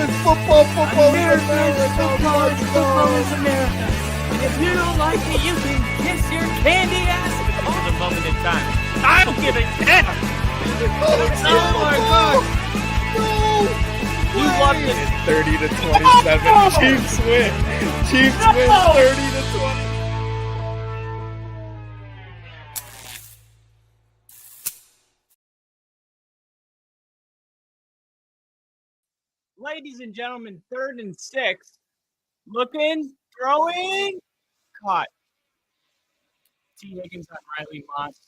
Football is America, America. football is America. If you don't like it, you can kiss your candy ass for the moment in time. I don't give a damn. Oh my God. No. You loved it. 30-27. Chiefs win. Chiefs win 30-20. Ladies and gentlemen, 3rd and 6. Looking, throwing, caught. T. Higgins on Riley Moss.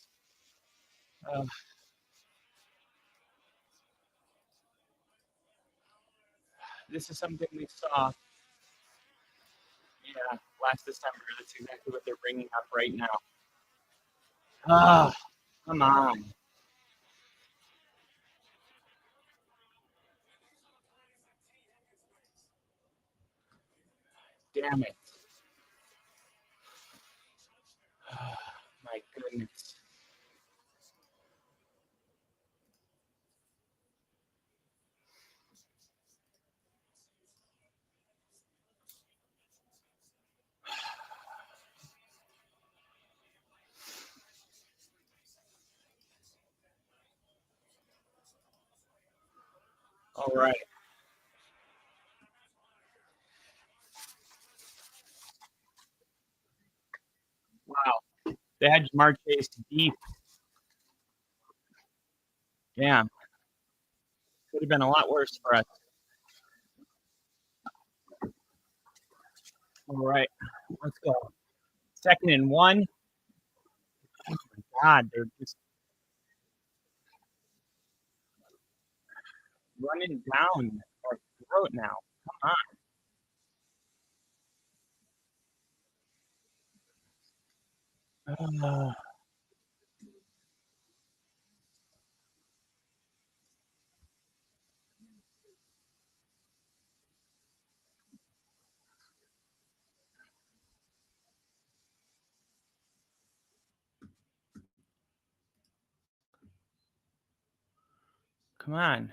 This is something we saw, last December. That's exactly what they're bringing up right now. Come on. Damn it. My goodness. All right. Wow. They had Jamar Chase deep. Damn. Could have been a lot worse for us. All right. Let's go. 2nd and 1. Oh my God. They're just running down our throat now. Come on. Come on.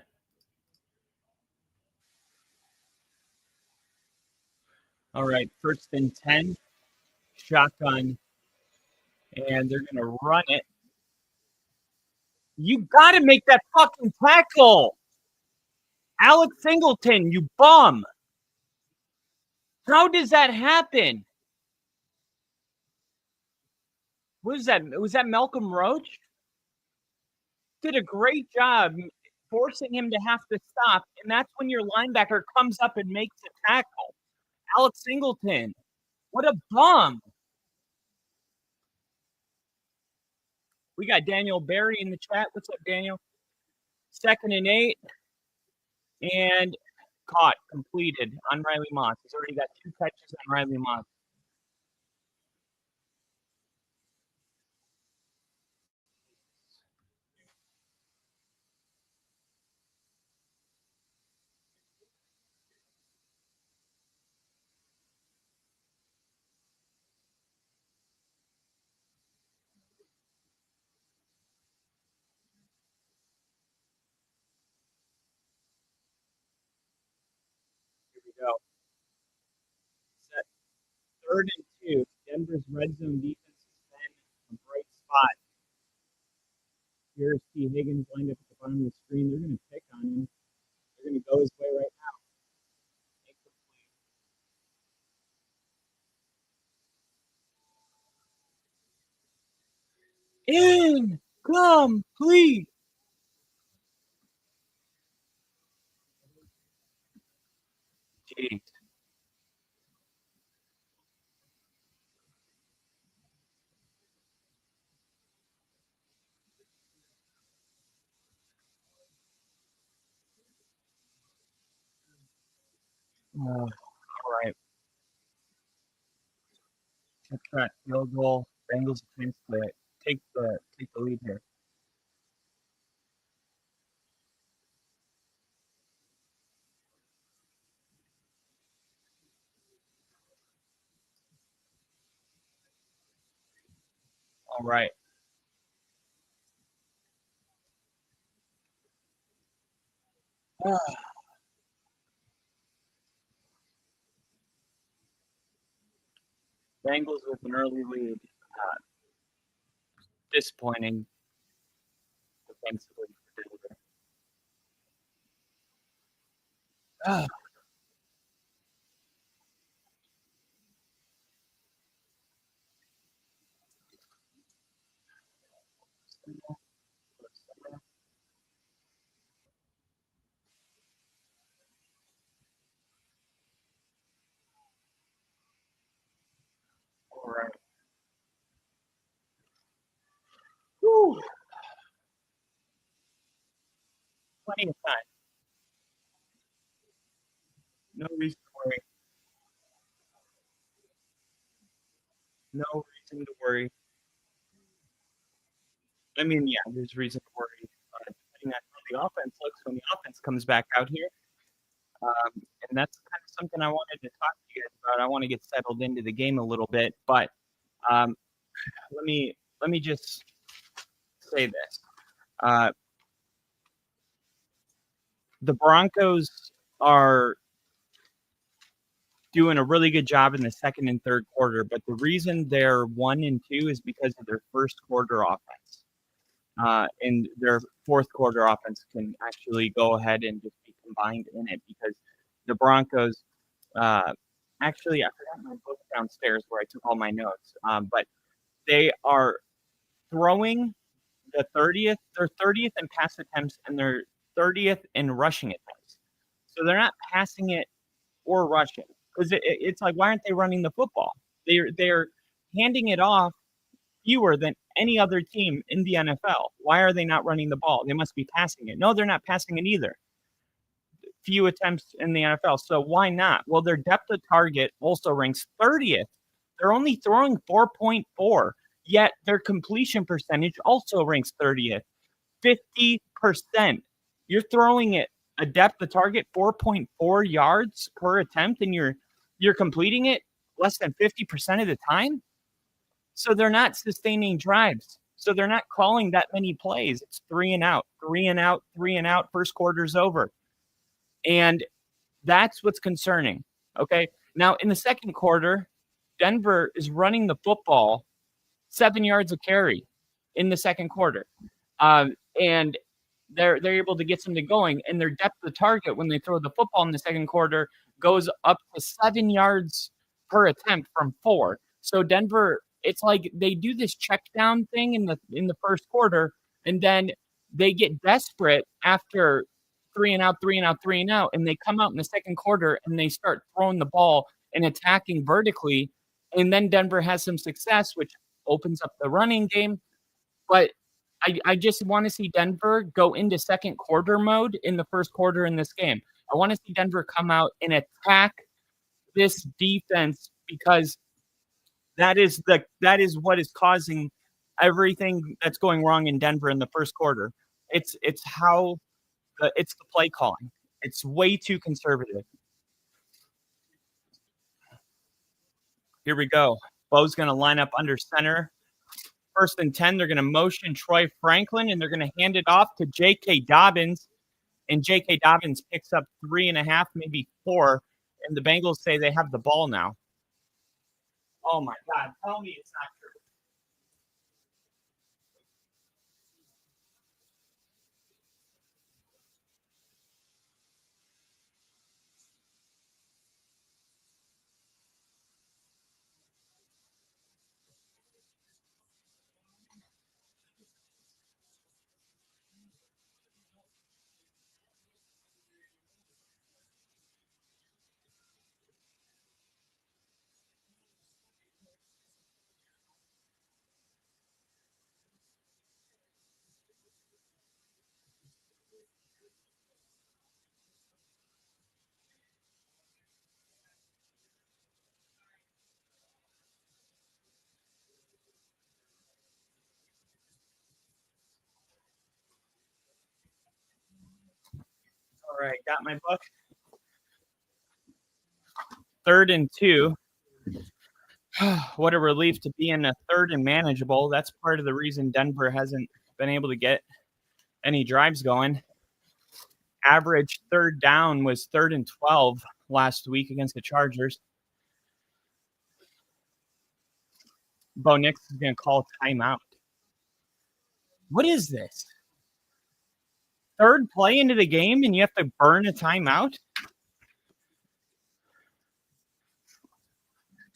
All right. 1st and 10. Shotgun. And they're going to run it. You got to make that fucking tackle. Alex Singleton, you bum. How does that happen? Was that Malcolm Roach? Did a great job forcing him to have to stop, and that's when your linebacker comes up and makes a tackle. Alex Singleton, what a bum. We got Daniel Berry in the chat. What's up, Daniel? 2nd and 8, and caught, completed on Riley Moss. He's already got 2 catches on Riley Moss. Here we go. Set 3rd and 2. Denver's red zone defense has been a bright spot. Here's T. Higgins lined up at the bottom of the screen. They're going to pick on him. They're going to go his way right now. Incomplete. Jeez. All right. That's that field goal. Bengals a chance to take the lead here. All right. Bengals with an early lead. Disappointing defensively for Denver. All right. Woo. Plenty of time. No reason to worry. No reason to worry. I mean, yeah, there's reason to worry. Depending on how the offense looks when the offense comes back out here. And that's kind of something I wanted to talk to you guys about. I want to get settled into the game a little bit, but um, let me just say this: the Broncos are doing a really good job in the second and third quarter, but the reason they're 1-2 is because of their first quarter offense. And their fourth quarter offense can actually go ahead and just be combined in it because the Broncos. Actually, I forgot my book downstairs where I took all my notes. But they are throwing they're 30th in pass attempts and they're 30th in rushing attempts. So they're not passing it or rushing because it's like, why aren't they running the football? They're handing it off fewer than any other team in the NFL. Why are they not running the ball? They must be passing it. No, they're not passing it either. Few attempts in the NFL. So why not? Well, their depth of target also ranks 30th. They're only throwing 4.4, yet their completion percentage also ranks 30th. 50%. You're throwing it a depth of target 4.4 yards per attempt, and you're completing it less than 50% of the time. So they're not sustaining drives. So they're not calling that many plays. It's 3 and out, 3 and out, 3 and out. First quarter's over. And that's what's concerning. Okay. Now, in the second quarter, Denver is running the football 7 yards of carry in the second quarter. And they're able to get something going. And their depth of target when they throw the football in the second quarter goes up to 7 yards per attempt from 4. So Denver, it's like they do this check down thing in the first quarter, and then they get desperate after 3 and out, 3 and out, 3 and out, and they come out in the second quarter and they start throwing the ball and attacking vertically. And then Denver has some success, which opens up the running game. But I just want to see Denver go into second quarter mode in the first quarter in this game. I want to see Denver come out and attack this defense because that is what is causing everything that's going wrong in Denver in the first quarter. It's the play calling. It's way too conservative. Here we go. Bo's going to line up under center. First and 10, they're going to motion Troy Franklin, and they're going to hand it off to J.K. Dobbins. And J.K. Dobbins picks up 3.5, maybe 4. And the Bengals say they have the ball now. Oh, my God. Tell me it's not true. All right, got my book. 3rd and 2. What a relief to be in a 3rd and manageable. That's part of the reason Denver hasn't been able to get any drives going. Average 3rd down was 3rd and 12 last week against the Chargers. Bo Nix is going to call timeout. What is this? Third play into the game and you have to burn a timeout?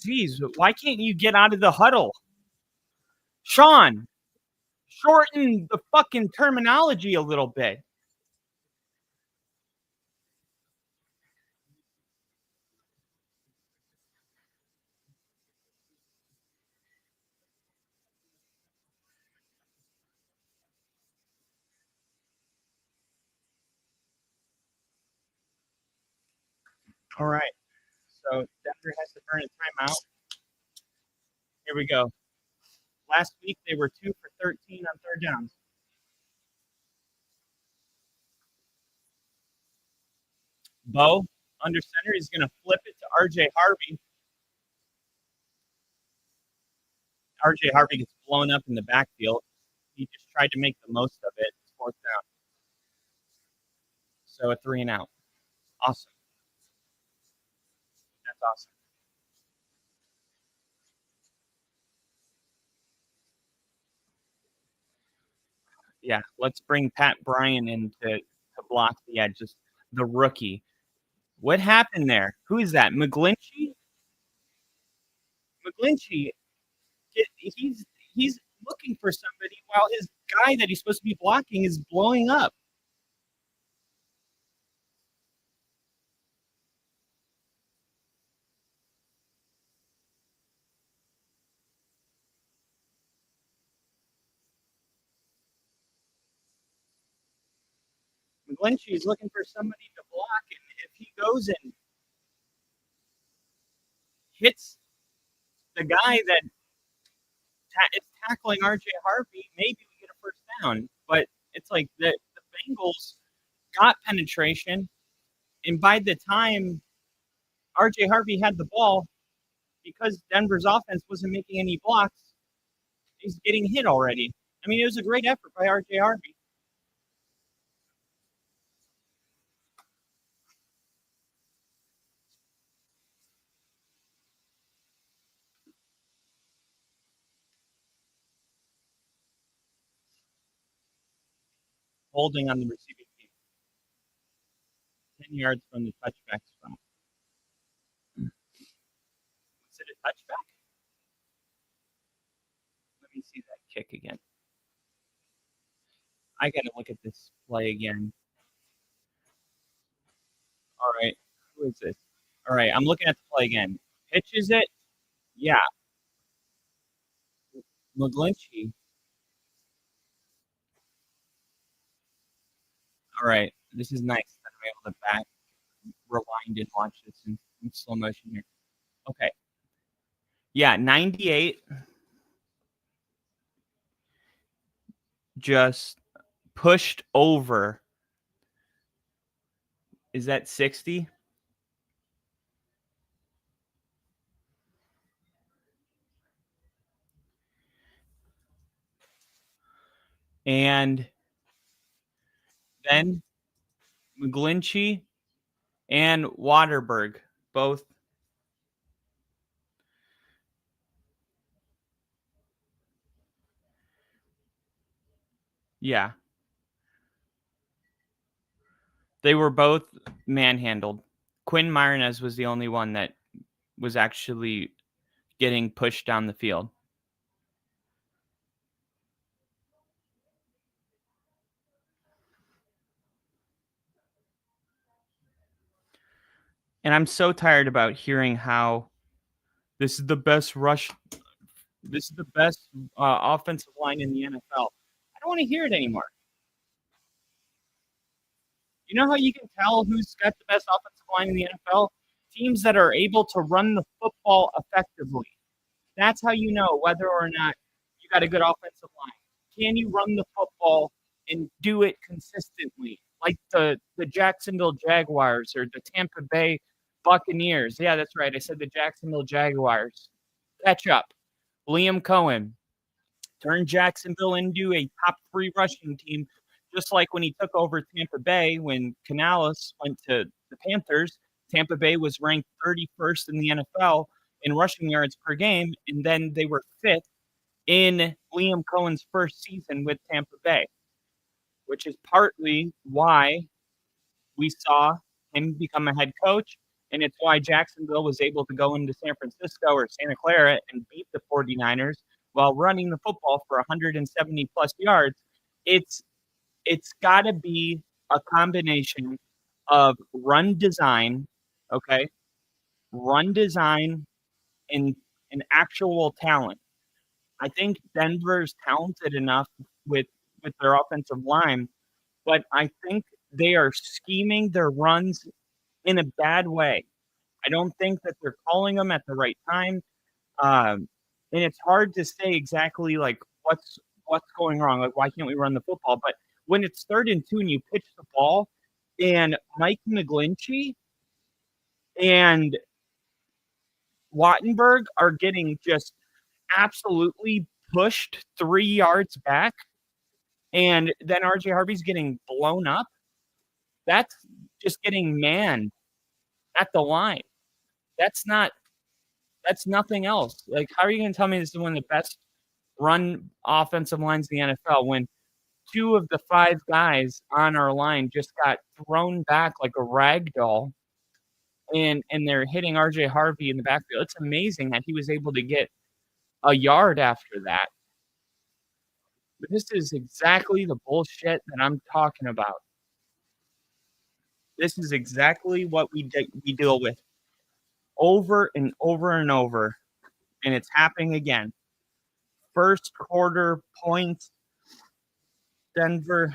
Jeez, why can't you get out of the huddle? Sean, shorten the fucking terminology a little bit. All right. So Denver has to burn a timeout. Here we go. Last week they were 2 for 13 on third downs. Bo under center. He's going to flip it to RJ Harvey. RJ Harvey gets blown up in the backfield. He just tried to make the most of it. It's fourth down. So a 3 and out. Awesome. That's awesome. Yeah, let's bring Pat Bryan in to block the edge. Just the rookie. What happened there? Who is that? McGlinchey? McGlinchey, he's looking for somebody while his guy that he's supposed to be blocking is blowing up. McGlinchey is looking for somebody to block, and if he goes and hits the guy that is tackling RJ Harvey, maybe we get a first down. But it's like the Bengals got penetration, and by the time RJ Harvey had the ball, because Denver's offense wasn't making any blocks, he's getting hit already. I mean, it was a great effort by RJ Harvey. Holding on the receiving team. 10 yards from the touchback spot. Was it a touchback? Let me see that kick again. I got to look at this play again. All right. Who is this? All right. I'm looking at the play again. Pitches it. Yeah. McGlinchey. All right. This is nice that I'm able to back, rewind, and watch this in slow motion here. Okay. Yeah. 98. Just pushed over. Is that 60? And then McGlinchey and Waterberg both. Yeah. They were both manhandled. Quinn Martinez was the only one that was actually getting pushed down the field. And I'm so tired about hearing how this is the best rush. This is the best offensive line in the NFL. I don't want to hear it anymore. You know how you can tell who's got the best offensive line in the NFL? Teams that are able to run the football effectively. That's how you know whether or not you got a good offensive line. Can you run the football and do it consistently? Like the Jacksonville Jaguars or the Tampa Bay Buccaneers. Yeah, that's right. I said the Jacksonville Jaguars. Catch up. Liam Cohen turned Jacksonville into a top 3 rushing team, just like when he took over Tampa Bay when Canales went to the Panthers. Tampa Bay was ranked 31st in the NFL, in rushing yards per game, and then they were 5th in Liam Cohen's first season with Tampa Bay, which is partly why we saw him become a head coach, and it's why Jacksonville was able to go into San Francisco or Santa Clara and beat the 49ers while running the football for 170 plus yards. It's got to be a combination of run design, okay, run design and actual talent. I think Denver's talented enough with their offensive line, but I think they are scheming their runs in a bad way. I don't think that they're calling them at the right time, and it's hard to say exactly like what's going wrong. Like, why can't we run the football? But when it's 3rd and 2 and you pitch the ball, and Mike McGlinchey and Wattenberg are getting just absolutely pushed 3 yards back, and then RJ Harvey's getting blown up, that's just getting manned at the line. That's nothing else. Like, how are you going to tell me this is one of the best run offensive lines in the NFL when 2 of the 5 guys on our line just got thrown back like a rag doll, and they're hitting RJ Harvey in the backfield? It's amazing that he was able to get a yard after that. But this is exactly the bullshit that I'm talking about. This is exactly what we deal with over and over and over, and it's happening again. First quarter points, Denver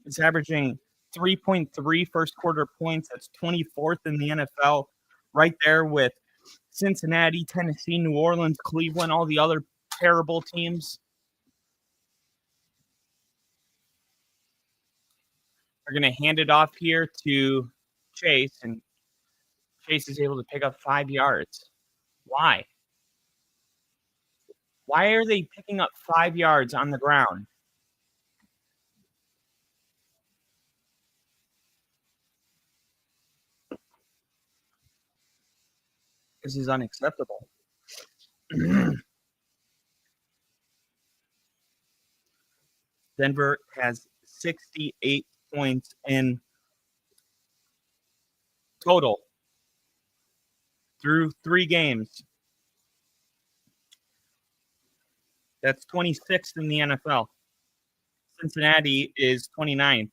is averaging 3.3 first quarter points. That's 24th in the NFL, right there with Cincinnati, Tennessee, New Orleans, Cleveland, all the other terrible teams. We're going to hand it off here to Chase, and Chase is able to pick up 5 yards. Why? Why are they picking up 5 yards on the ground? This is unacceptable. Denver has 68 points in total through 3 games. That's 26th in the NFL. Cincinnati is 29th.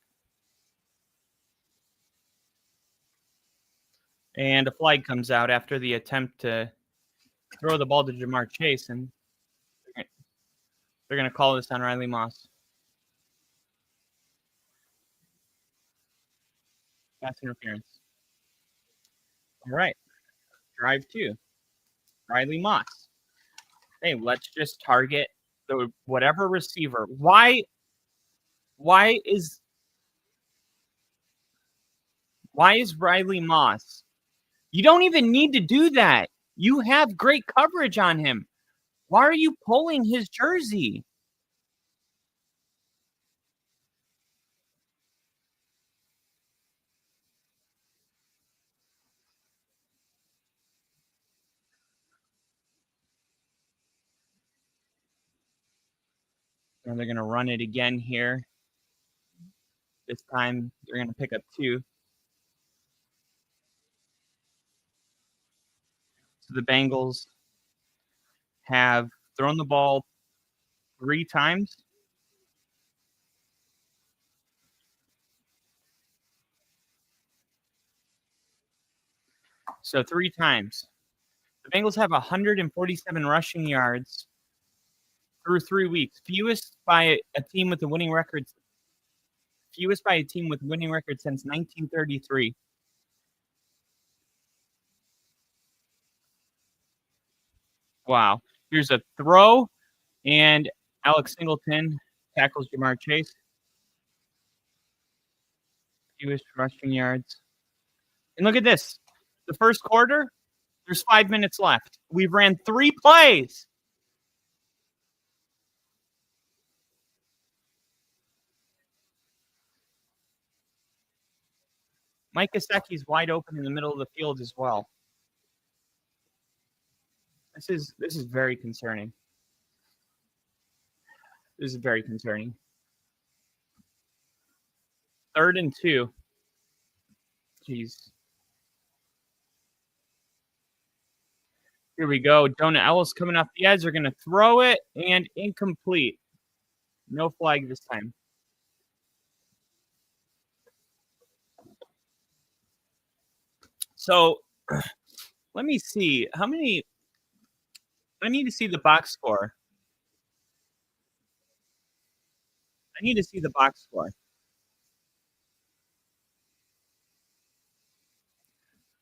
And a flag comes out after the attempt to throw the ball to Jamar Chase, and they're going to call this on Riley Moss. Pass interference. All right. Drive 2. Riley Moss. Hey, let's just target the whatever receiver. Why is Riley Moss? You don't even need to do that. You have great coverage on him. Why are you pulling his jersey? And they're going to run it again here. This time they're going to pick up 2. So the Bengals have thrown the ball 3 times. So 3 times. The Bengals have 147 rushing yards through 3 weeks, fewest by a team with a winning record. Fewest by a team with winning record since 1933. Wow. Here's a throw, and Alex Singleton tackles Jamar Chase. Fewest rushing yards. And look at this. The first quarter, there's 5 minutes left. We've ran 3 plays. Mike Gesicki's wide open in the middle of the field as well. This is very concerning. This is very concerning. 3rd and 2. Jeez. Here we go. Jonah Ellis coming off the edge. They're going to throw it, and incomplete. No flag this time. So let me see. How many? I need to see the box score. I need to see the box score.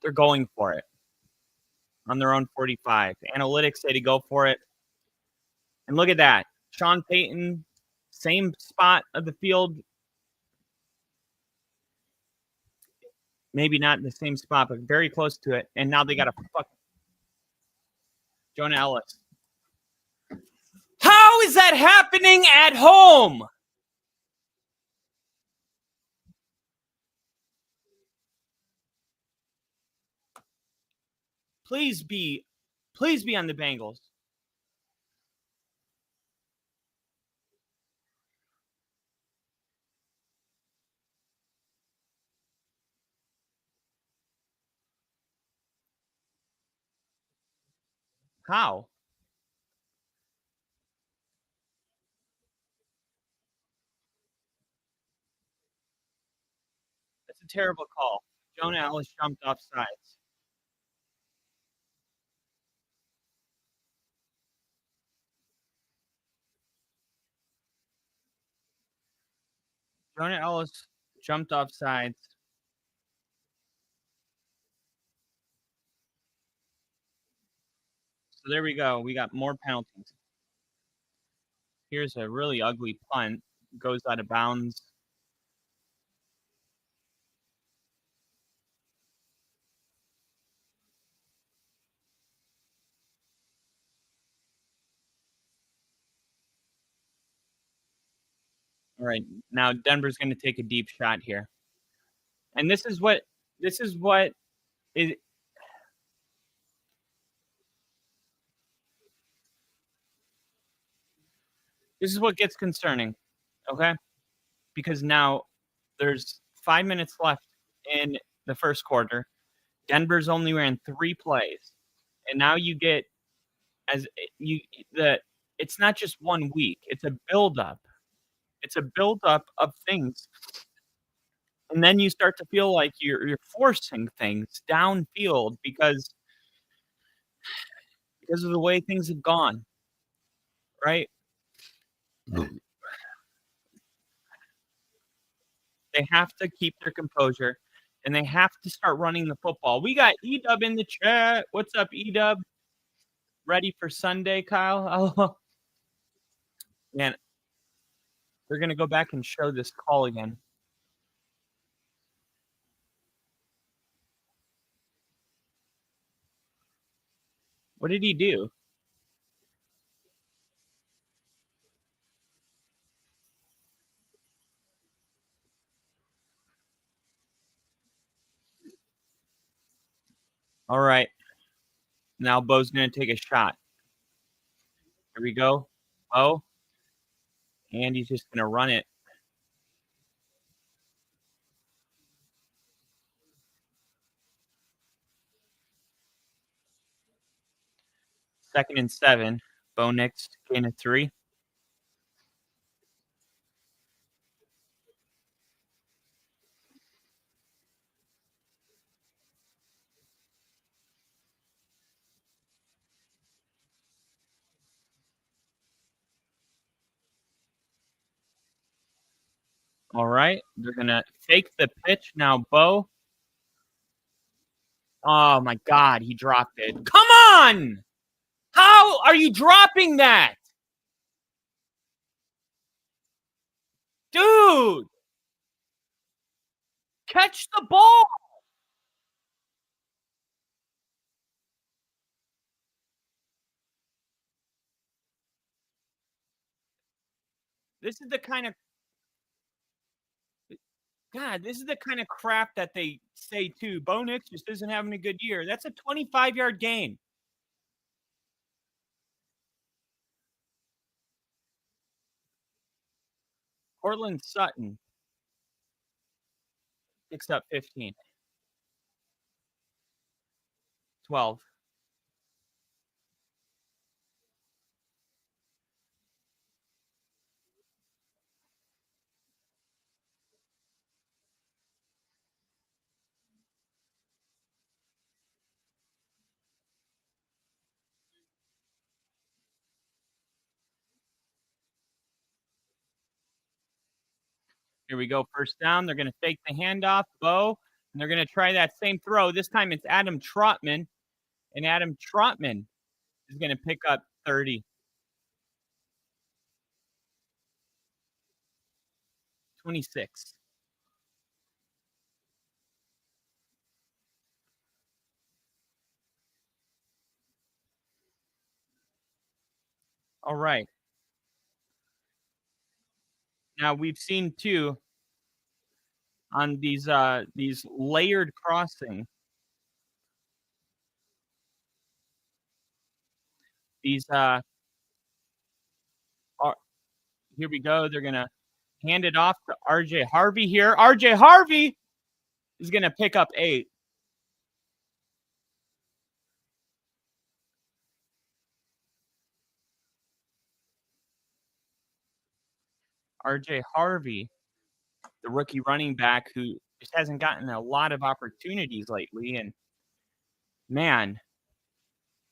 They're going for it on their own 45. Analytics say to go for it. And look at that. Sean Payton, same spot of the field. Maybe not in the same spot, but very close to it. And now they got a fuck. Jonah Ellis. How is that happening at home? Please be on the Bengals. How? That's a terrible call. Jonah Ellis jumped off sides. Jonah Ellis jumped off sides. So there we go. We got more penalties. Here's a really ugly punt. Goes out of bounds. All right. Now Denver's going to take a deep shot here. And this is what is this is what gets concerning. Okay? Because now there's 5 minutes left in the first quarter. Denver's only ran 3 plays. And now you get it's not just 1 week, it's a buildup. It's a buildup of things. And then you start to feel like you're forcing things downfield because of the way things have gone. Right? They have to keep their composure and they have to start running the football. We got E-Dub in the chat. What's up, E-Dub? Ready for Sunday, Kyle? Oh, man, they're going to go back and show this call again. What did he do? All right. Now Bo's going to take a shot. Here we go. Bo. And he's just going to run it. Second and 7. Bo next, gain of 3. All right. They're going to fake the pitch. Now Bo. Oh, my God. He dropped it. Come on! How are you dropping that? Dude! Catch the ball! This is the kind of crap that they say too. Bo Nix just isn't having a good year. That's a 25-yard gain. Cortland Sutton picks up 15. 12. Here we go. First down. They're going to fake the handoff, Bo, and they're going to try that same throw. This time it's Adam Trotman, and Adam Trotman is going to pick up 30. 26. All right. Now we've seen too on these layered crossing. These are, here we go. They're gonna hand it off to RJ Harvey here. RJ Harvey is gonna pick up 8. RJ Harvey, the rookie running back who just hasn't gotten a lot of opportunities lately. And man,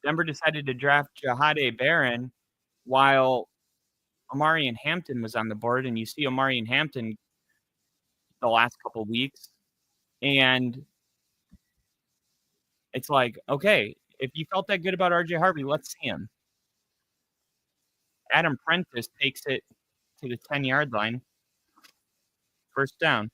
Denver decided to draft Jahade Barron while Omarion Hampton was on the board. And you see Omarion Hampton the last couple of weeks. And it's like, okay, if you felt that good about RJ Harvey, let's see him. Adam Prentice takes it to the 10-yard line. First down.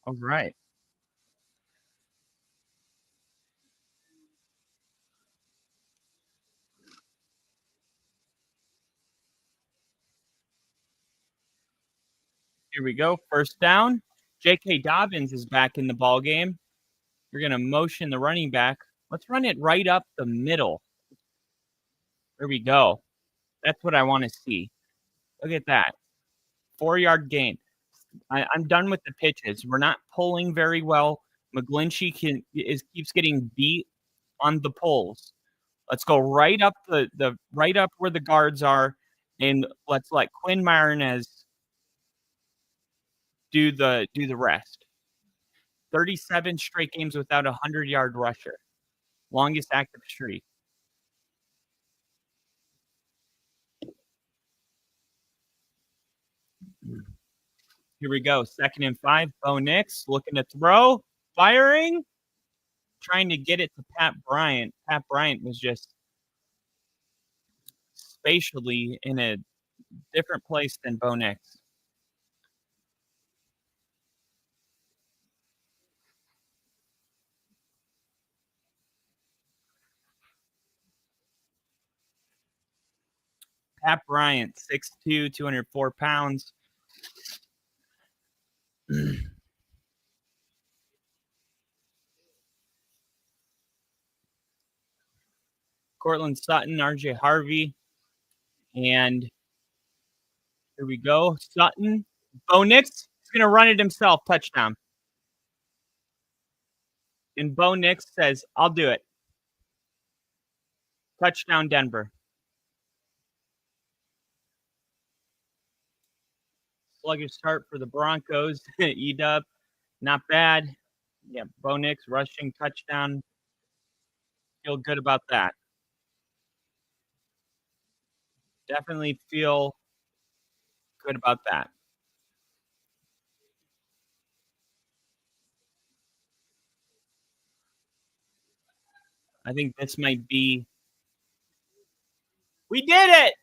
All right. Here we go. First down. J.K. Dobbins is back in the ball game. You're going to motion the running back. Let's run it right up the middle. There we go. That's what I want to see. Look at that. 4-yard gain. I'm done with the pitches. We're not pulling very well. McGlinchey keeps getting beat on the pulls. Let's go right up the right up where the guards are, and let's let Quinn Marinez do the rest. 37 straight games without a 100-yard rusher. Longest active streak. Here we go. 2nd and 5. Bo Nix looking to throw. Firing. Trying to get it to Pat Bryant. Pat Bryant was just spatially in a different place than Bo Nix. Pat Bryant, 6'2", 204 pounds. Cortland Sutton, RJ Harvey. And here we go. Sutton. Bo Nix is going to run it himself. Touchdown. And Bo Nix says, I'll do it. Touchdown, Denver. Sluggish start for the Broncos. E-Dub, not bad. Yeah, Bo Nix rushing touchdown. Feel good about that. Definitely feel good about that. I think this might be. We did it!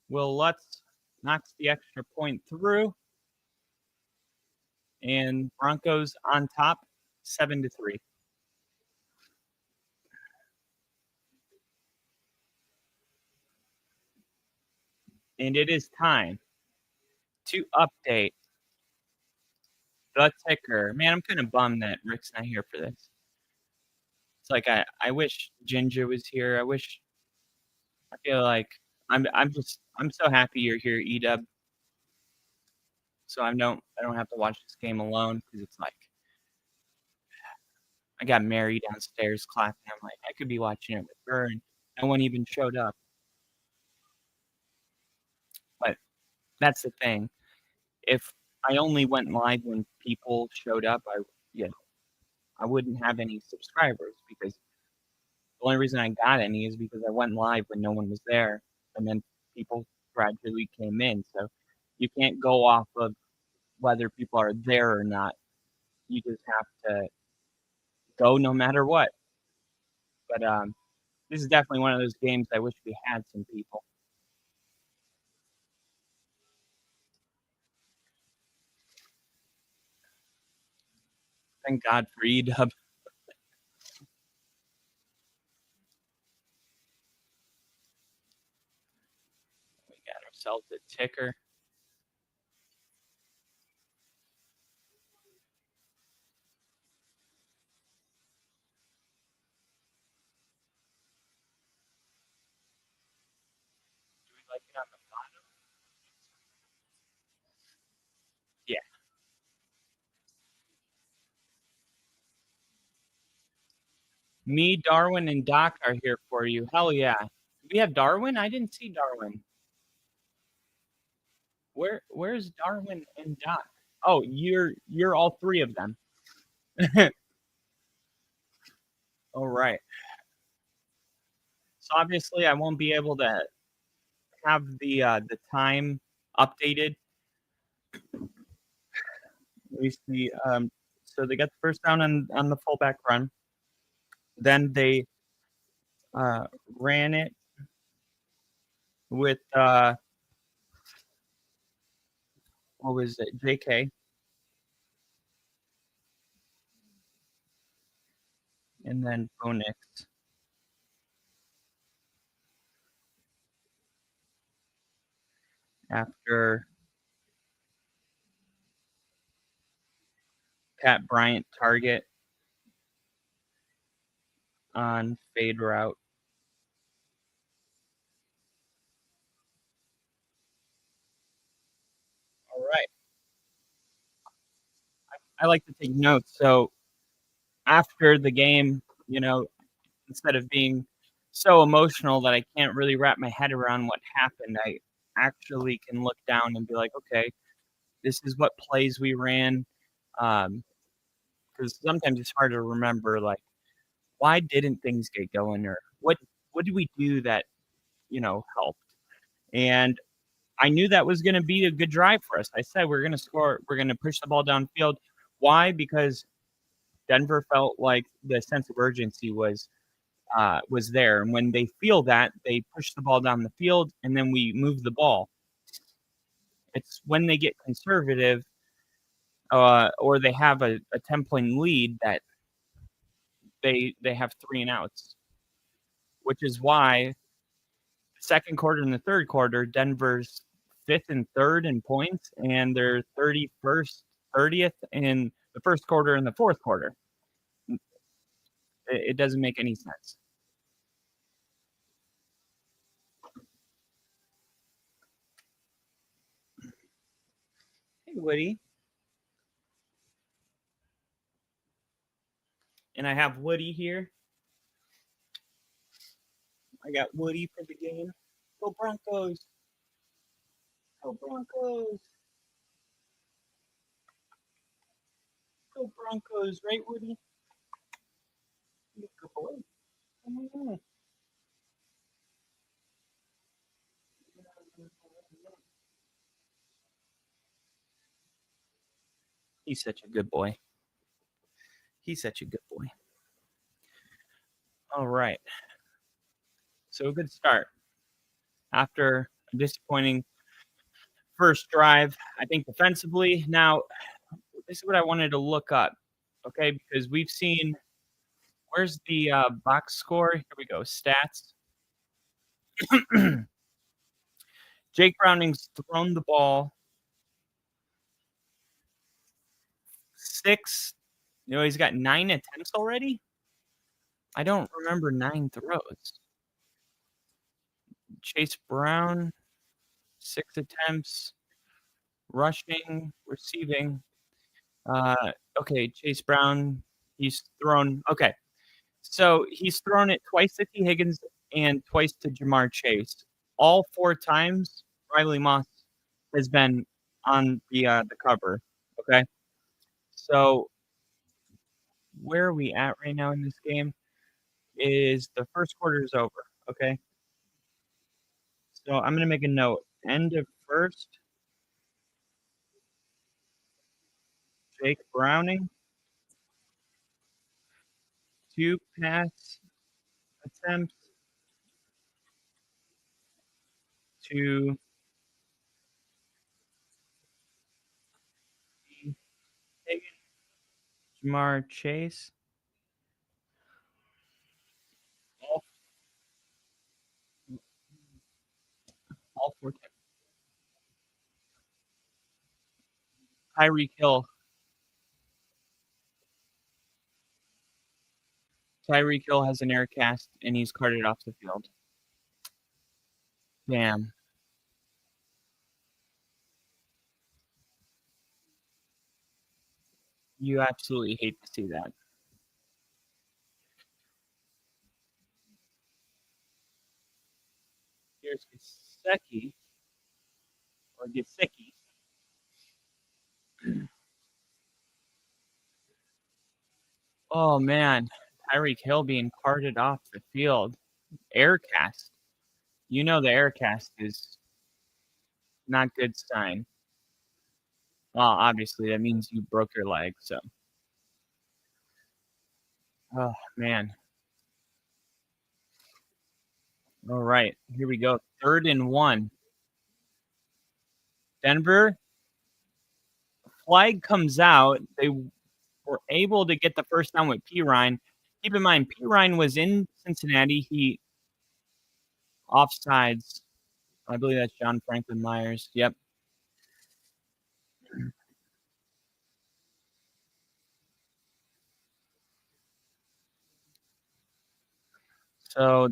Will Lutz knocks the extra point through. And Broncos on top, 7-3. And it is time To update the ticker. Man, I'm kind of bummed that Rick's not here for this. It's like I wish Ginger was here. I feel like I'm so happy you're here, Edub. So I don't have to watch this game alone because it's like I got Mary downstairs clapping. I'm like I could be watching it with her, and no one even showed up. But that's the thing. If I only went live when people showed up, I wouldn't have any subscribers because the only reason I got any is because I went live when no one was there, and then people gradually came in. So you can't go off of whether people are there or not. You just have to go no matter what. But this is definitely one of those games I wish we had some people. Thank God for EDub. We got ourselves a ticker. Do we like it on the bottom? Yeah. Me, Darwin, and Doc are here for you. Hell yeah. Do we have Darwin? I didn't see Darwin. Where's Darwin and Doc? Oh, you're all three of them. All right. So obviously I won't be able to have the time updated. We see so they got the first down on the fullback run. Then they ran it with what was it, JK, and then Bonix. After Pat Bryant target on fade route. All right. I like to take notes. So after the game, instead of being so emotional that I can't really wrap my head around what happened, I actually can look down and be like, okay, this is what plays we ran. Because sometimes it's hard to remember, like, why didn't things get going, or what did we do that helped? And I knew that was going to be a good drive for us. I said we're going to score, we're going to push the ball downfield. Why? Because Denver felt like the sense of urgency was there, and when they feel that, they push the ball down the field, and then we move the ball. It's when they get conservative, or they have a 10-point lead that they have 3 and outs, which is why the second quarter and the third quarter, Denver's 5th and 3rd in points, and they're 30th in the first quarter and the fourth quarter. It doesn't make any sense. Hey, Woody. And I have Woody here. I got Woody for the game. Go Broncos. Go Broncos. Go Broncos, right, Woody? Good boy. Mm-hmm. He's such a good boy. He's such a good boy. All right. So a good start. After a disappointing first drive, I think defensively. Now, this is what I wanted to look up, okay? Because we've seen, where's the box score? Here we go, stats. Jake Browning's thrown the ball 6. He's got 9 attempts already. I don't remember 9 throws. Chase Brown, 6 attempts, rushing, receiving. Okay, Chase Brown, he's thrown. Okay, so he's thrown it twice to T. Higgins and twice to Jamar Chase. All 4 times, Riley Moss has been on the cover. Okay, so where are we at right now in this game? Is the first quarter is over. Okay, so I'm gonna make a note. End of first. Jake Browning, 2 pass attempts to T. Higgins, Jamar Chase. All, all 4 times. Tyreek Hill. Tyreek Hill has an air cast and he's carted off the field. Damn. You absolutely hate to see that. Here's Gesicki or Gesicki. Oh man, Tyreek Hill being carted off the field. Air cast. The air cast is not good sign. Well, obviously that means you broke your leg. So, oh man. All right, here we go. 3rd and 1. Denver. Flag comes out. They were able to get the first down with P. Ryan. Keep in mind, P. Ryan was in Cincinnati. He offsides. I believe that's John Franklin Myers. Yep. So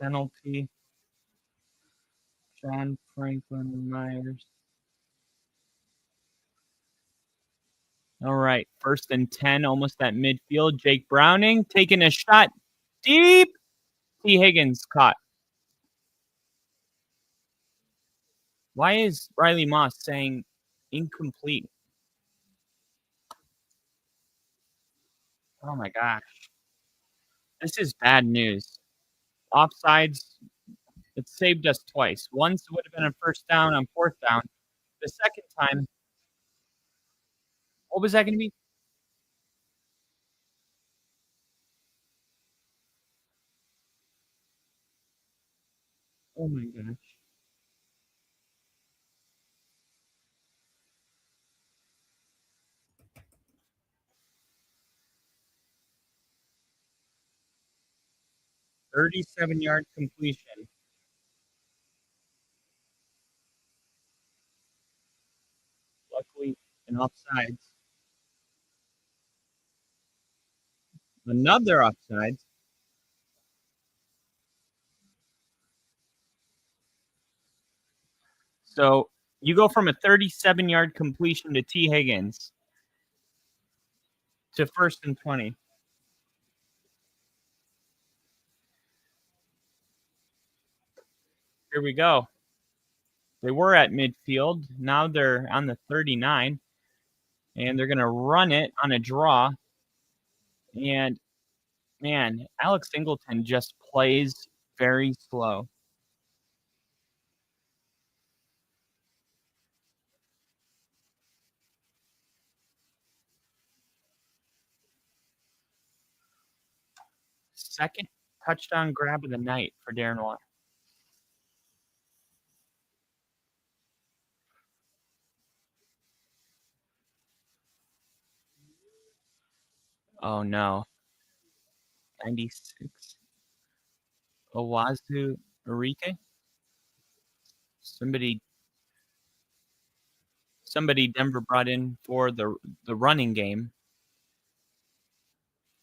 penalty. John Franklin Myers. All right. 1st and 10, almost at midfield. Jake Browning taking a shot deep. T. Higgins caught. Why is Riley Moss saying incomplete? Oh my gosh. This is bad news. Offsides, it saved us twice. Once would have been a first down on 4th down. The second time, what was that going to be? Oh my gosh. "37-yard completion." Luckily, an offsides. Another offsides. So you go from a 37-yard completion to T. Higgins to 1st and 20. Here we go. They were at midfield. Now they're on the 39, and they're going to run it on a draw. And, man, Alex Singleton just plays very slow. Second touchdown grab of the night for Darren Waller. Oh, no. 96. Owazu Urike. Somebody Denver brought in for the running game.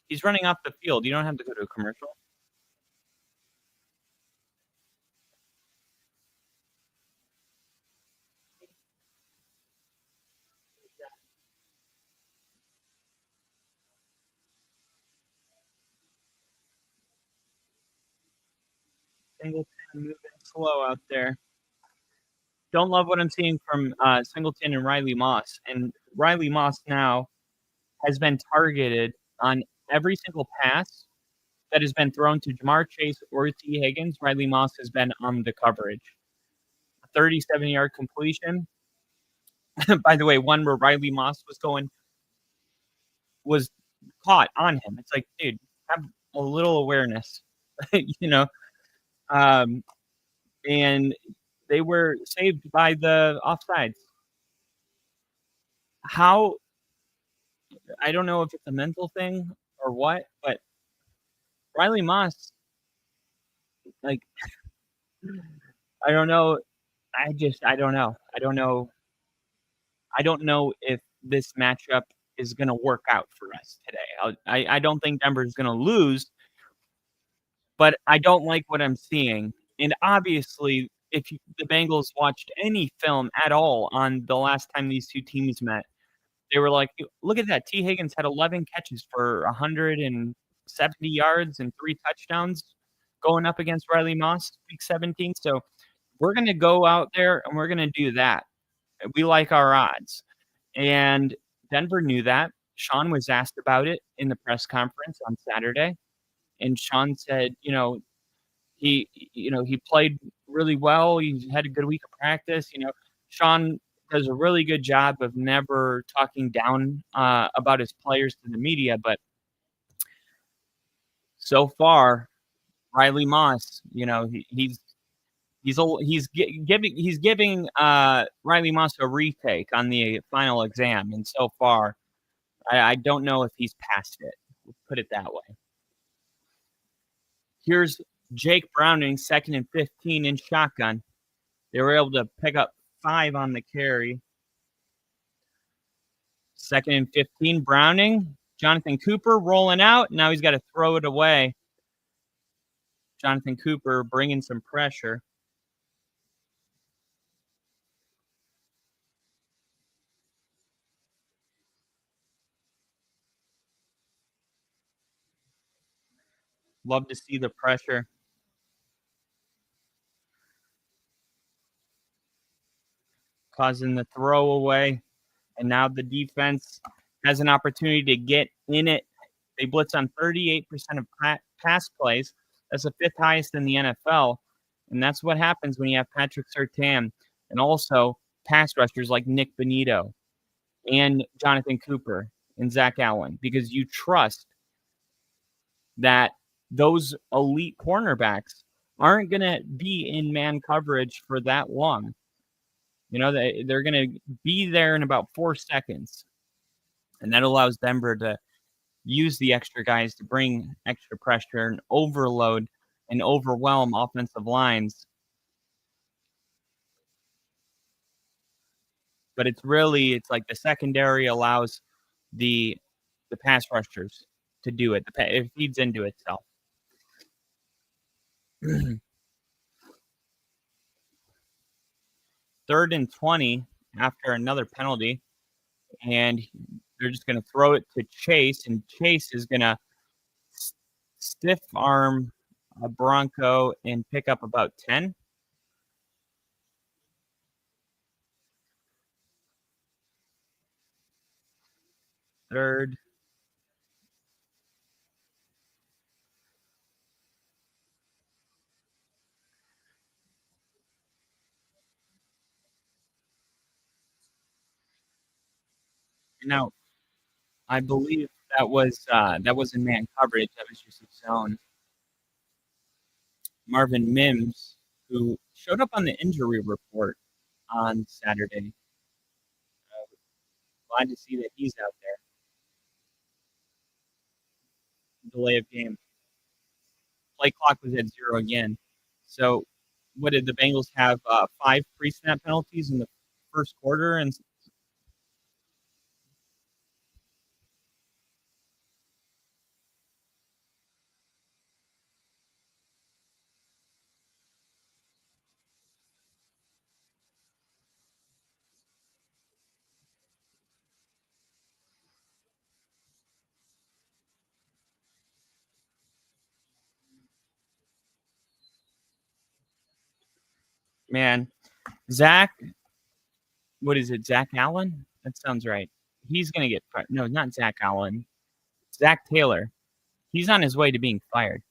He's running off the field. You don't have to go to a commercial. Singleton moving slow out there. Don't love what I'm seeing from Singleton and Riley Moss. And Riley Moss now has been targeted on every single pass that has been thrown to Jamar Chase or T. Higgins. Riley Moss has been on the coverage. A 37-yard completion. By the way, one where Riley Moss was caught on him. It's like, dude, have a little awareness, you know. And they were saved by the offsides. How, I don't know if it's a mental thing or what, but Riley Moss, like, I don't know. I don't know. I don't know if this matchup is going to work out for us today. I don't think Denver is going to lose, but I don't like what I'm seeing. And obviously, if the Bengals watched any film at all on the last time these two teams met, they were like, look at that. T. Higgins had 11 catches for 170 yards and 3 touchdowns going up against Riley Moss, week 17. So we're going to go out there and we're going to do that. We like our odds. And Denver knew that. Sean was asked about it in the press conference on Saturday. And Sean said, he played really well. He had a good week of practice. Sean does a really good job of never talking down about his players to the media, but so far, Riley Moss, he's giving Riley Moss a retake on the final exam, and so far, I don't know if he's passed it. Let's put it that way. Here's Jake Browning, 2nd and 15 in shotgun. They were able to pick up 5 on the carry. 2nd and 15, Browning. Jonathan Cooper rolling out. Now he's got to throw it away. Jonathan Cooper bringing some pressure. Love to see the pressure. Causing the throwaway. And now the defense has an opportunity to get in it. They blitz on 38% of pass plays. That's the 5th highest in the NFL. And that's what happens when you have Patrick Surtain and also pass rushers like Nick Bonito and Jonathan Cooper and Zach Allen, because you trust that those elite cornerbacks aren't going to be in man coverage for that long. They're going to be there in about 4 seconds. And that allows Denver to use the extra guys to bring extra pressure and overload and overwhelm offensive lines. But it's like the secondary allows the pass rushers to do it. It feeds into itself. 3rd and 20 after another penalty. And they're just going to throw it to Chase. And Chase is going to stiff arm a Bronco and pick up about 10. Third. Now, I believe that was in man coverage. That was just a zone. Marvin Mims, who showed up on the injury report on Saturday. Glad to see that he's out there. Delay of game. play clock was at 0 again. So, what did the Bengals have? 5 pre-snap penalties in the first quarter, and man, Zach, what is it? Zach Allen? That sounds right. He's gonna get fired. No, not Zach Allen. Zach Taylor. He's on his way to being fired.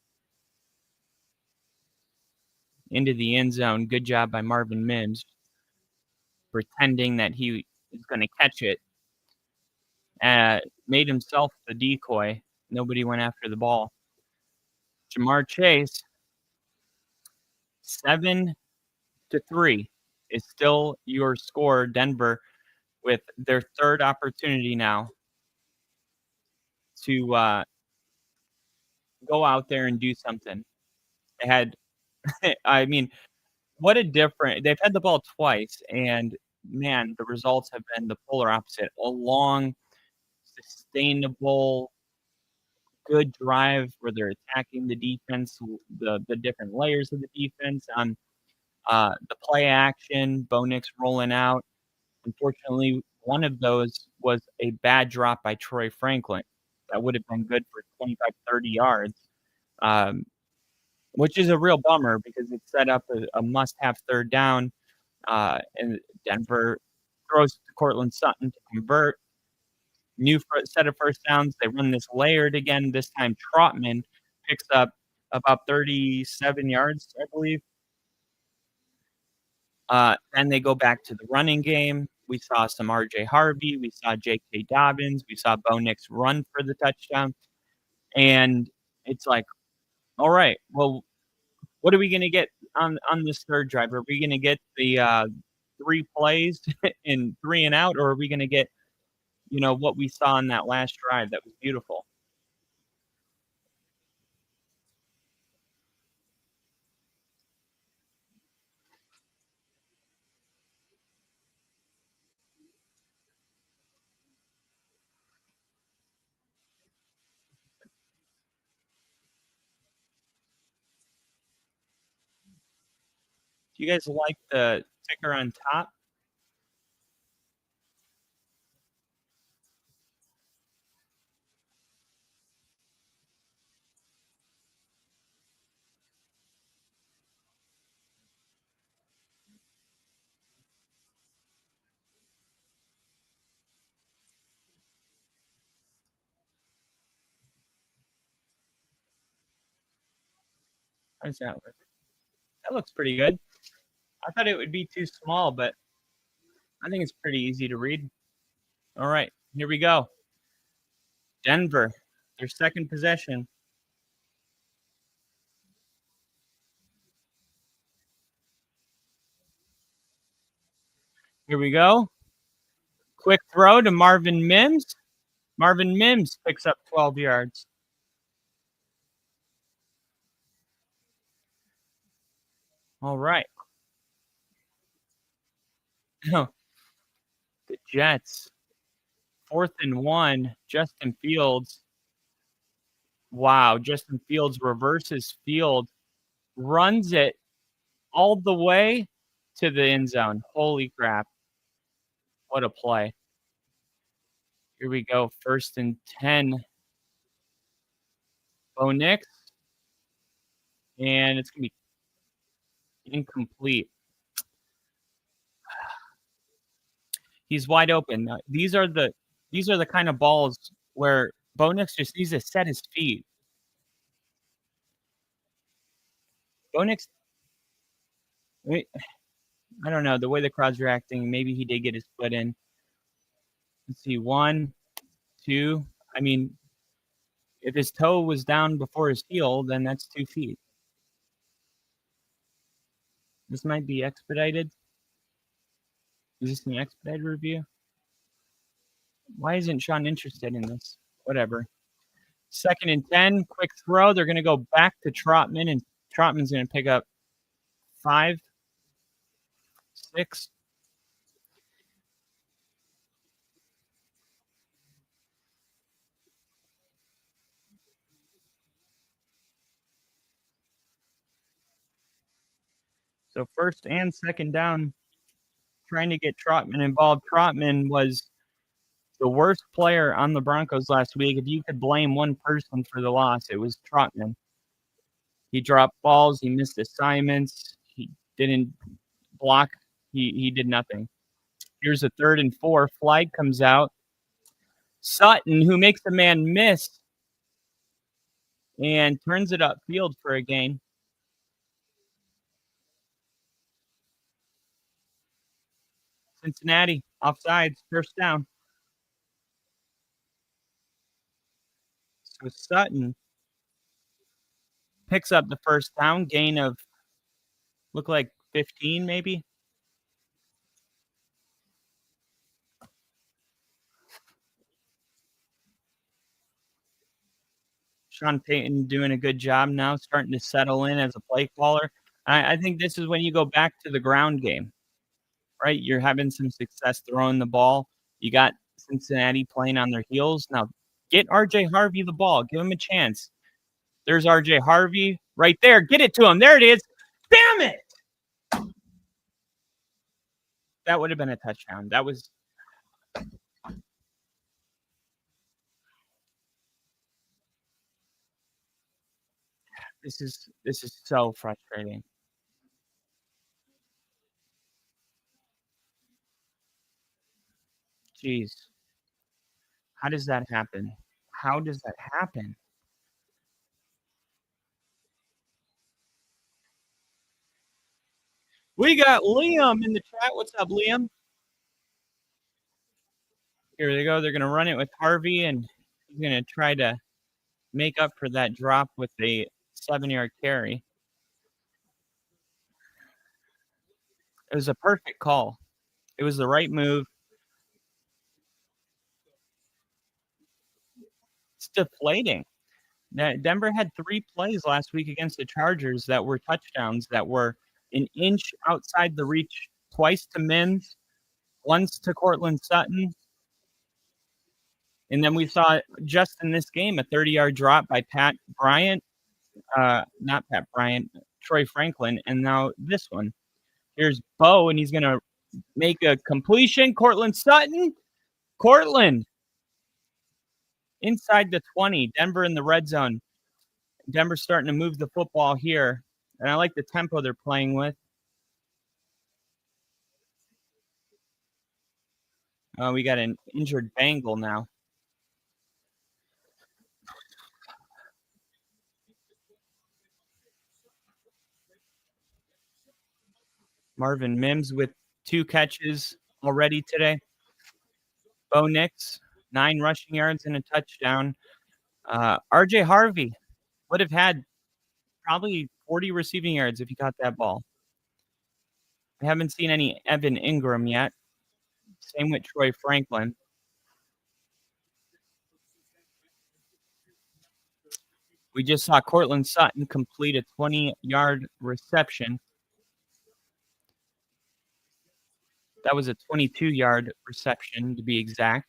Into the end zone. Good job by Marvin Mims, pretending that he is going to catch it. Made himself the decoy. Nobody went after the ball. Jamar Chase, 7-3 is still your score. Denver with their third opportunity now to go out there and do something. They had, I mean, what a different. They've had the ball twice, and man, the results have been the polar opposite. A long, sustainable, good drive where they're attacking the defense, the different layers of the defense on the play action, Bo Nix rolling out. Unfortunately, one of those was a bad drop by Troy Franklin. That would have been good for 25, 30 yards, which is a real bummer because it set up a must-have third down. And Denver throws to Cortland Sutton to convert. New set of first downs. They run this layered again. This time Trotman picks up about 37 yards, I believe. Then they go back to the running game. We saw some R.J. Harvey. We saw J.K. Dobbins. We saw Bo Nix run for the touchdown. And it's like, all right, well, what are we going to get on this third drive? Are we going to get the 3 plays and 3 and out, or are we going to get, what we saw in that last drive that was beautiful? Do you guys like the ticker on top? How does that look? That looks pretty good. I thought it would be too small, but I think it's pretty easy to read. All right, here we go. Denver, their second possession. Here we go. Quick throw to Marvin Mims. Marvin Mims picks up 12 yards. All right. The Jets, 4th and 1. Justin Fields. Wow, Justin Fields reverses field, runs it all the way to the end zone. Holy crap. What a play. Here we go. 1st and 10. Bo Nix. And it's going to be incomplete. He's wide open. These are the kind of balls where Bo Nix just needs to set his feet. Bo Nix, I don't know, the way the crowd's reacting, maybe he did get his foot in. Let's see, 1, 2. I mean, if his toe was down before his heel, then that's 2 feet. This might be expedited. Is this an expedited review? Why isn't Sean interested in this? Whatever. 2nd and 10, quick throw. They're going to go back to Trotman, and Trotman's going to pick up 5, 6. So 1st and 2nd down, trying to get Trotman involved. Trotman was the worst player on the Broncos last week. If you could blame one person for the loss, it was Trotman. He dropped balls. He missed assignments. He didn't block. He did nothing. Here's a 3rd and 4. Flag comes out. Sutton, who makes the man miss and turns it upfield for a gain. Cincinnati, offsides, 1st down. So Sutton picks up the 1st down, gain of, look like 15 maybe. Sean Payton doing a good job now, starting to settle in as a play caller. I think this is when you go back to the ground game, right? You're having some success throwing the ball. You got Cincinnati playing on their heels. Now, get R.J. Harvey the ball. Give him a chance. There's R.J. Harvey right there. Get it to him. There it is. Damn it! That would have been a touchdown. That was this is so frustrating. Jeez. How does that happen? How does that happen? We got Liam in the chat. What's up, Liam? Here they go. They're going to run it with Harvey, and he's going to try to make up for that drop with a 7-yard carry. It was a perfect call. It was the right move. It's deflating. Denver had 3 plays last week against the Chargers that were touchdowns that were an inch outside the reach, twice to Mims, once to Cortland Sutton. And then we saw just in this game a 30-yard drop by Pat Bryant, not Pat Bryant, Troy Franklin, and now this one. Here's Bo, and he's going to make a completion. Cortland Sutton. Cortland inside the 20. Denver in the red zone. Denver's starting to move the football here, and I like the tempo they're playing with. We got an injured Bengal now. Marvin Mims with 2 catches already today. Bo Nix, 9 rushing yards and a touchdown. R.J. Harvey would have had probably 40 receiving yards if he got that ball. I haven't seen any Evan Ingram yet. Same with Troy Franklin. We just saw Cortland Sutton complete a 20-yard reception. That was a 22-yard reception, to be exact.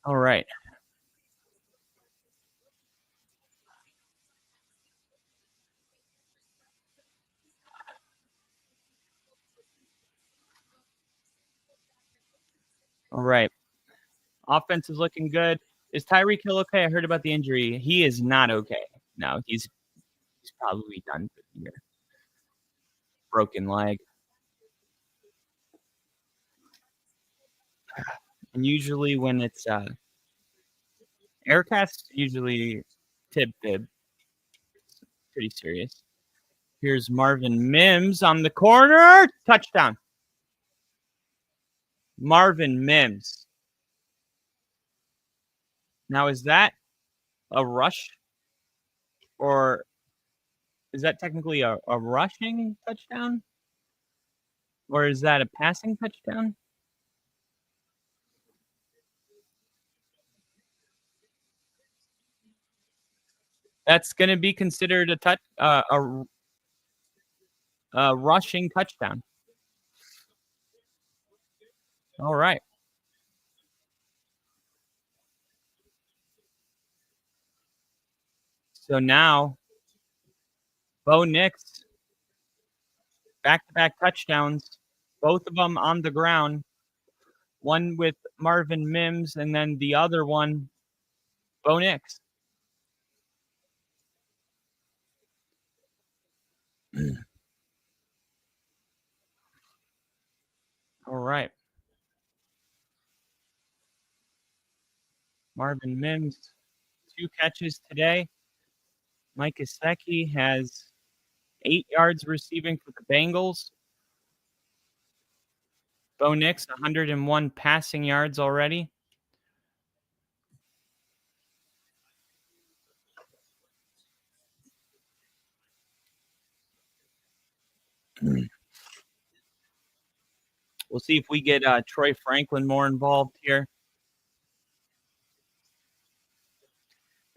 All right. All right. Offense is looking good. Is Tyreek Hill okay? I heard about the injury. He is not okay. No, he's probably done for the year. Broken leg. And usually when it's Aircast, usually tib. Pretty serious. Here's Marvin Mims on the corner. Touchdown. Marvin Mims. Now, is that a rush or is that technically a rushing touchdown? Or is that a passing touchdown? That's going to be considered a rushing touchdown. All right. So now, Bo Nix, back-to-back touchdowns, both of them on the ground. One with Marvin Mims, and then the other one, Bo Nix. All right. Marvin Mims, 2 catches today. Mike Gesicki has 8 yards receiving for the Bengals. Bo Nix, 101 passing yards already. We'll see if we get Troy Franklin more involved here.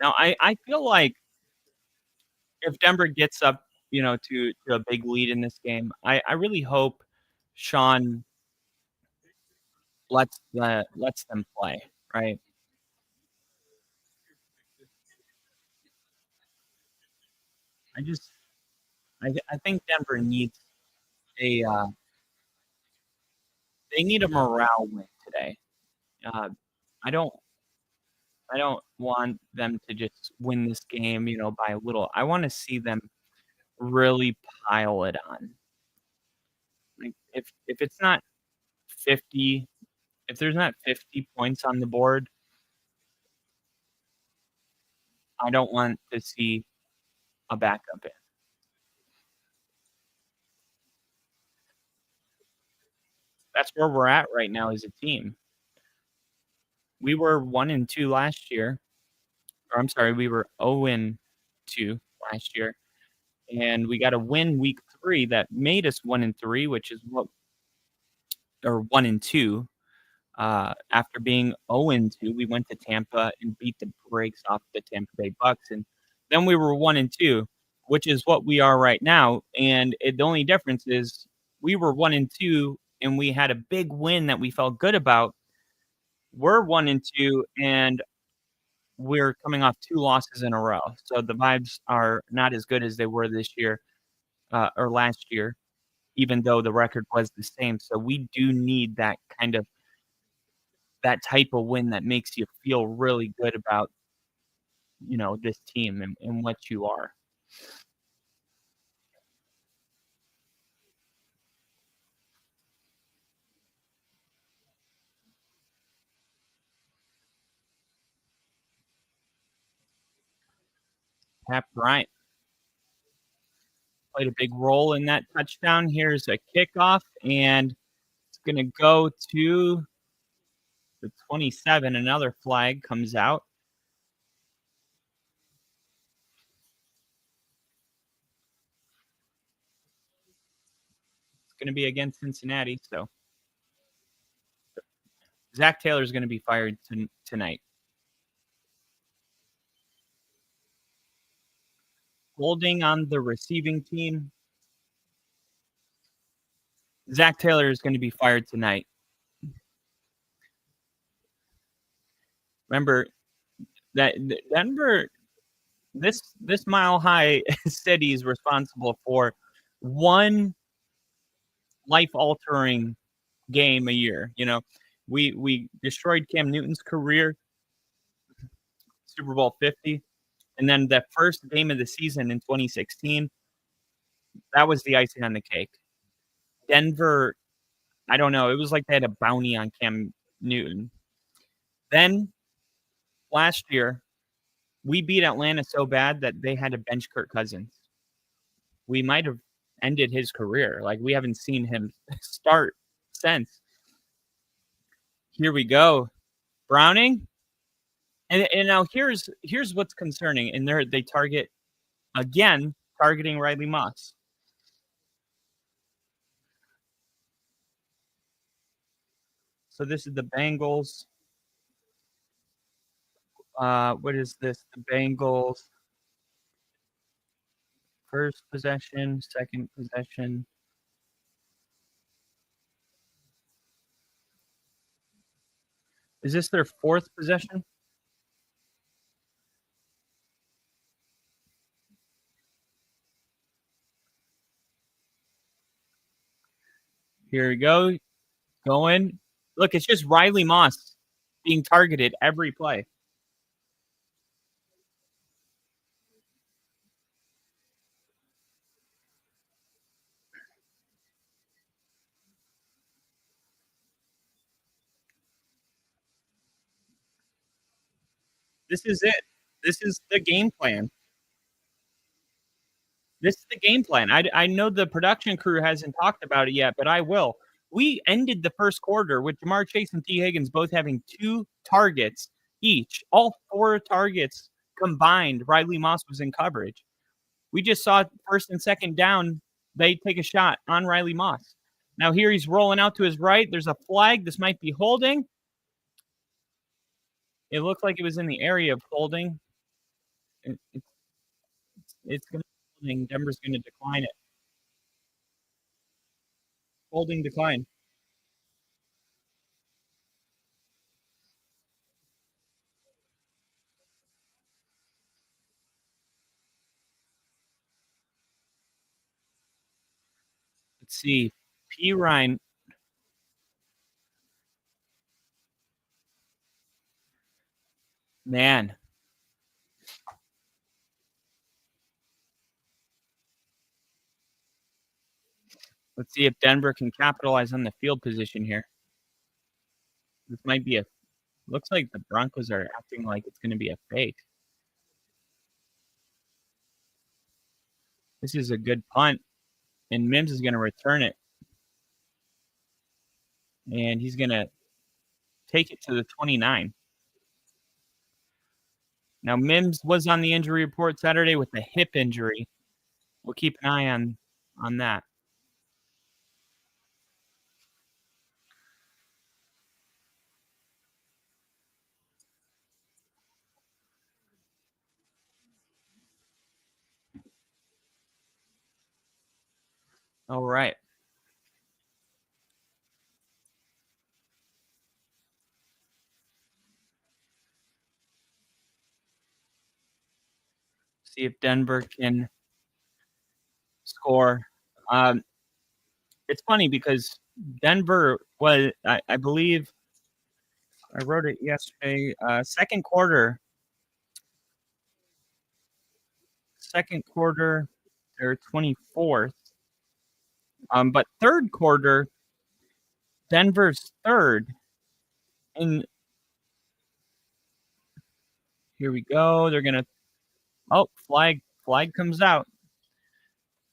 Now, I feel like if Denver gets up, to a big lead in this game, I really hope Sean lets them play, right? I think Denver needs a they need a morale win today. Uh, I don't I don't want them to just win this game, by a little. I want to see them really pile it on. Like if it's not 50, if there's not 50 points on the board, I don't want to see a backup in. That's where we're at right now as a team. We were 1-2 last year. Or I'm sorry, we were 0-2 last year. And we got a win week 3 that made us 1-3, which is or 1-2. After being 0-2, we went to Tampa and beat the brakes off the Tampa Bay Bucks, and then we were 1-2, which is what we are right now. And the only difference is we were 1-2, and we had a big win that we felt good about. We're 1-2, and we're coming off 2 losses in a row, so the vibes are not as good as they were this year or last year, even though the record was the same. So we do need that type of win that makes you feel really good about, this team and what you are. Pat Bryant played a big role in that touchdown. Here's a kickoff, and it's going to go to the 27. Another flag comes out. It's going to be against Cincinnati, so Zach Taylor is going to be fired tonight. Holding on the receiving team. Zach Taylor is going to be fired tonight. Remember that Denver, this Mile High City is responsible for one life-altering game a year. We destroyed Cam Newton's career, Super Bowl 50, and then the first game of the season in 2016, that was the icing on the cake. Denver, I don't know, it was like they had a bounty on Cam Newton. Then last year, we beat Atlanta so bad that they had to bench Kirk Cousins. We might have ended his career. Like, we haven't seen him start since. Here we go. Browning. And now here's what's concerning. And they target, again, targeting Riley Moss. So this is the Bengals. What is this? The Bengals. First possession, second possession. Is this their fourth possession? Here we go. Going. Look, it's just Riley Moss being targeted every play. This is it. This is the game plan. This is the game plan. I know the production crew hasn't talked about it yet, but I will. We ended the first quarter with Jamar Chase and T. Higgins both having 2 targets each. All 4 targets combined, Riley Moss was in coverage. We just saw first and second down, they take a shot on Riley Moss. Now here he's rolling out to his right. There's a flag. This might be holding. It looked like it was in the area of holding. It's going to be holding. Denver's going to decline it. Holding decline. Let's see. P. Ryan. Man. Let's see if Denver can capitalize on the field position here. This might be looks like the Broncos are acting like it's going to be a fake. This is a good punt, and Mims is going to return it. And he's going to take it to the 29. Now, Mims was on the injury report Saturday with a hip injury. We'll keep an eye on that. All right. See if Denver can score. It's funny because Denver was, I believe, I wrote it yesterday. Second quarter, they're 24th. But third quarter, Denver's third. And here we go. They're gonna. Oh, flag comes out,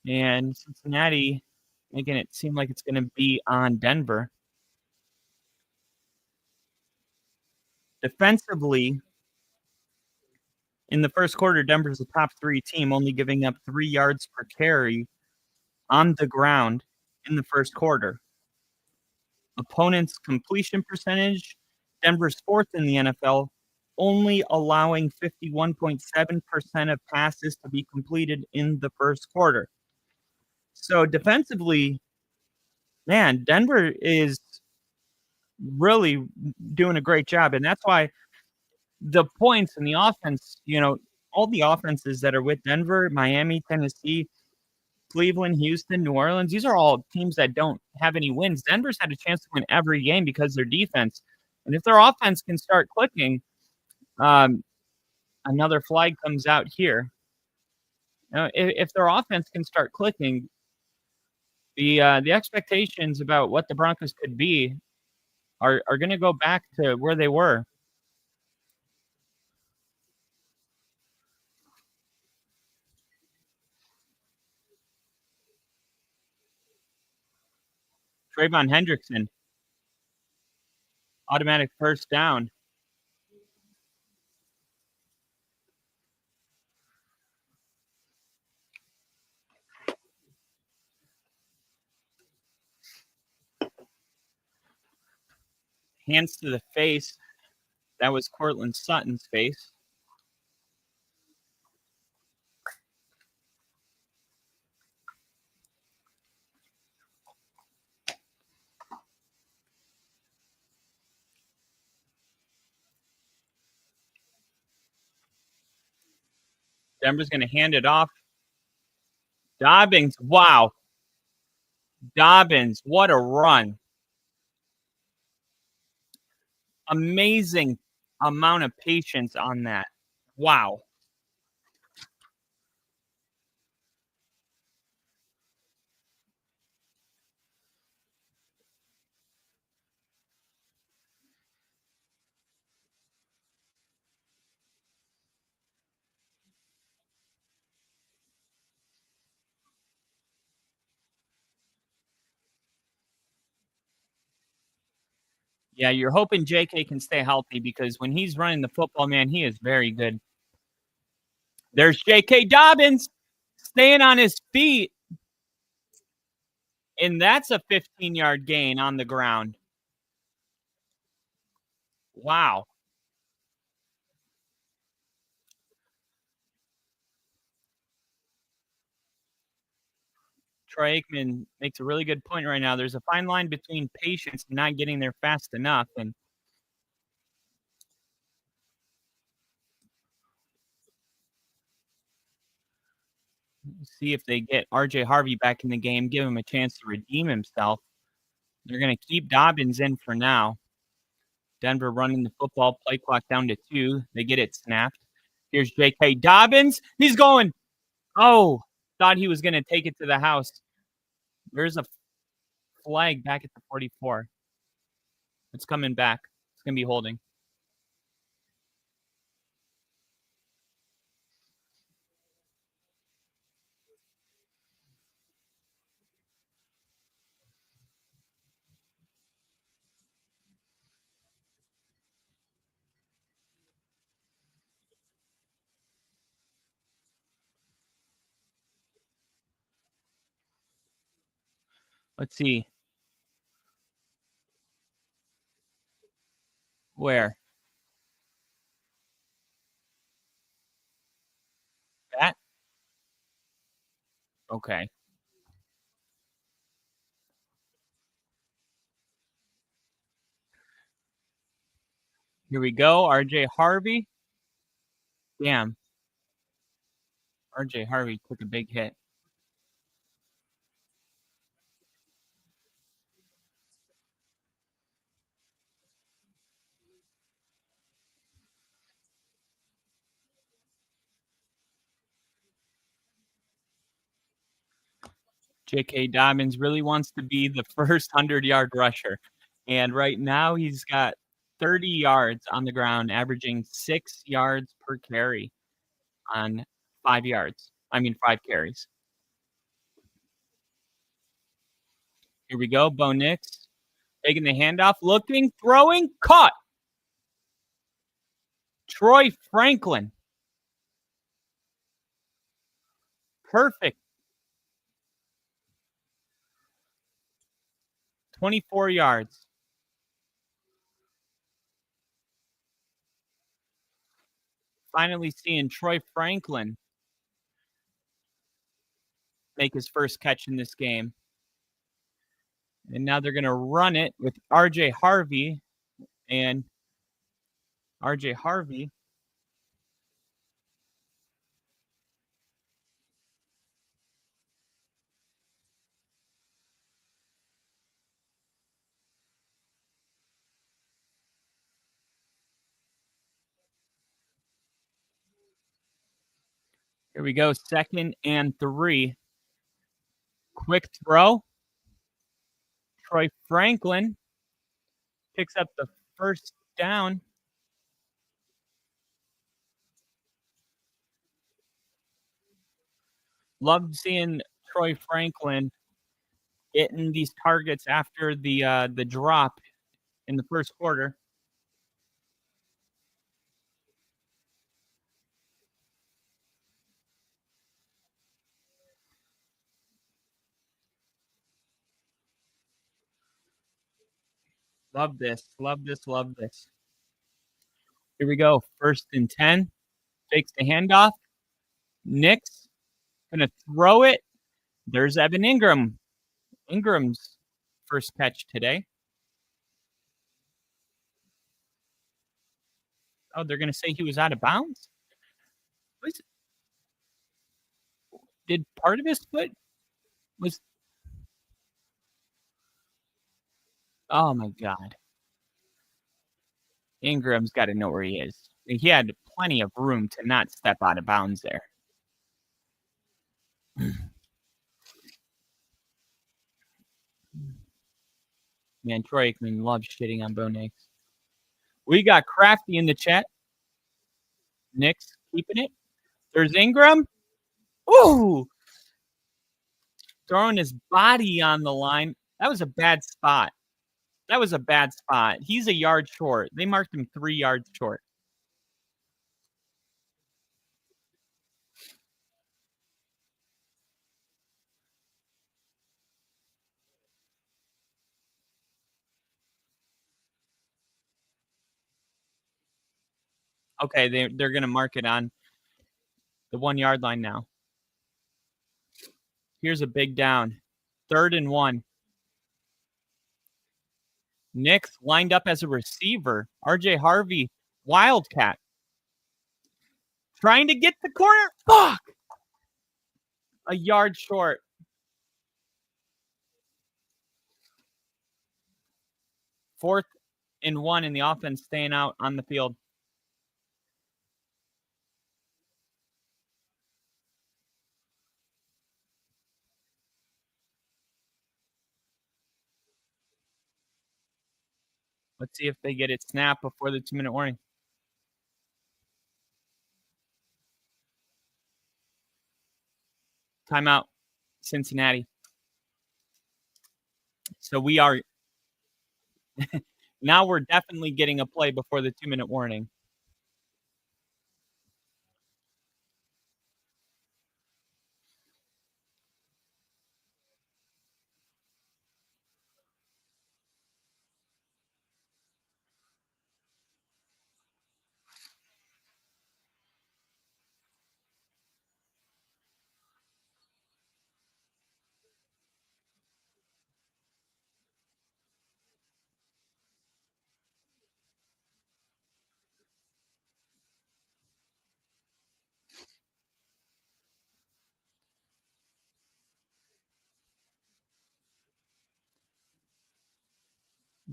and Cincinnati making it seem like it's gonna be on Denver. Defensively, in the first quarter, Denver's a top 3 team, only giving up 3 yards per carry on the ground in the first quarter. Opponent's completion percentage, Denver's 4th in the NFL, only allowing 51.7% of passes to be completed in the first quarter. So defensively, man, Denver is really doing a great job. And that's why the points in the offense, all the offenses that are with Denver, Miami, Tennessee, Cleveland, Houston, New Orleans, these are all teams that don't have any wins. Denver's had a chance to win every game because of their defense. And if their offense can start clicking, another flag comes out here. Now, if their offense can start clicking, the expectations about what the Broncos could be are going to go back to where they were. Trayvon Hendrickson, automatic first down. Hands to the face. That was Cortland Sutton's face. Denver's going to hand it off. Dobbins, wow. Dobbins, what a run. Amazing amount of patience on that. Wow. Yeah, you're hoping JK can stay healthy because when he's running the football, man, he is very good. There's JK Dobbins staying on his feet. And that's a 15-yard gain on the ground. Wow. Troy Aikman makes a really good point right now. There's a fine line between patience and not getting there fast enough. And see if they get RJ Harvey back in the game, give him a chance to redeem himself. They're going to keep Dobbins in for now. Denver running the football, play clock down to 2. They get it snapped. Here's J.K. Dobbins. He's going. Oh, thought he was going to take it to the house. There's a flag back at the 44. It's coming back. It's going to be holding. Let's see. Where? That? Okay. Here we go. RJ Harvey. Damn. RJ Harvey took a big hit. J.K. Dobbins really wants to be the first 100-yard rusher. And right now he's got 30 yards on the ground, averaging 6 yards per carry on 5 yards. 5 carries. Here we go. Bo Nix taking the handoff, looking, throwing, caught. Troy Franklin. Perfect. 24 yards. Finally seeing Troy Franklin make his first catch in this game. And now they're going to run it with RJ Harvey. And RJ Harvey. Here we go. 2nd and 3. Quick throw. Troy Franklin picks up the first down. Love seeing Troy Franklin getting these targets after the drop in the first quarter. Love this. Love this. Love this. Here we go. 1st and 10. Fakes the handoff. Nick's gonna throw it. There's Evan Ingram. Ingram's first catch today. Oh, they're gonna say he was out of bounds? Did part of his foot was oh my god. Ingram's gotta know where he is. He had plenty of room to not step out of bounds there. Man, Troy Aikman loves shitting on Bo Nix. We got Crafty in the chat. Nick's keeping it. There's Ingram. Ooh! Throwing his body on the line. That was a bad spot. That was a bad spot. He's a yard short. They marked him 3 yards short. Okay, they're going to mark it on the 1 yard line now. Here's a big down. 3rd and 1. Nick's lined up as a receiver. RJ Harvey, Wildcat. Trying to get the corner. Fuck! A yard short. 4th and 1 in the offense staying out on the field. Let's see if they get it snapped before the 2-minute warning. Timeout, Cincinnati. So we are now we're definitely getting a play before the 2-minute warning.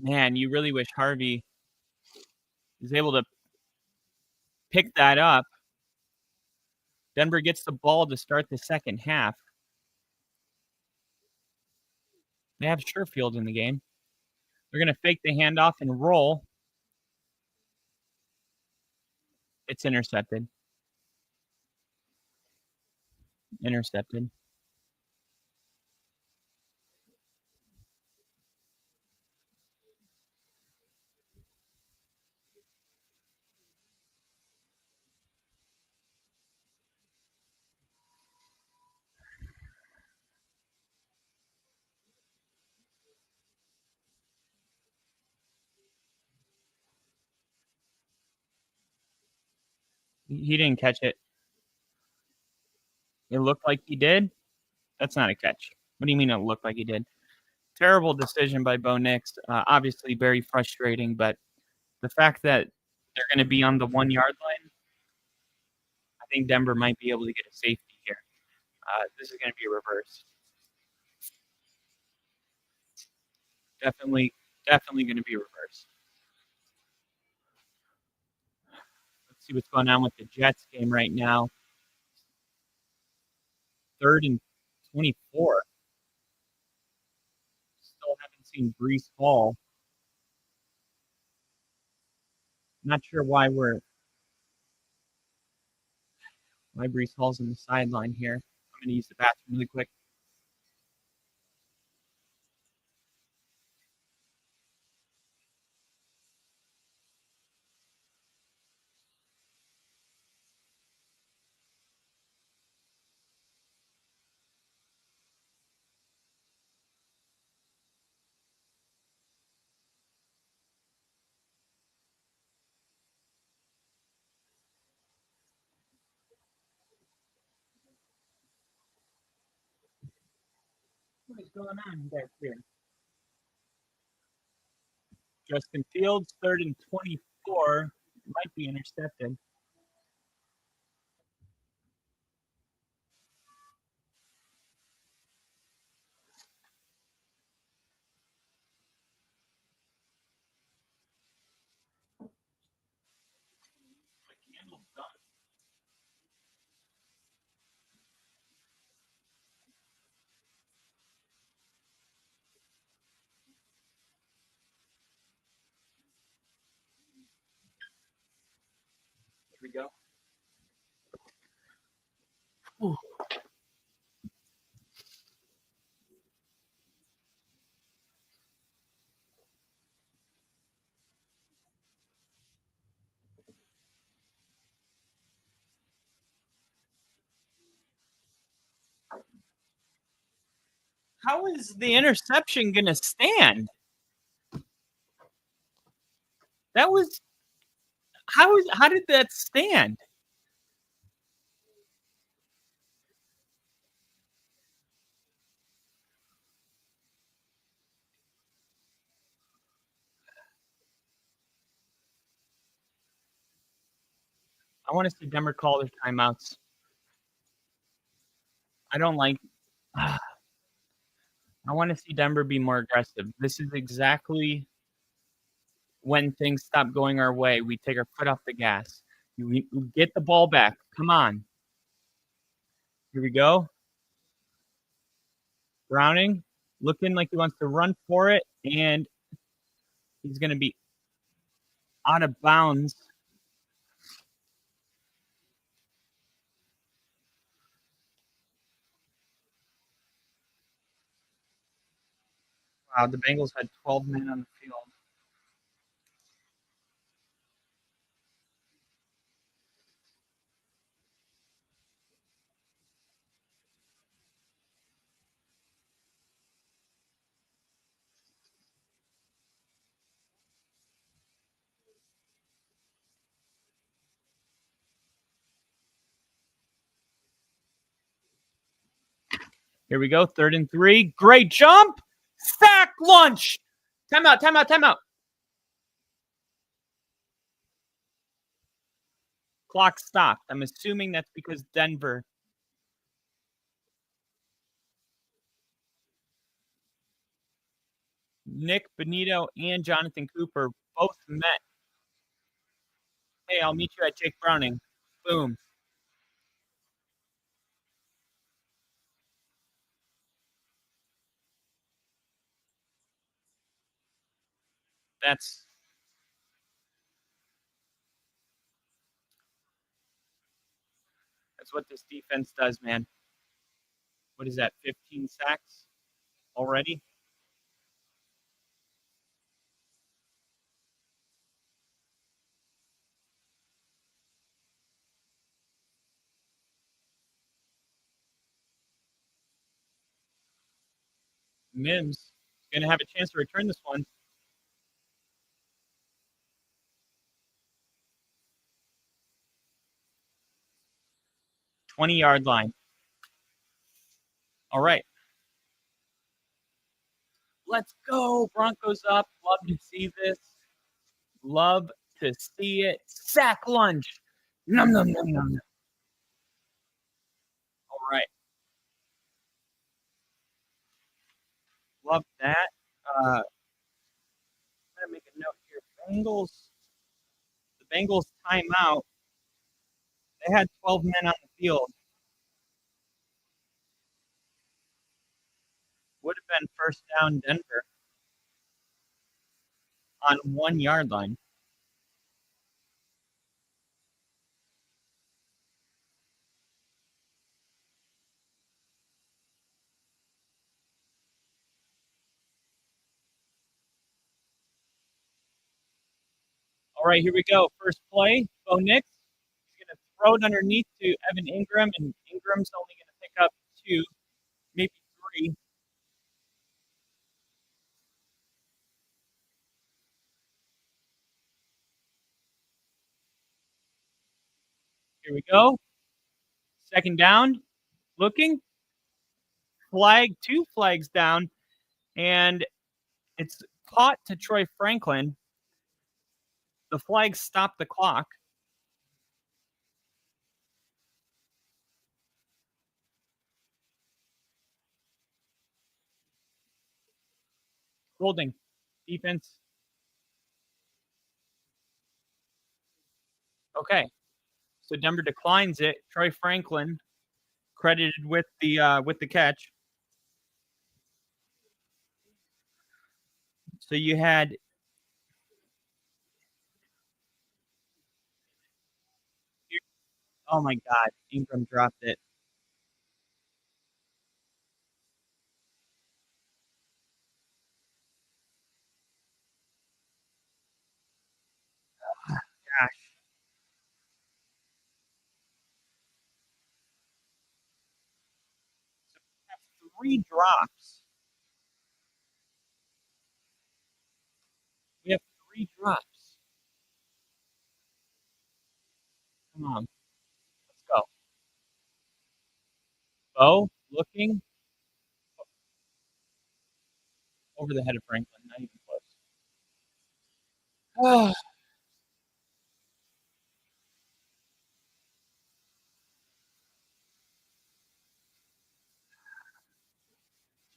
Man, you really wish Harvey is able to pick that up. Denver gets the ball to start the second half. They have Sherfield in the game. They're going to fake the handoff and roll. It's intercepted. Intercepted. He didn't catch it. It looked like he did. That's not a catch. What do you mean it looked like he did? Terrible decision by Bo Nix. Obviously very frustrating, but the fact that they're going to be on the 1 yard line, I think Denver might be able to get a safety here. This is going to be a reverse. Definitely going to be a reverse. Let's see what's going on with the Jets game right now. 3rd and 24. Still haven't seen Breece Hall. Not sure why Breece Hall's on the sideline here. I'm going to use the bathroom really quick. What is going on back here? Justin Fields, 3rd and 24, might be intercepted. Here we go. Ooh. How is the interception going to stand? That was how did that stand? I want to see Denver call their timeouts. I don't like. I want to see Denver be more aggressive. This is exactly when things stop going our way. We take our foot off the gas. We get the ball back. Come on. Here we go. Browning looking like he wants to run for it, and he's going to be out of bounds. Wow, the Bengals had 12 men on the field. Here we go. 3rd and 3. Great jump. Sack lunch. Timeout. Clock stopped. I'm assuming that's because Denver. Nick Benito and Jonathan Cooper both met. Hey, I'll meet you at Jake Browning. Boom. That's what this defense does, man. What is that? 15 sacks already? Mims is going to have a chance to return this one. 20-yard line. All right. Let's go. Broncos up. Love to see this. Love to see it. Sack lunch. Nom, nom, nom, nom. All right. Love that. I'm going to make a note here. The Bengals timeout. They had 12 men on the field. Would have been first down Denver on 1-yard line. All right, here we go. First play, Bo Nix. He's going to throw it underneath to Evan Ingram, and Ingram's only going to pick up 2, maybe 3. Here we go. Second down. Looking. two flags down, and it's caught to Troy Franklin. The flags stop the clock. Holding. Defense. Okay. So Denver declines it. Troy Franklin credited with the catch. So you had oh my God, Ingram dropped it. Gosh. 3 drops. We have 3 drops. Come on. Let's go. Bo looking over the head of Franklin. Not even close.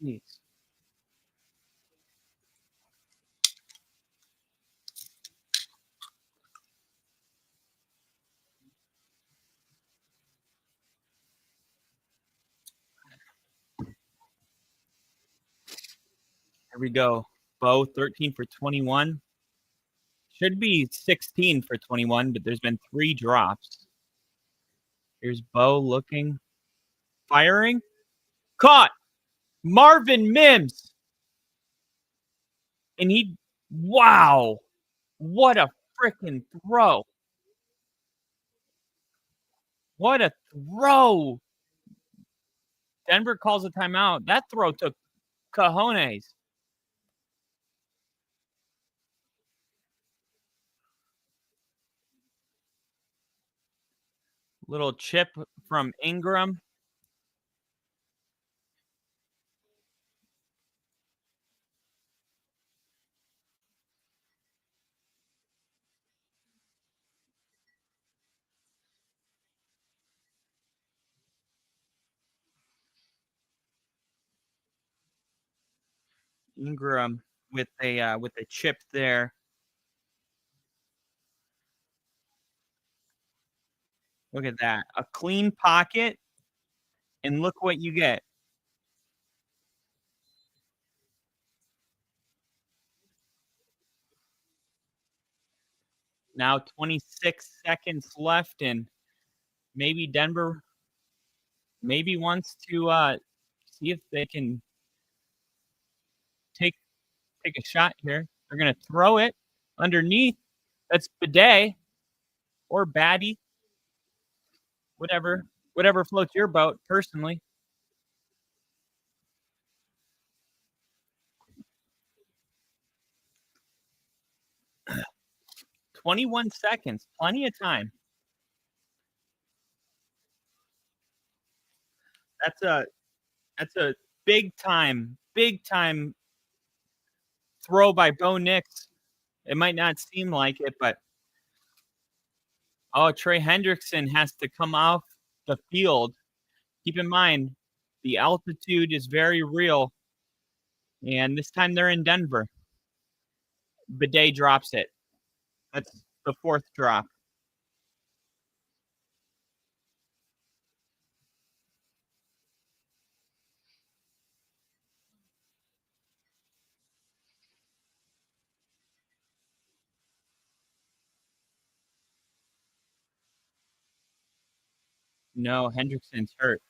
Jeez. Here we go. Bo 13 for 21. Should be 16 for 21, but there's been 3 drops. Here's Bo looking. Firing. Caught. Marvin Mims. And wow. What a freaking throw. What a throw. Denver calls a timeout. That throw took cojones. Little chip from Ingram. Ingram with a chip there. Look at that. A clean pocket, and look what you get. Now 26 seconds left, and maybe Denver wants to see if they can take a shot here. They're going to throw it underneath. That's Bidet or Batty, whatever floats your boat. Personally, 21 seconds, plenty of time. That's a big time throw by Bo Nix. It might not seem like it, but Trey Hendrickson has to come off the field. Keep in mind, the altitude is very real, and this time they're in Denver. Bidet drops it. That's the 4th drop. No, Hendrickson's hurt.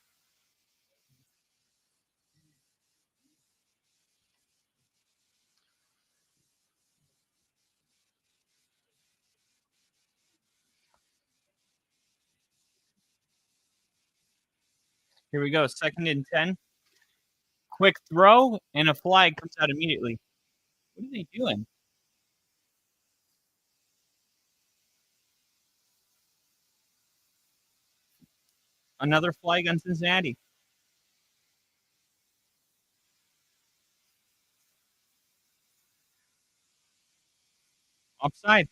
Here we go. 2nd and 10. Quick throw, and a flag comes out immediately. What are they doing? Another flag on Cincinnati. Offside.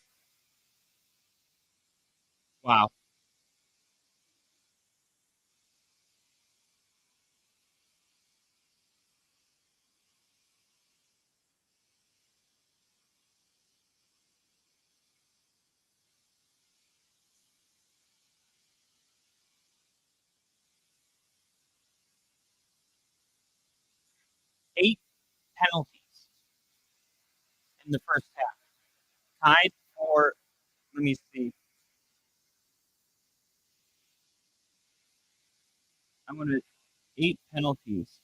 Wow. Eight penalties in the first half. Tied for, let me see. I'm going to 8 penalties.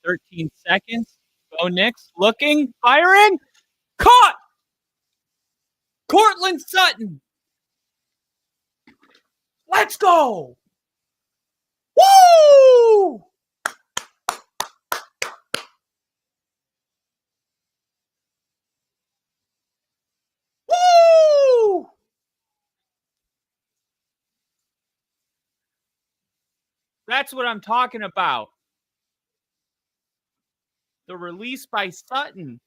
13 seconds. Go Knicks. Looking. Firing. Caught. Cortland Sutton. Let's go. Woo! Woo! That's what I'm talking about. The release by Sutton.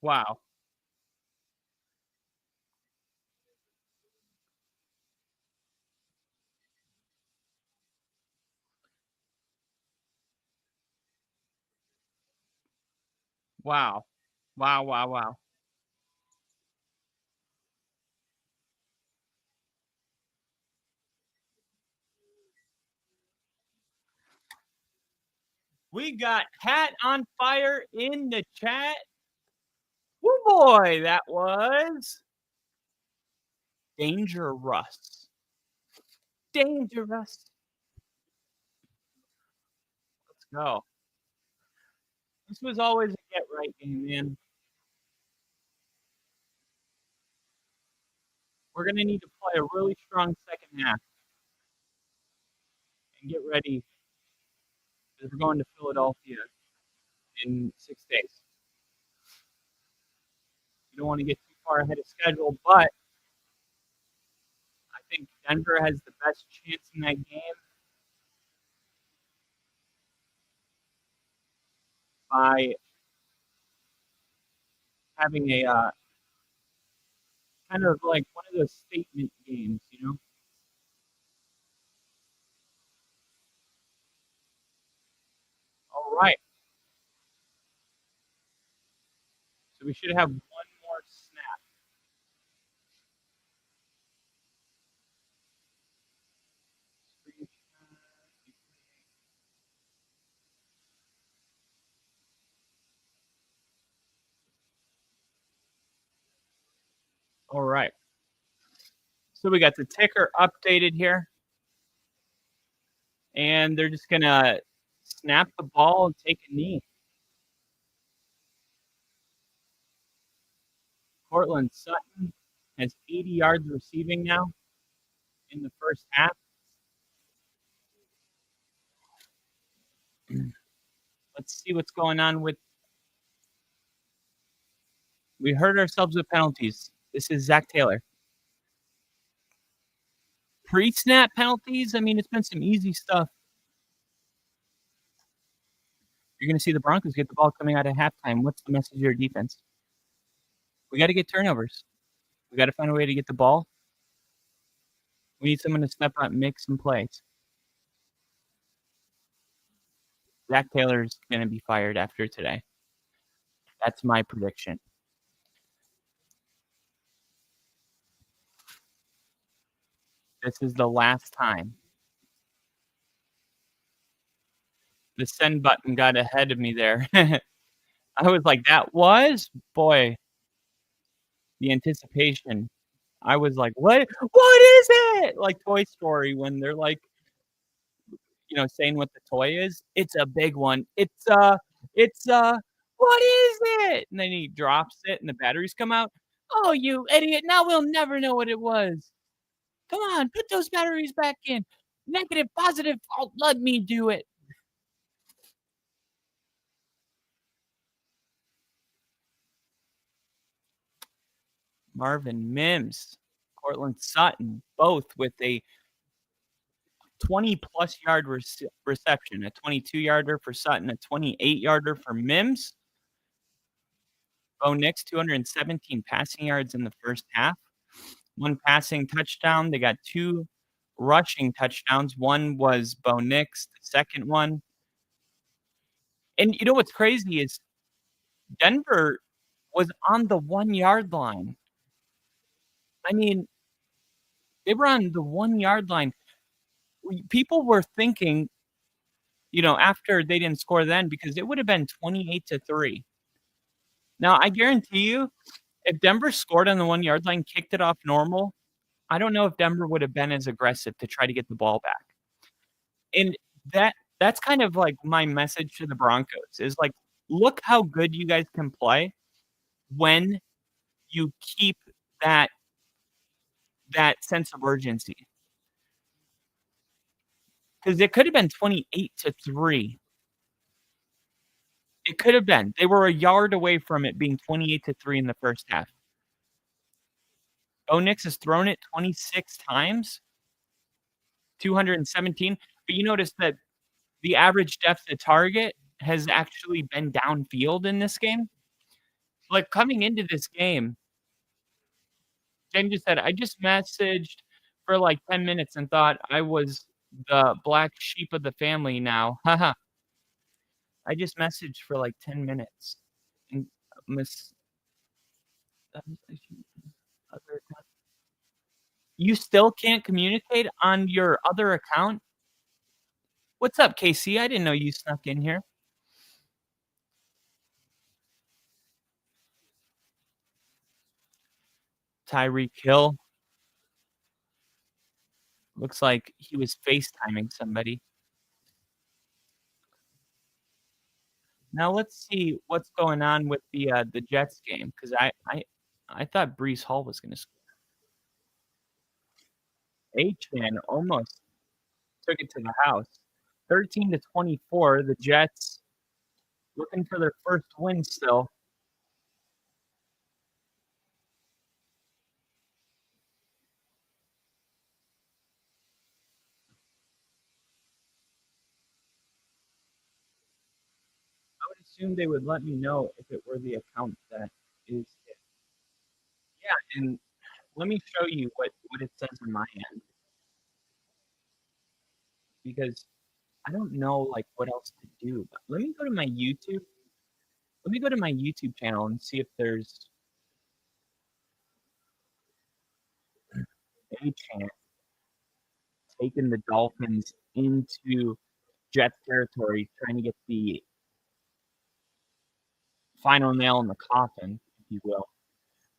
Wow. Wow. Wow, wow, wow. We got Hat on Fire in the chat. Oh boy, that was dangerous. Dangerous. Let's go. This was always a get right game, man. We're going to need to play a really strong second half and get ready because we're going to Philadelphia in 6 days. You don't want to get too far ahead of schedule, but I think Denver has the best chance in that game by having a kind of like one of those statement games, you know? All right. So we should have one more snap. All right. So we got the ticker updated here. And they're just going to snap the ball and take a knee. Cortland Sutton has 80 yards receiving now in the first half. Let's see what's going on with. We hurt ourselves with penalties. This is Zach Taylor. Pre-snap penalties. I mean, it's been some easy stuff. You're going to see the Broncos get the ball coming out at halftime. What's the message of your defense? We got to get turnovers. We got to find a way to get the ball. We need someone to step up and make some plays. Zach Taylor's going to be fired after today. That's my prediction. This is the last time. The send button got ahead of me there. I was like, that was? Boy, the anticipation. I was like, what is it? Like Toy Story when they're like, saying what the toy is. It's a big one. It's what is it? And then he drops it and the batteries come out. Oh, you idiot. Now we'll never know what it was. Come on, put those batteries back in. Negative, positive. Oh, let me do it. Marvin Mims, Cortland Sutton, both with a 20-plus yard reception, a 22-yarder for Sutton, a 28-yarder for Mims. Bo Nix, 217 passing yards in the first half. 1 passing touchdown. They got 2 rushing touchdowns. One was Bo Nix, the second one. And you know what's crazy is Denver was on the 1-yard line. I mean, they were on the 1-yard line. People were thinking, after they didn't score then, because it would have been 28-3. Now, I guarantee you, if Denver scored on the 1-yard line, kicked it off normal, I don't know if Denver would have been as aggressive to try to get the ball back. And that's kind of like my message to the Broncos is like, look how good you guys can play when you keep that sense of urgency. Because it could have been 28-3. It could have been. They were a yard away from it being 28-3 in the first half. Bo Nix has thrown it 26 times, 217. But you notice that the average depth to target has actually been downfield in this game. Like coming into this game, Jen just said, I just messaged for like 10 minutes and thought I was the black sheep of the family now. Haha. I just messaged for like 10 minutes. And you still can't communicate on your other account? What's up, KC? I didn't know you snuck in here. Tyreek Hill. Looks like he was FaceTiming somebody. Now let's see what's going on with the Jets game, because I thought Breece Hall was going to score. H-Man almost took it to the house. 13-24. The Jets looking for their first win still. I would assume they would let me know if it were the account that is it. Yeah, and let me show you what it says on my end. Because I don't know like what else to do. But let me go to my YouTube. Let me go to my YouTube channel and see if there's a chance taking the Dolphins into Jets territory, trying to get the final nail in the coffin, if you will.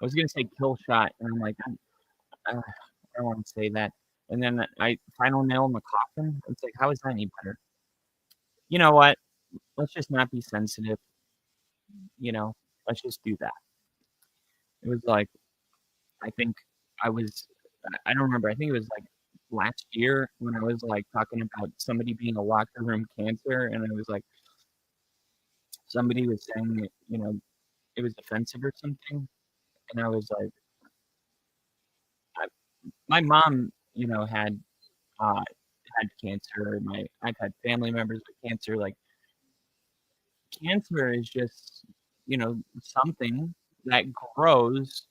I was gonna say kill shot, and I'm like, I don't want to say that. And then final nail in the coffin. It's like, how is that any better? You know what? Let's just not be sensitive. Let's just do that. It was like, I think I don't remember. I think it was like last year when I was like talking about somebody being a locker room cancer, and I was like, somebody was saying that, it was offensive or something, and I was like, my mom, had cancer. I've had family members with cancer. Like, cancer is just, something that grows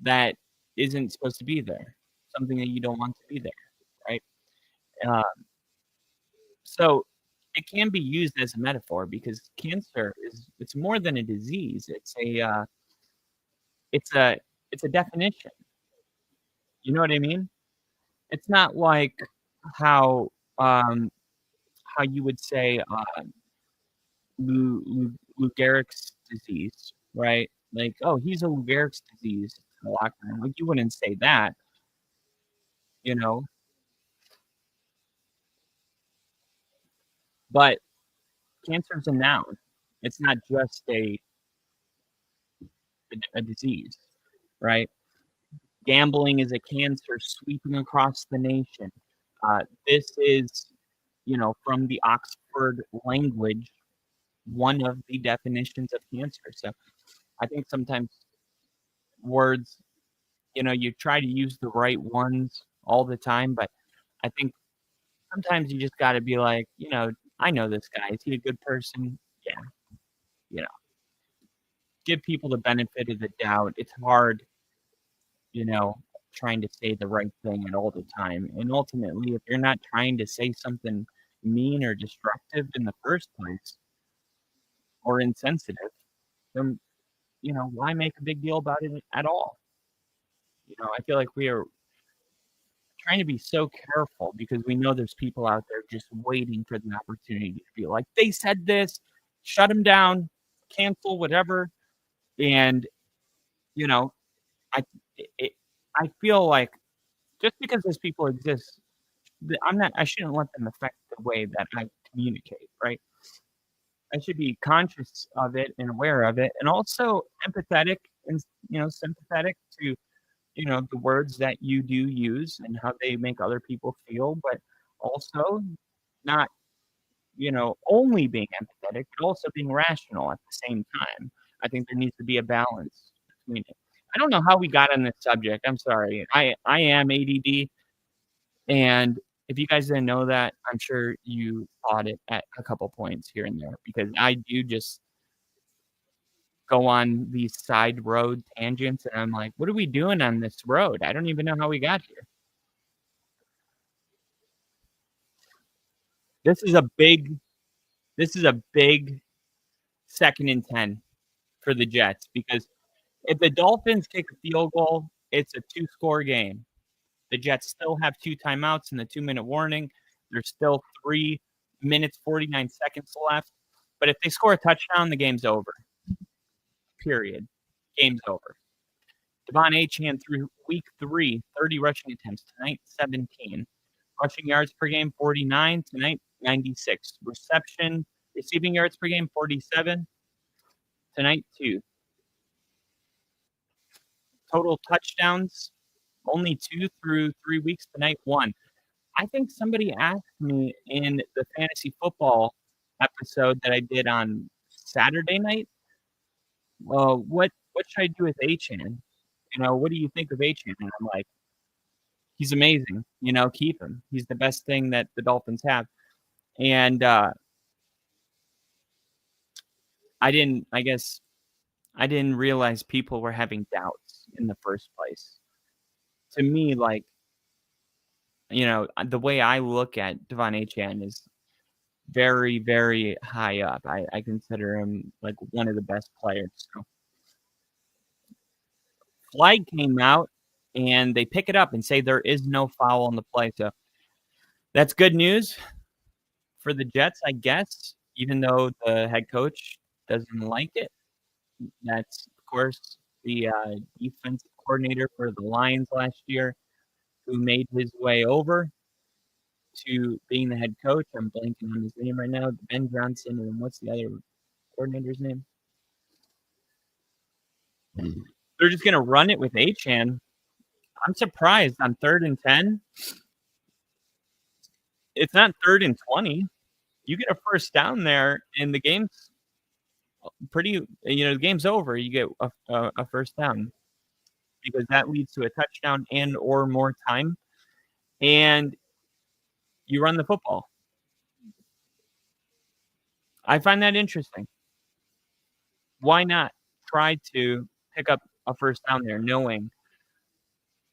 that isn't supposed to be there, something that you don't want to be there, right? So it can be used as a metaphor because cancer it's more than a disease. It's a definition. You know what I mean? It's not like how you would say Lou Gehrig's disease, right? Like, oh, he's a Lou Gehrig's disease in the locker room. Like, you wouldn't say that, you know. But cancer is a noun. It's not just a disease, right? Gambling is a cancer sweeping across the nation. This is, from the Oxford language, one of the definitions of cancer. So I think sometimes words, you try to use the right ones all the time, but I think sometimes you just got to be like, I know this guy. Is he a good person? Yeah. You know, give people the benefit of the doubt. It's hard, you know, trying to say the right thing at all the time. And ultimately, if you're not trying to say something mean or destructive in the first place or insensitive, then, why make a big deal about it at all? I feel like we are trying to be so careful because we know there's people out there just waiting for the opportunity to be like, they said this, shut them down, cancel whatever. And, you know, I, it, I feel like just because those people exist, I shouldn't let them affect the way that I communicate, right? I should be conscious of it and aware of it and also empathetic and, sympathetic to the words that you do use and how they make other people feel, but also not, only being empathetic, but also being rational at the same time. I think there needs to be a balance between it. I don't know how we got on this subject. I'm sorry. I am ADD, and if you guys didn't know that, I'm sure you caught it at a couple points here and there because I do just go on these side road tangents, and I'm like, what are we doing on this road? I don't even know how we got here. This is a big 2nd and 10 for the Jets because if the Dolphins kick a field goal, it's a 2-score game. The Jets still have 2 timeouts and the 2-minute warning. There's still 3 minutes, 49 seconds left. But if they score a touchdown, the game's over. Period. Game's over. Devon Achane through week 3, 30 rushing attempts. Tonight, 17. Rushing yards per game, 49. Tonight, 96. Receiving yards per game, 47. Tonight, 2. Total touchdowns, only 2 through 3 weeks. Tonight, 1. I think somebody asked me in the fantasy football episode that I did on Saturday night, what should I do with Achane? What do you think of Achane? And I'm like, he's amazing. Keep him. He's the best thing that the Dolphins have. And I didn't realize people were having doubts in the first place. To me, like, the way I look at Devon Achane is very, very high up. I consider him like one of the best players. So flag came out and they pick it up and say there is no foul on the play. So that's good news for the Jets, I guess, even though the head coach doesn't like it. That's, of course, the defensive coordinator for the Lions last year who made his way over to being the head coach. I'm blanking on his name right now. Ben Johnson, and what's the other coordinator's name? They're just going to run it with Achane. I'm surprised on 3rd and 10. It's not 3rd and 20. You get a first down there, and the game's the game's over. You get a first down because that leads to a touchdown and or more time, and you run the football. I find that interesting. Why not try to pick up a first down there, knowing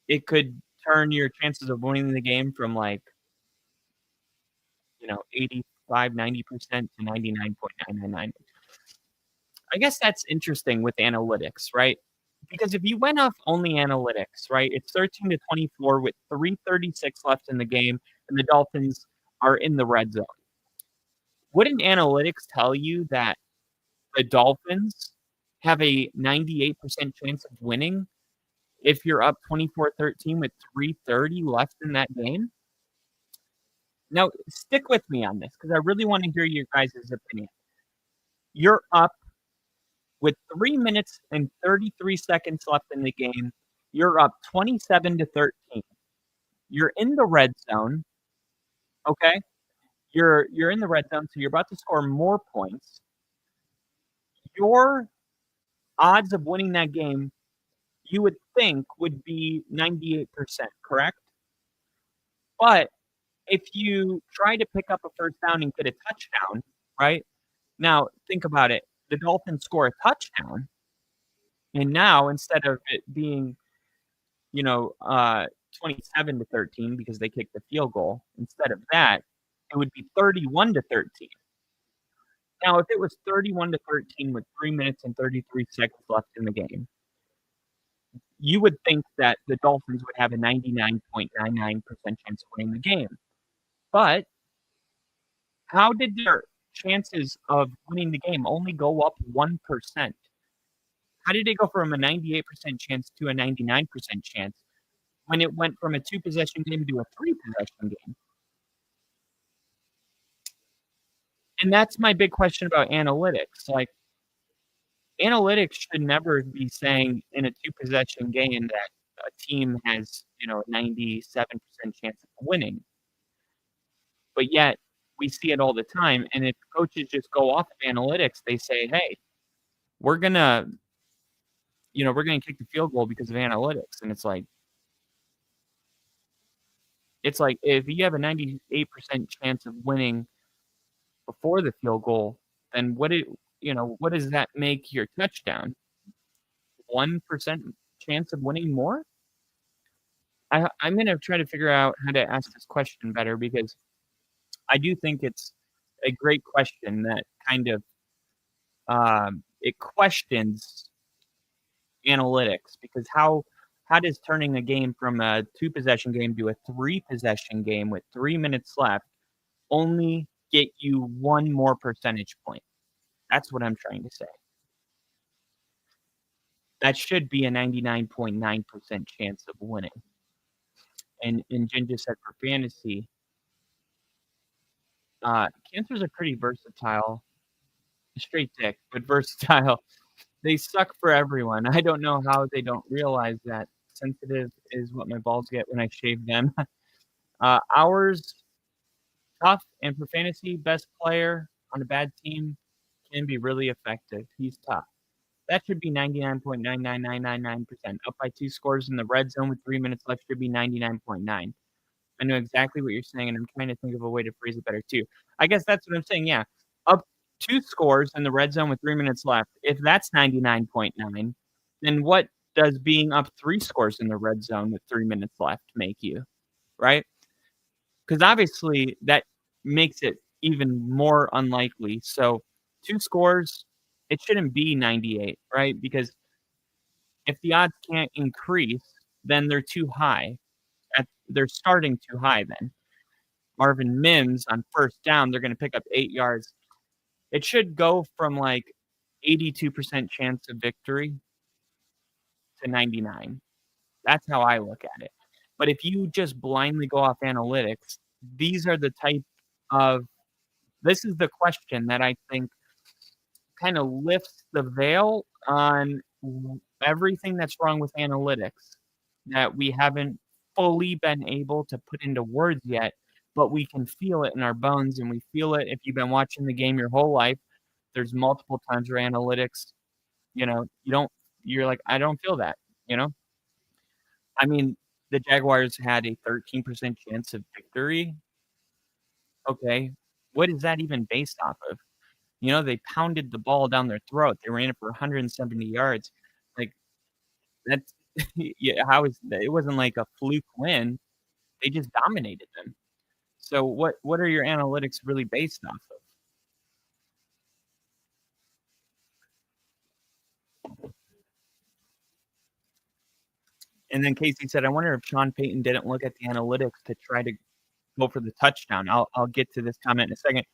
it could turn your chances of winning the game from 85, 90% to 99.999. I guess that's interesting with analytics, right? Because if you went off only analytics, right, it's 13-24 with 3:36 left in the game, and the Dolphins are in the red zone. Wouldn't analytics tell you that the Dolphins have a 98% chance of winning if you're up 24-13 with 3:30 left in that game? Now, stick with me on this because I really want to hear your guys' opinion. You're up with 3 minutes and 33 seconds left in the game. You're up 27-13. You're in the red zone. Okay? You're in the red zone, so you're about to score more points. Your odds of winning that game, you would think would be 98%, correct? But if you try to pick up a first down and get a touchdown, right? Now, think about it. The Dolphins score a touchdown, and now instead of it being, 27-13 because they kicked the field goal, instead of that, it would be 31-13. Now, if it was 31-13 with 3 minutes and 33 seconds left in the game, you would think that the Dolphins would have a 99.99% chance of winning the game. But how did their chances of winning the game only go up 1%? How did it go from a 98% chance to a 99% chance when it went from a 2-possession game to a 3-possession game? And that's my big question about analytics. Like, analytics should never be saying in a 2-possession game that a team has, a 97% chance of winning. But yet, we see it all the time. And if coaches just go off of analytics, they say, hey, we're gonna kick the field goal because of analytics. And it's like if you have a 98% chance of winning before the field goal, then what does that make your touchdown? 1% chance of winning more? I'm gonna try to figure out how to ask this question better, because I do think it's a great question that kind of it questions analytics, because how does turning a game from a 2-possession game to a 3-possession game with 3 minutes left only get you 1 more percentage point? That's what I'm trying to say. That should be a 99.9% chance of winning. And Jen just said for fantasy, cancers are pretty versatile. Straight dick, but versatile. They suck for everyone. I don't know how they don't realize that. Sensitive is what my balls get when I shave them. Ours, tough, and for fantasy, best player on a bad team can be really effective. He's tough. That should be 99.99999%. Up by 2 scores in the red zone with 3 minutes left should be 99.9. I know exactly what you're saying, and I'm trying to think of a way to phrase it better too. I guess that's what I'm saying, yeah. Up 2 scores in the red zone with 3 minutes left. If that's 99.9, then what does being up 3 scores in the red zone with 3 minutes left make you, right? Because obviously that makes it even more unlikely. So 2 scores, it shouldn't be 98, right? Because if the odds can't increase, then they're too high. They're starting too high then. Marvin Mims on first down, they're going to pick up 8 yards. It should go from like 82% chance of victory to 99. That's how I look at it. But if you just blindly go off analytics, these are the type of this is the question that I think kind of lifts the veil on everything that's wrong with analytics that we haven't fully been able to put into words yet, but we can feel it in our bones, and we feel it if you've been watching the game your whole life. There's multiple times where analytics, you're like, I don't feel that, I mean, the Jaguars had a 13% chance of victory. Okay. What is that even based off of? They pounded the ball down their throat. They ran it for 170 yards. Like, that's yeah, how is that? It wasn't like a fluke win. They just dominated them. So what are your analytics really based off of? And then Casey said, I wonder if Sean Payton didn't look at the analytics to try to go for the touchdown. I'll get to this comment in a second.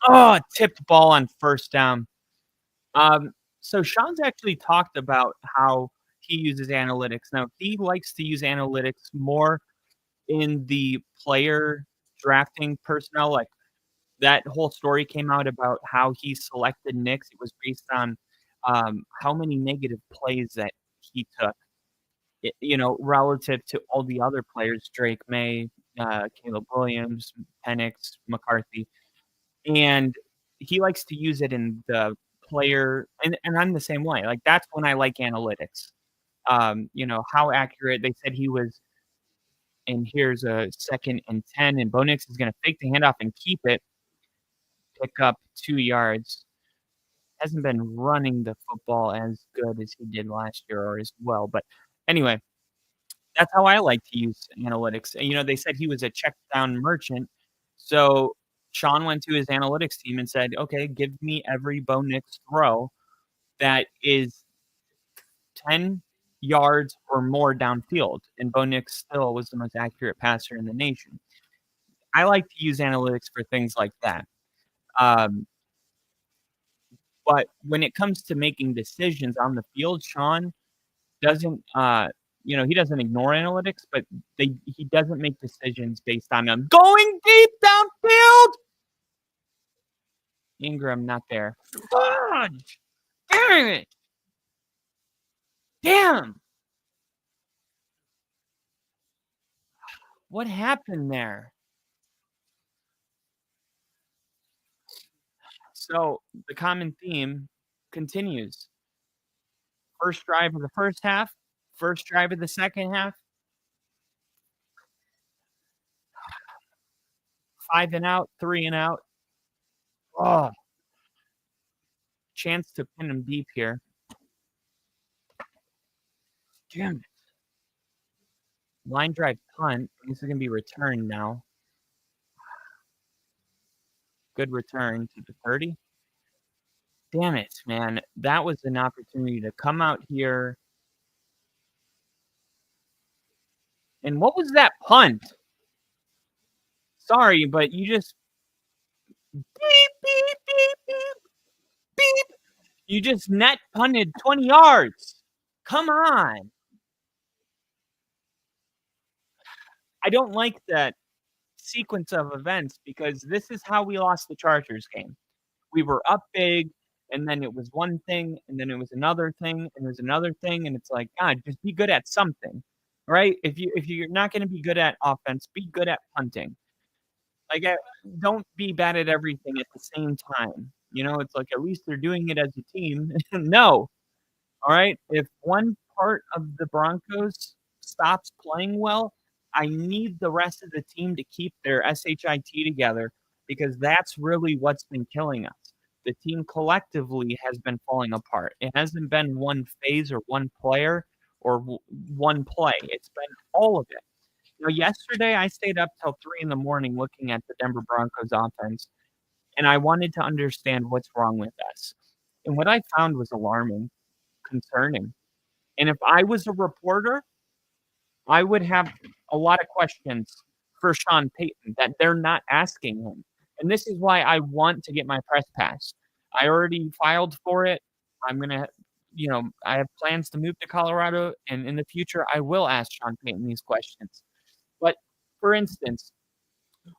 Oh, tipped ball on first down. So Sean's actually talked about how he uses analytics. Now, he likes to use analytics more in the player drafting personnel. Like, that whole story came out about how he selected Knicks. It was based on how many negative plays that he took, relative to all the other players, Drake May, Caleb Williams, Penix, McCarthy. And he likes to use it in the player, and I'm the same way. Like, that's when I like analytics. how accurate. They said he was, and here's a 2nd and 10, and Bo Nix is going to fake the handoff and keep it, pick up 2 yards. Hasn't been running the football as good as he did last year or as well. But anyway, that's how I like to use analytics. They said he was a check down merchant. So Sean went to his analytics team and said, okay, give me every Bo Nix throw that is 10 yards or more downfield. And Bo Nix still was the most accurate passer in the nation. I like to use analytics for things like that. But when it comes to making decisions on the field, Sean doesn't, he doesn't ignore analytics, but he doesn't make decisions based on them going deep downfield. Ingram not there. Fudge! Damn it! Damn! What happened there? So the common theme continues. First drive of the first half, first drive of the second half. 5 and out, 3 and out. Oh, chance to pin him deep here. Damn it. Line drive punt. This is going to be returned now. Good return to the 30. Damn it, man. That was an opportunity to come out here. And what was that punt? Sorry, but you just beep, beep, beep, beep, beep. You just net punted 20 yards. Come on. I don't like that sequence of events because this is how we lost the Chargers game. We were up big, and then it was one thing, and then it was another thing, and it was another thing, and it's like, God, just be good at something, right? If you're not going to be good at offense, be good at punting. Like, don't be bad at everything at the same time. It's like at least they're doing it as a team. No, all right. If one part of the Broncos stops playing well, I need the rest of the team to keep their SHIT together because that's really what's been killing us. The team collectively has been falling apart. It hasn't been one phase or one player or one play. It's been all of it. Yesterday I stayed up till 3 in the morning looking at the Denver Broncos offense, and I wanted to understand what's wrong with us. And what I found was alarming, concerning. And if I was a reporter, I would have a lot of questions for Sean Payton that they're not asking him. And this is why I want to get my press pass. I already filed for it. I'm going to, I have plans to move to Colorado, and in the future, I will ask Sean Payton these questions. But for instance,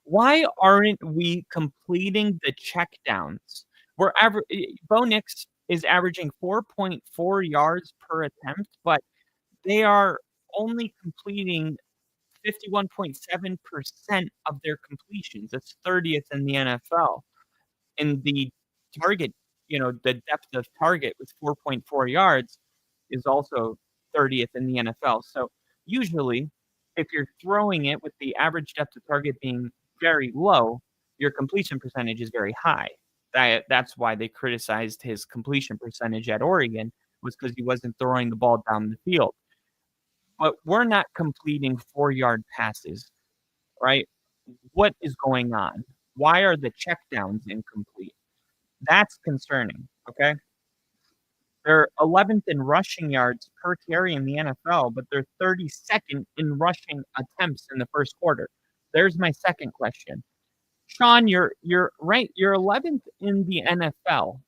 why aren't we completing the checkdowns? Bo Nix is averaging 4.4 yards per attempt, but they are only completing 51.7% of their completions. That's 30th in the NFL. And the target, the depth of target with 4.4 yards is also 30th in the NFL. So usually, if you're throwing it with the average depth of target being very low, your completion percentage is very high. That's why they criticized his completion percentage at Oregon, was because he wasn't throwing the ball down the field. But we're not completing 4-yard passes, right? What is going on? Why are the checkdowns incomplete? That's concerning, okay? They're 11th in rushing yards per carry in the NFL, but they're 32nd in rushing attempts in the first quarter. There's my second question. Sean, you're right. You're 11th in the NFL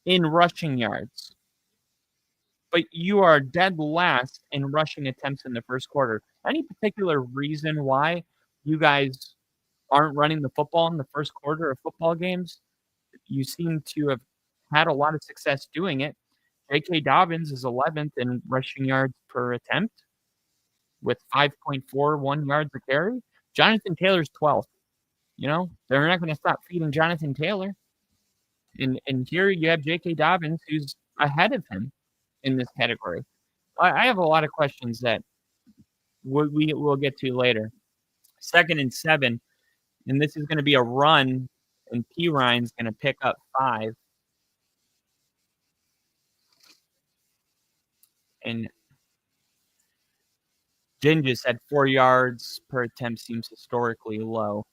in rushing yards, but you are dead last in rushing attempts in the first quarter. Any particular reason why you guys aren't running the football in the first quarter of football games? You seem to have had a lot of success doing it. J.K. Dobbins is 11th in rushing yards per attempt with 5.41 yards a carry. Jonathan Taylor's 12th. They're not going to stop feeding Jonathan Taylor. And here you have J.K. Dobbins, who's ahead of him in this category. I have a lot of questions that we'll get to later. 2nd and 7, and this is going to be a run, and P. Ryan's going to pick up 5. And Ginges at 4 yards per attempt seems historically low.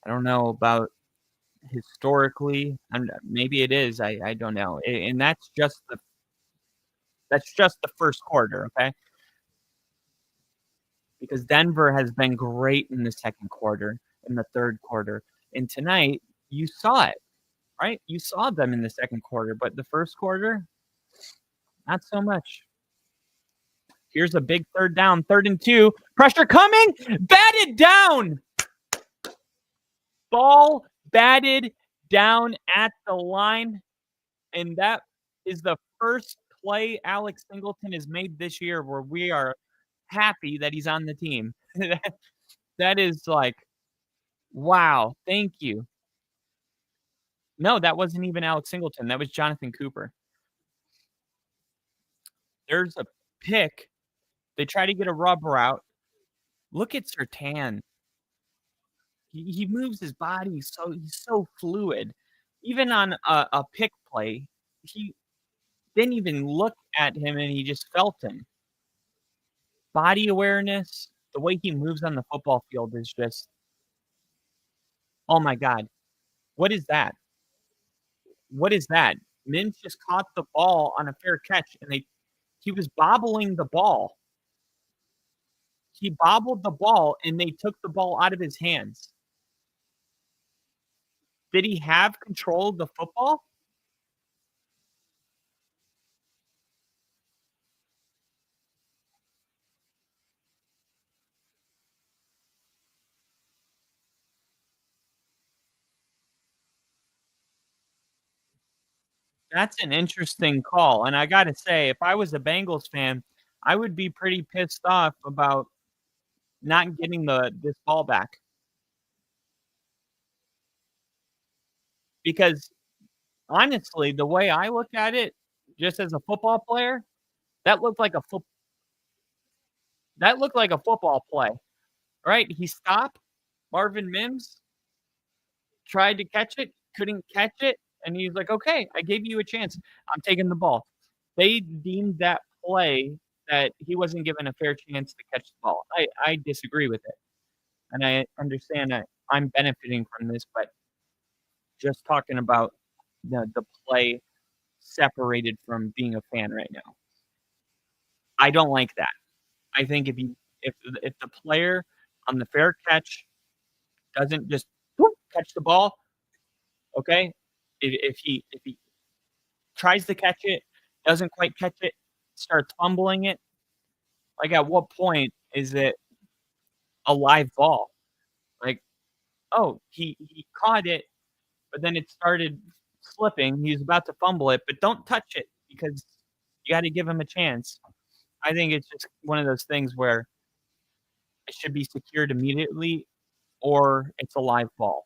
I don't know about historically. Maybe it is. I don't know. And that's just the first quarter, okay? Because Denver has been great in the second quarter, in the third quarter. And tonight, you saw it, right? You saw them in the second quarter, but the first quarter, not so much. Here's a big 3rd down, 3rd and 2. Pressure coming, batted down. Ball batted down at the line. And that is the first play Alex Singleton has made this year where we are happy that he's on the team. That is like, wow, thank you. No, that wasn't even Alex Singleton. That was Jonathan Cooper. There's a pick. They try to get a rub route. Look at Surtain. He moves his body he's so fluid. Even on a pick play, he didn't even look at him and he just felt him. Body awareness, the way he moves on the football field is just, oh my God. What is that? What is that? Mims just caught the ball on a fair catch and he was bobbling the ball. He bobbled the ball and they took the ball out of his hands. Did he have control of the football? That's an interesting call. And I got to say, if I was a Bengals fan, I would be pretty pissed off about not getting this ball back. Because honestly, the way I look at it, just as a football player, that looked like a football play. Right? He stopped. Marvin Mims tried to catch it, couldn't catch it, and he's like, "Okay, I gave you a chance. I'm taking the ball." They deemed that play that he wasn't given a fair chance to catch the ball. I disagree with it, and I understand that I'm benefiting from this, but just talking about the play separated from being a fan right now. I don't like that. I think if the player on the fair catch doesn't just catch the ball, okay? If he tries to catch it, doesn't quite catch it, starts fumbling it, like at what point is it a live ball? Like, oh, he caught it, but then it started slipping. He was about to fumble it, but don't touch it because you got to give him a chance. I think it's just one of those things where it should be secured immediately or it's a live ball.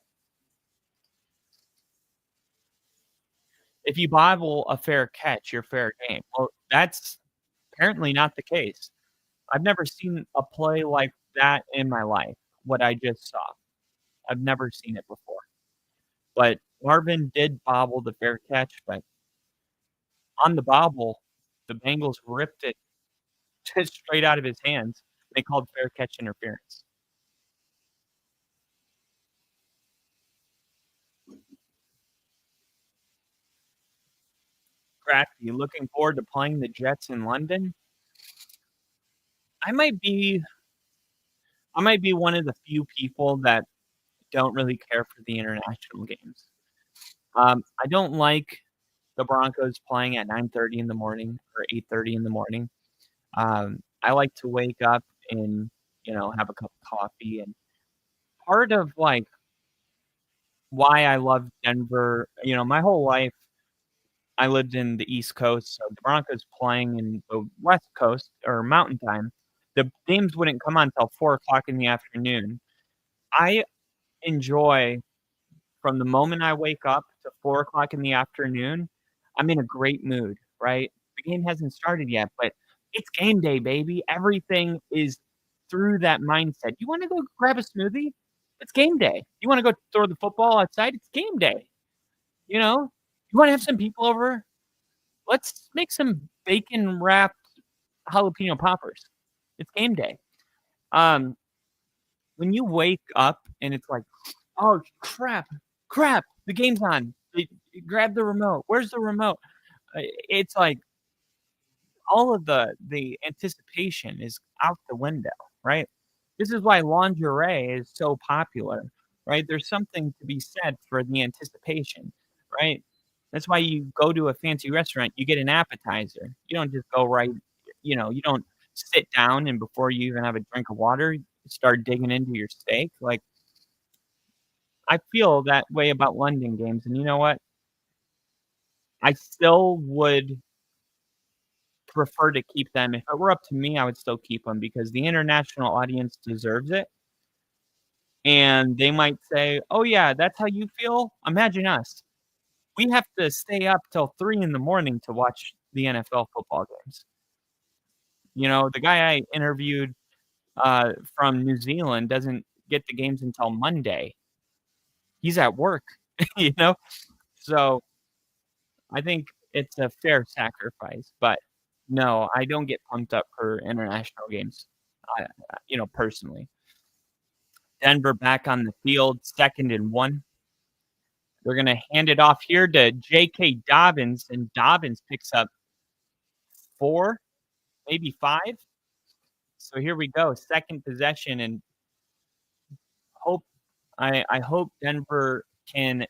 If you bobble a fair catch, you're fair game. Well, that's apparently not the case. I've never seen a play like that in my life, what I just saw. I've never seen it before. But Marvin did bobble the fair catch, but on the bobble, the Bengals ripped it just straight out of his hands. They called fair catch interference. Crafty, looking forward to playing the Jets in London. I might be one of the few people that don't really care for the international games. I don't like the Broncos playing at 9:30 in the morning or 8:30 in the morning. I like to wake up and have a cup of coffee. And part of like why I love Denver, my whole life I lived in the East Coast, so the Broncos playing in the West Coast or Mountain Time, the games wouldn't come on until 4:00 in the afternoon. I enjoy from the moment I wake up to 4:00 in the afternoon. I'm in a great mood, right? The game hasn't started yet, but it's game day, baby. Everything is through that mindset. You wanna go grab a smoothie? It's game day. You wanna go throw the football outside? It's game day. You know? You wanna have some people over? Let's make some bacon wrapped jalapeno poppers. It's game day. Um, when you wake up and it's like, "Oh, crap, the game's on. Grab the remote. Where's the remote?" It's like all of the anticipation is out the window, right? This is why lingerie is so popular, right? There's something to be said for the anticipation, right? That's why you go to a fancy restaurant, you get an appetizer. You don't just go right, you don't sit down and before you even have a drink of water, you start digging into your steak. Like, I feel that way about London games, and you know what? I still would prefer to keep them. If it were up to me, I would still keep them because the international audience deserves it. And they might say, "Oh, yeah, that's how you feel? Imagine us. We have to stay up till 3 in the morning to watch the NFL football games." The guy I interviewed, from New Zealand doesn't get the games until Monday. He's at work, you know? So, I think it's a fair sacrifice, but no, I don't get pumped up for international games, personally. Denver back on the field, 2nd and 1. They're gonna hand it off here to J.K. Dobbins, and Dobbins picks up 4, maybe 5. So here we go, 2nd possession, and hope I hope Denver can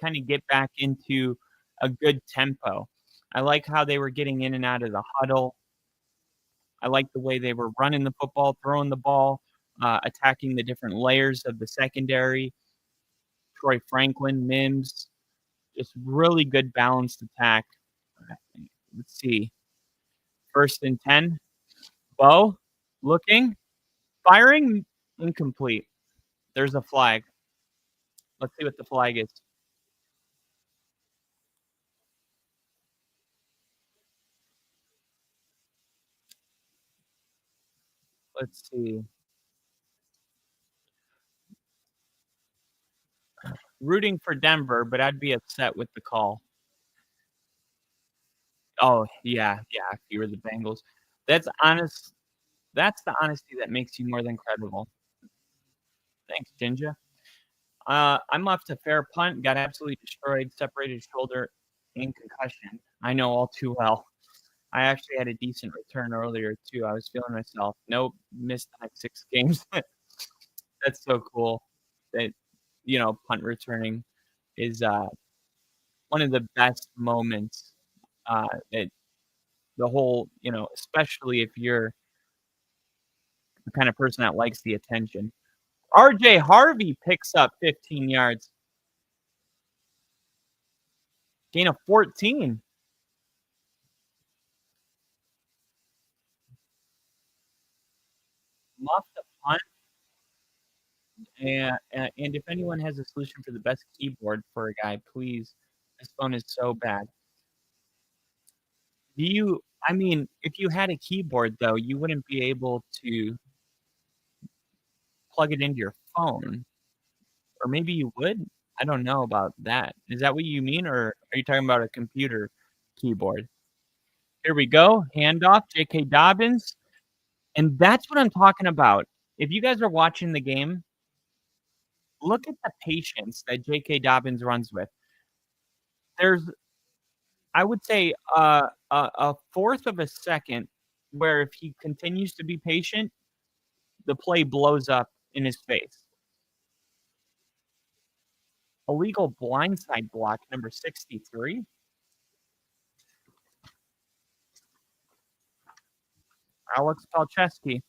kinda get back into a good tempo. I like how they were getting in and out of the huddle. I like the way they were running the football, throwing the ball, attacking the different layers of the secondary. Troy Franklin, Mims, just really good balanced attack. Let's see. 1st and 10. Bo looking, firing, incomplete. There's a flag. Let's see what the flag is. Let's see. Rooting for Denver, but I'd be upset with the call. Oh, yeah, yeah, if you were the Bengals. That's honest. That's the honesty that makes you more than credible. Thanks, Ginger. I'm left a fair punt, got absolutely destroyed, separated shoulder, and concussion. I know all too well. I actually had a decent return earlier too. I was feeling myself. Nope, missed the next 6 games. That's so cool that punt returning is one of the best moments that the whole, especially if you're the kind of person that likes the attention. RJ Harvey picks up 15 yards. Gain of 14. Muff the punt. And if anyone has a solution for the best keyboard for a guy, please. This phone is so bad. I mean, if you had a keyboard, though, you wouldn't be able to plug it into your phone. Or maybe you would? I don't know about that. Is that what you mean, or are you talking about a computer keyboard? Here we go. Handoff, J.K. Dobbins. And that's what I'm talking about. If you guys are watching the game, look at the patience that J.K. Dobbins runs with. There's, I would say, a fourth of a second where if he continues to be patient, the play blows up in his face. Illegal blindside block number 63. Alex Palczewski.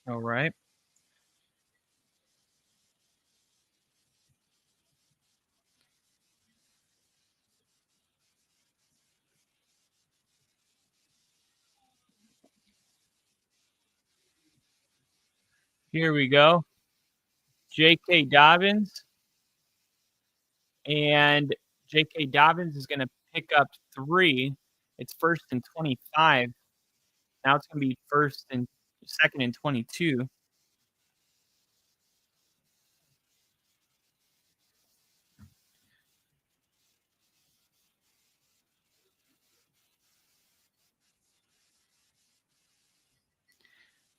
All right. Here we go. J.K. Dobbins. And J.K. Dobbins is going to pick up 3. It's 1st and 25. Now it's going to be 2nd and 22.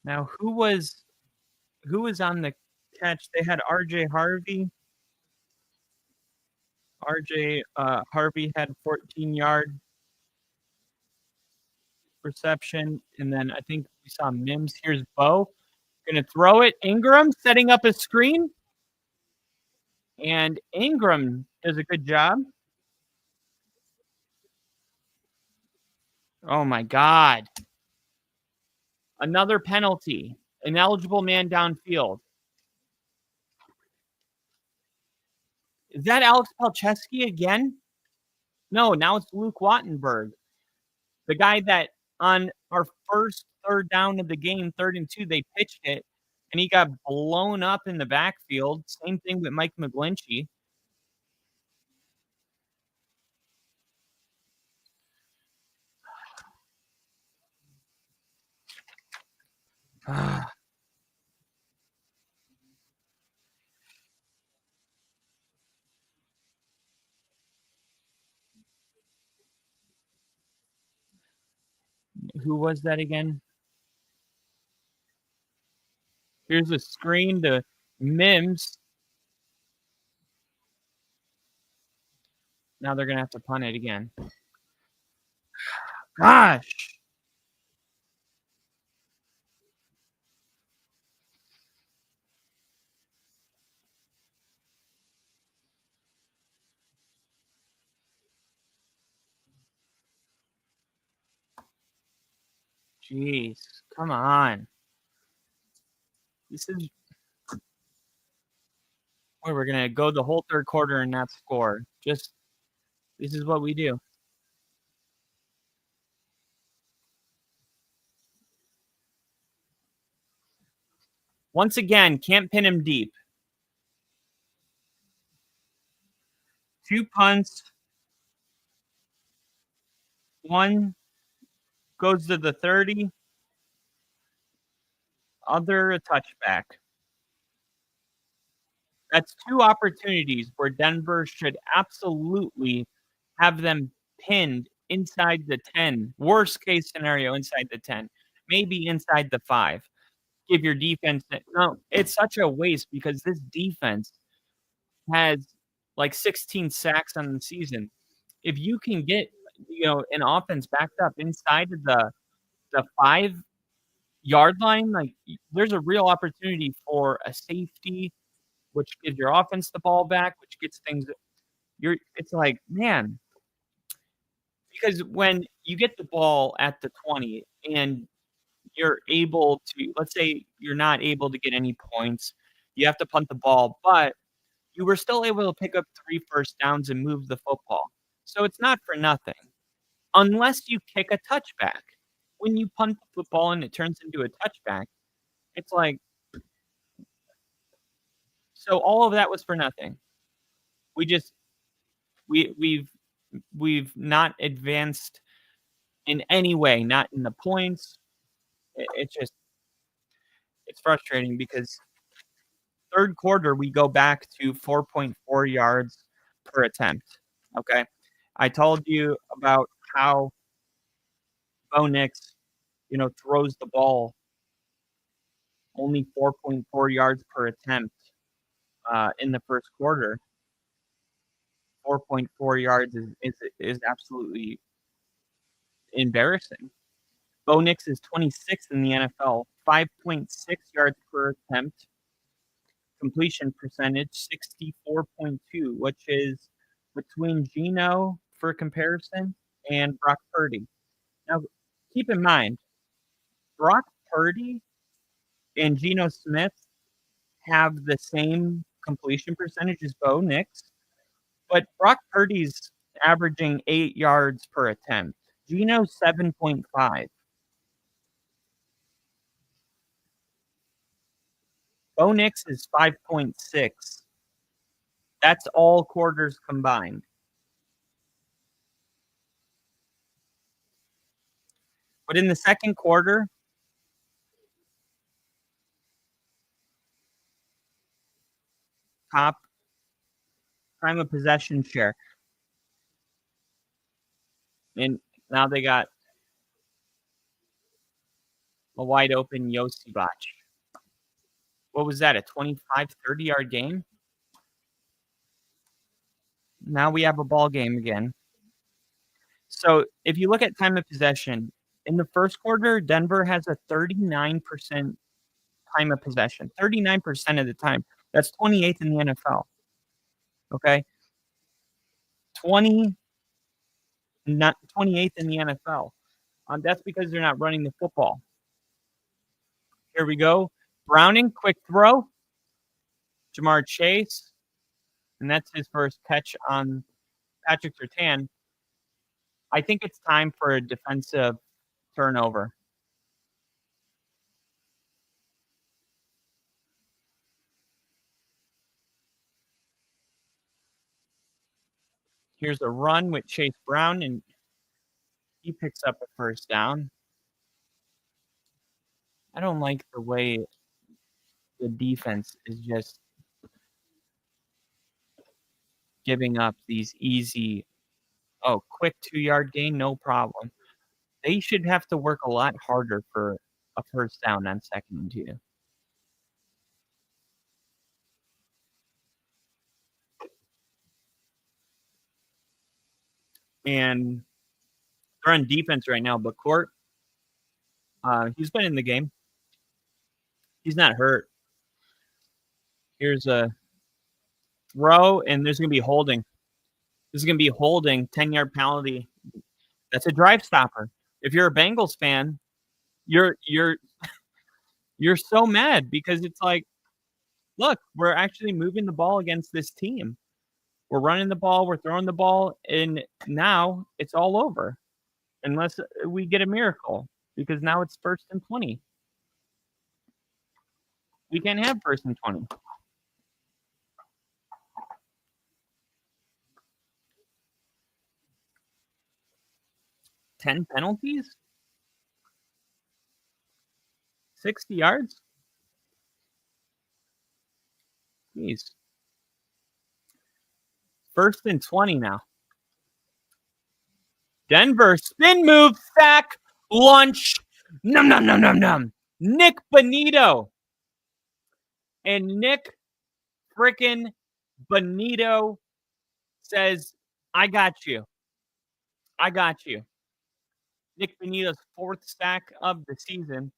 Now, who was on the catch? They had R.J. Harvey. R.J. Harvey had 14-yard reception, and then I think we saw Mims. Here's Bo. Going to throw it. Ingram setting up a screen, and Ingram does a good job. Oh, my God. Another penalty. Ineligible man downfield. Is that Alex Palczewski again? No, now it's Luke Wattenberg. The guy that on our first 3rd down of the game, 3rd and 2, they pitched it, and he got blown up in the backfield. Same thing with Mike McGlinchey. Who was that again? Here's a screen to Mims. Now they're going to have to punt it again. Gosh. Jeez. Come on. This is where we're going to go the whole 3rd quarter and not score. This is what we do. Once again, can't pin him deep. 2 punts. 1 goes to the 30. Other a touchback. That's 2 opportunities where Denver should absolutely have them pinned inside the 10. Worst case scenario, inside the 10. Maybe inside the 5. Give your defense no, it's such a waste because this defense has like 16 sacks on the season. If you can get, an offense backed up inside of the 5-yard line, like there's a real opportunity for a safety, which gives your offense the ball back, which gets things. It's like, man, because when you get the ball at the 20 and you're able to, let's say you're not able to get any points, you have to punt the ball, but you were still able to pick up 3 first downs and move the football. So it's not for nothing. Unless you kick a touchback. When you punt the football and it turns into a touchback, it's like, so all of that was for nothing. We've not advanced in any way, not in the points. It's frustrating because 3rd quarter we go back to 4.4 yards per attempt. Okay, I told you about how Bo Nix, throws the ball only 4.4 yards per attempt in the 1st quarter. 4.4 yards is absolutely embarrassing. Bo Nix is 26th in the NFL, 5.6 yards per attempt. Completion percentage, 64.2, which is between Geno, for comparison, and Brock Purdy. Now, keep in mind, Brock Purdy and Geno Smith have the same completion percentage as Bo Nix, but Brock Purdy's averaging 8 yards per attempt. Geno 7.5. Bo Nix is 5.6. That's all quarters combined. But in the second quarter, top time of possession share. And now they got a wide open Yosibach. What was that, a 25, 30-yard game? Now we have a ball game again. So if you look at time of possession, in the first quarter, Denver has a 39% time of possession. 39% of the time. That's 28th in the NFL. Okay? 28th in the NFL. That's because they're not running the football. Here we go. Browning, quick throw. Jamar Chase. And that's his first catch on Patrick Surtain. I think it's time for a defensive turnover. Here's a run with Chase Brown, and he picks up a first down. I don't like the way the defense is just giving up these easy, quick 2-yard gain, no problem. They should have to work a lot harder for a first down on 2nd and 2. And they're on defense right now, but Court, he's been in the game. He's not hurt. Here's a throw, and there's going to be holding. This is going to be holding, 10-yard penalty. That's a drive stopper. If you're a Bengals fan, you're so mad because it's like, look, we're actually moving the ball against this team. We're running the ball, we're throwing the ball, and now it's all over unless we get a miracle because now it's 1st and 20. We can't have 1st and 20. Ten penalties? 60 yards? Jeez. 1st and 20 now. Denver, spin move, sack, lunch, num. Nick Bonito. And Nick freaking Bonito says, I got you. I got you. Nick Bonito's 4th sack of the season.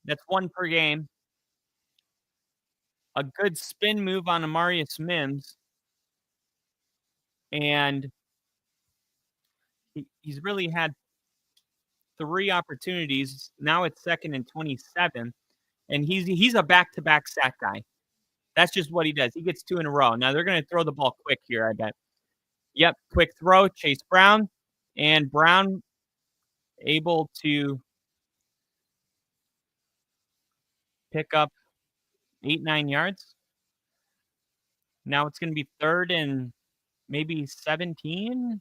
That's 1 per game. A good spin move on Amarius Mims. And he's really had 3 opportunities. Now it's 2nd and 27. And he's a back-to-back sack guy. That's just what he does. He gets 2 in a row. Now they're going to throw the ball quick here, I bet. Yep, quick throw, Chase Brown. And Brown able to pick up 8-9 yards. Now it's going to be 3rd and maybe 17.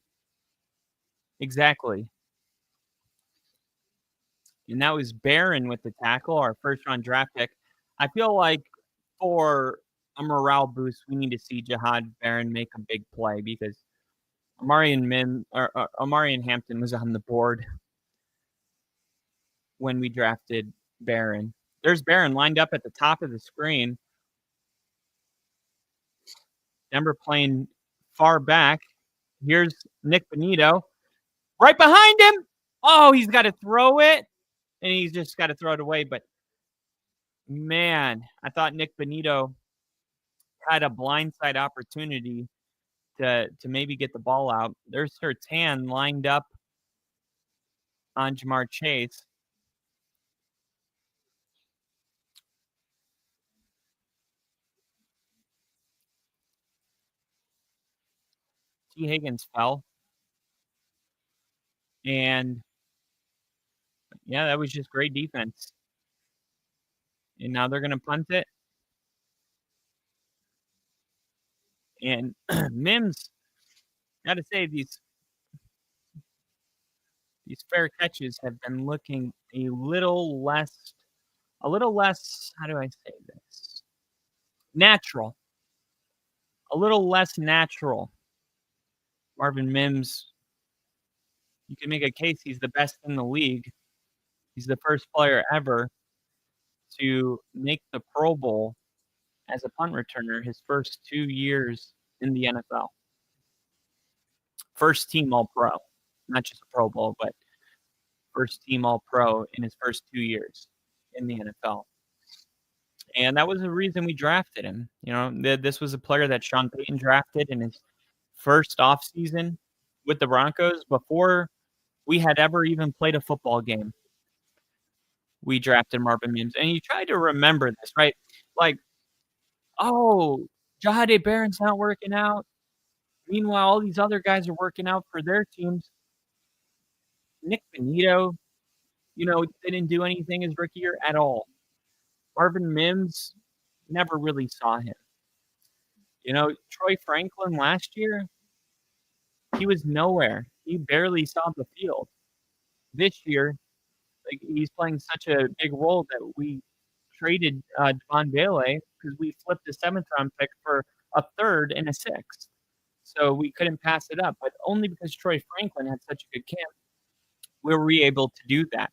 Exactly. And that was Barron with the tackle, our 1st-round draft pick. I feel like for a morale boost, we need to see Jahad Barron make a big play because Amari and Hampton was on the board when we drafted Barron. There's Barron lined up at the top of the screen. Denver playing far back. Here's Nick Bonito. Right behind him. Oh, he's got to throw it. And he's just got to throw it away. But, man, I thought Nick Bonito had a blindside opportunity to maybe get the ball out. There's Surtain lined up on Jamar Chase. T. Higgins fell. And, yeah, that was just great defense. And now they're going to punt it. And Mims, got to say, these fair catches have been looking a little less, how do I say this? Natural. A little less natural. Marvin Mims, you can make a case he's the best in the league. He's the first player ever to make the Pro Bowl as a punt returner his first 2 years in the NFL. First team All-Pro. Not just a Pro Bowl, but first team All-Pro in his first 2 years in the NFL. And that was the reason we drafted him. You know, this was a player that Sean Payton drafted in his first offseason with the Broncos before we had ever even played a football game. We drafted Marvin Mims. And you try to remember this, right? Like, oh, Jahade Barron's not working out. Meanwhile, all these other guys are working out for their teams. Nick Benito, you know, didn't do anything his rookie year at all. Marvin Mims, never really saw him. You know, Troy Franklin last year, he was nowhere. He barely saw the field. This year, like, he's playing such a big role that we traded Devon Bailey because we flipped a 7th-round pick for a 3rd and a 6th. So we couldn't pass it up, but only because Troy Franklin had such a good camp were we able to do that.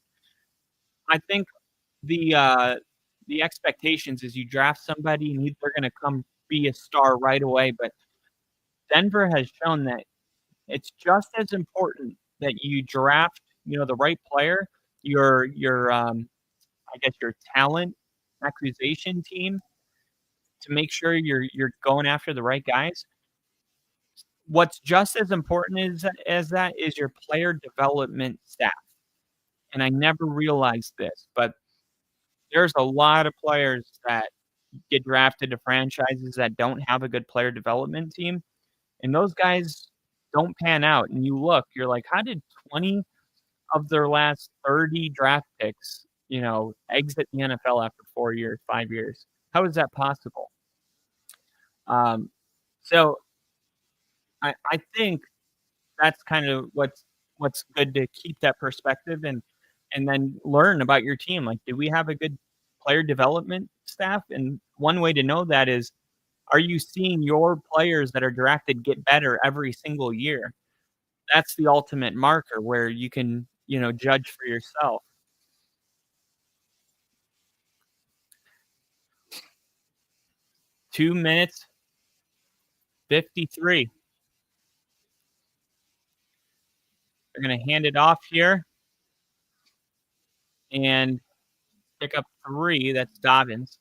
I think the expectations is you draft somebody and they're going to come be a star right away, but Denver has shown that it's just as important that you draft, you know, the right player, your I guess your talent acquisition team to make sure you're going after the right guys. What's just as important as that is your player development staff. And I never realized this, but there's a lot of players that get drafted to franchises that don't have a good player development team, and those guys don't pan out. And you look, you're like, how did 20 of their last 30 draft picks, you know, exit the NFL after 4 years, 5 years? How is that possible? So I think that's kind of what's good to keep that perspective and then learn about your team. Like, do we have a good player development staff? And one way to know that is, are you seeing your players that are drafted get better every single year? That's the ultimate marker where you can, you know, judge for yourself. Two minutes 53. They're going to hand it off here and pick up 3. That's Dobbins.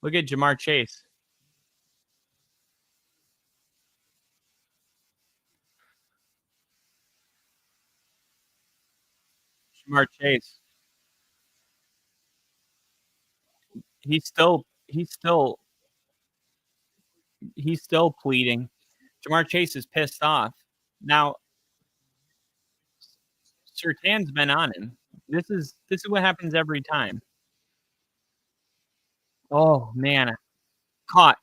Look at Jamar Chase. Jamar Chase. He's still pleading. Jamar Chase is pissed off. Now, Surtain's been on him. This is what happens every time. Oh man, caught.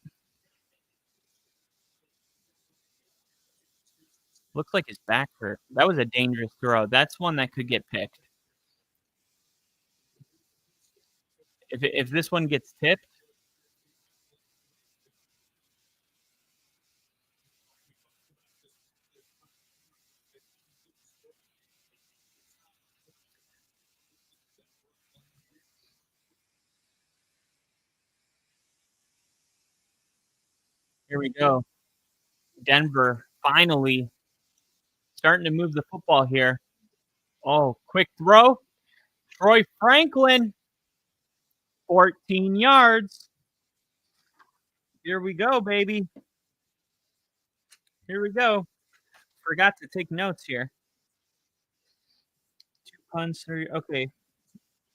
Looks like his back hurt. That was a dangerous throw. That's one that could get picked. If this one gets tipped, here we go. Denver finally starting to move the football here. Oh, quick throw. Troy Franklin, 14 yards. Here we go, baby. Here we go. Forgot to take notes here. 2 punts, 3. Okay.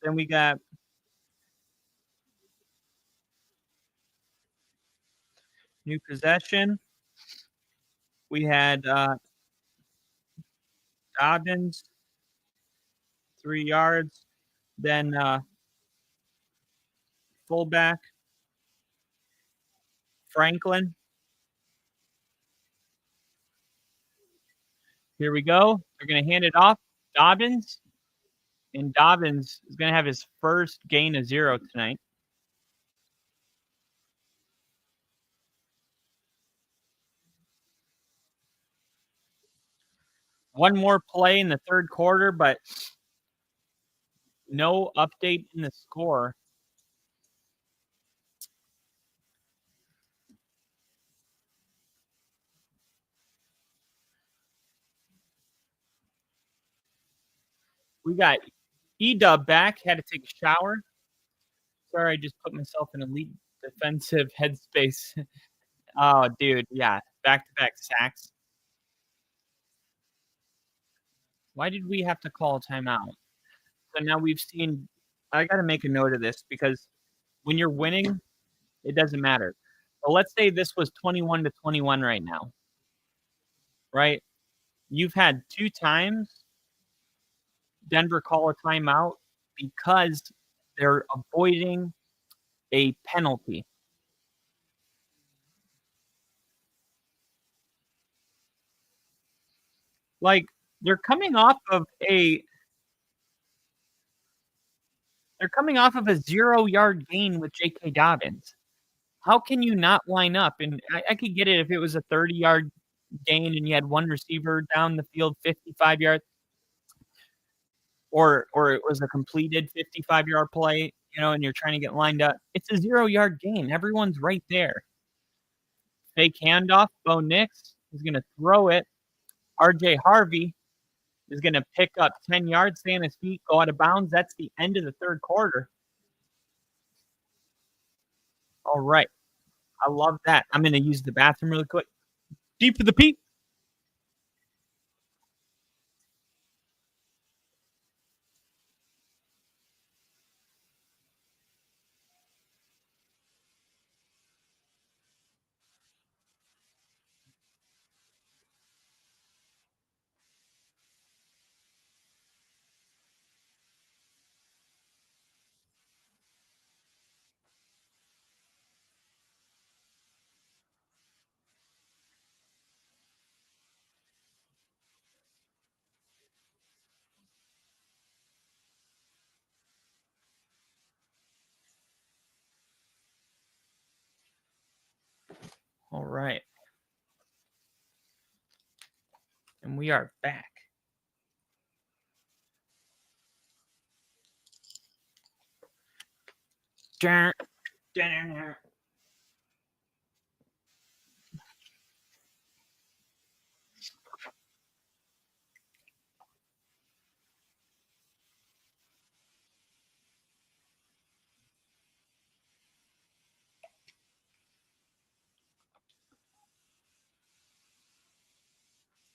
Then we got new possession. We had Dobbins, 3 yards. Then fullback. Franklin. Here we go. They're going to hand it off. Dobbins. And Dobbins is going to have his first gain of 0 tonight. One more play in the third quarter, but no update in the score. We got E-Dub back. Had to take a shower. Sorry, I just put myself in elite defensive headspace. Oh, dude, yeah. Back-to-back sacks. Why did we have to call a timeout? So now we've seen – I got to make a note of this because when you're winning, it doesn't matter. But let's say this was 21-21 right now, right? You've had 2 times Denver call a timeout because they're avoiding a penalty. Like, they're coming off of a 0-yard gain with J.K. Dobbins. How can you not line up? And I could get it if it was a 30-yard gain and you had one receiver down the field 55 yards, or it was a completed 55-yard play, and you're trying to get lined up. It's a 0-yard gain. Everyone's right there. Fake handoff. Bo Nix is going to throw it. R.J. Harvey is going to pick up 10 yards, stay on his feet, go out of bounds. That's the end of the third quarter. All right. I love that. I'm going to use the bathroom really quick. Deep for the Pete. All right. And we are back.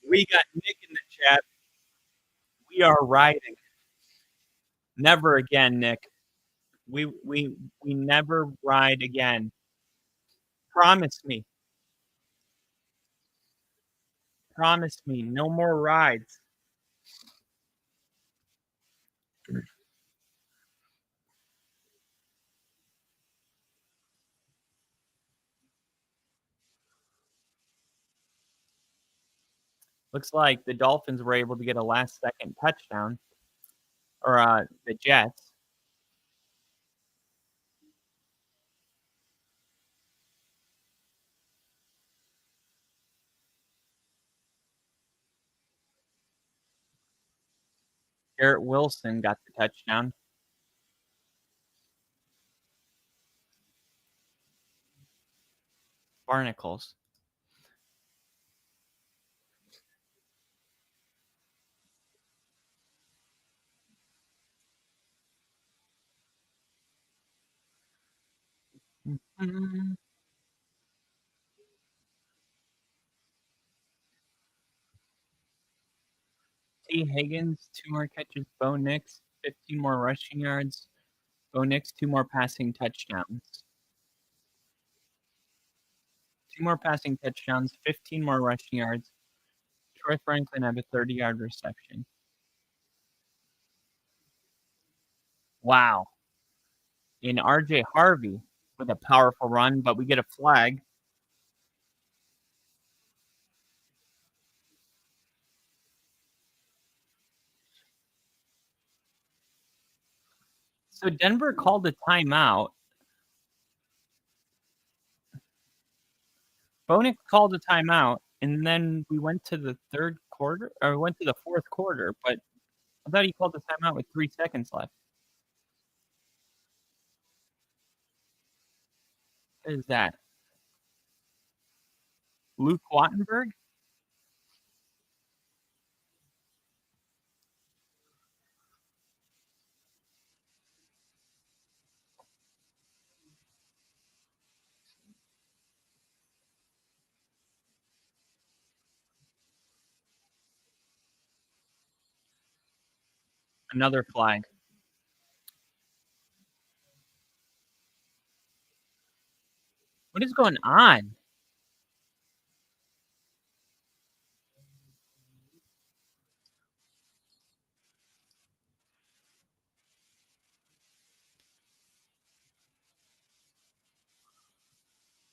We got Nick in the chat. We are riding. Never again, Nick. We never ride again. Promise me. Promise me. No more rides. Looks like the Dolphins were able to get a last-second touchdown. Or the Jets. Garrett Wilson got the touchdown. Barnacles. Mm-hmm. T. Higgins, 2 more catches. Bo Nix, 15 more rushing yards. Bo Nix, 2 more passing touchdowns. 2 more passing touchdowns, 15 more rushing yards. Troy Franklin had a 30-yard reception. Wow. in RJ Harvey with a powerful run, but we get a flag. So Denver called a timeout. Bonik called a timeout, and then we went to the third quarter, or went to the fourth quarter, but I thought he called the timeout with 3 seconds left. What is that? Luke Wattenberg? Another flag. What is going on?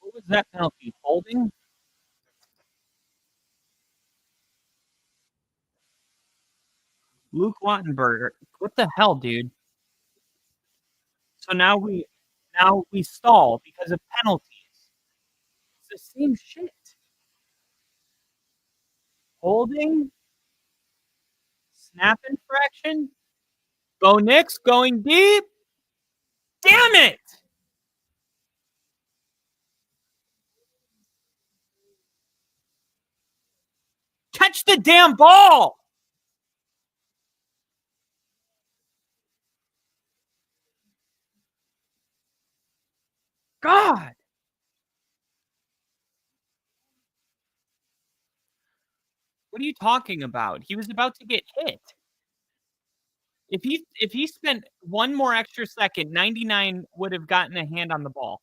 What was that penalty? Holding? Luke Wattenberger. What the hell, dude? So now we stall because of penalties. It's the same shit. Holding, snap infraction. Bo Nix going deep. Damn it! Catch the damn ball! God! What are you talking about? He was about to get hit. If he spent one more extra second, 99 would have gotten a hand on the ball.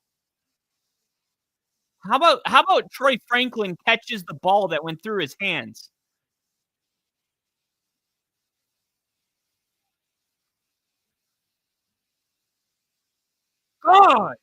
How about Troy Franklin catches the ball that went through his hands? God!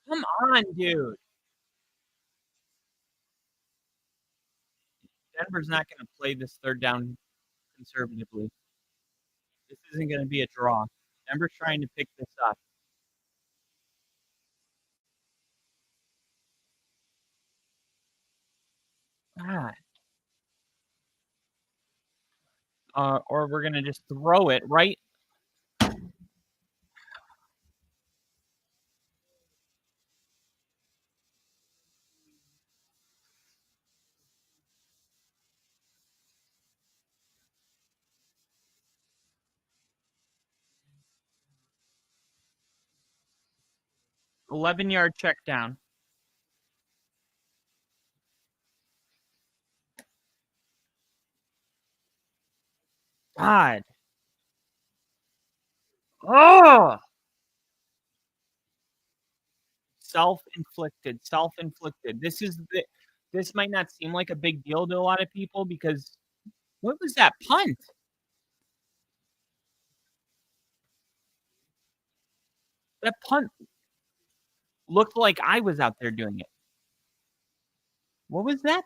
Come on, dude. Denver's not going to play this third down conservatively. This isn't going to be a draw. Denver's trying to pick this up. God. Or we're going to just throw it right. $11-yard check down. God. Oh! Self-inflicted. This might not seem like a big deal to a lot of people because what was that punt? That punt looked like I was out there doing it. What was that?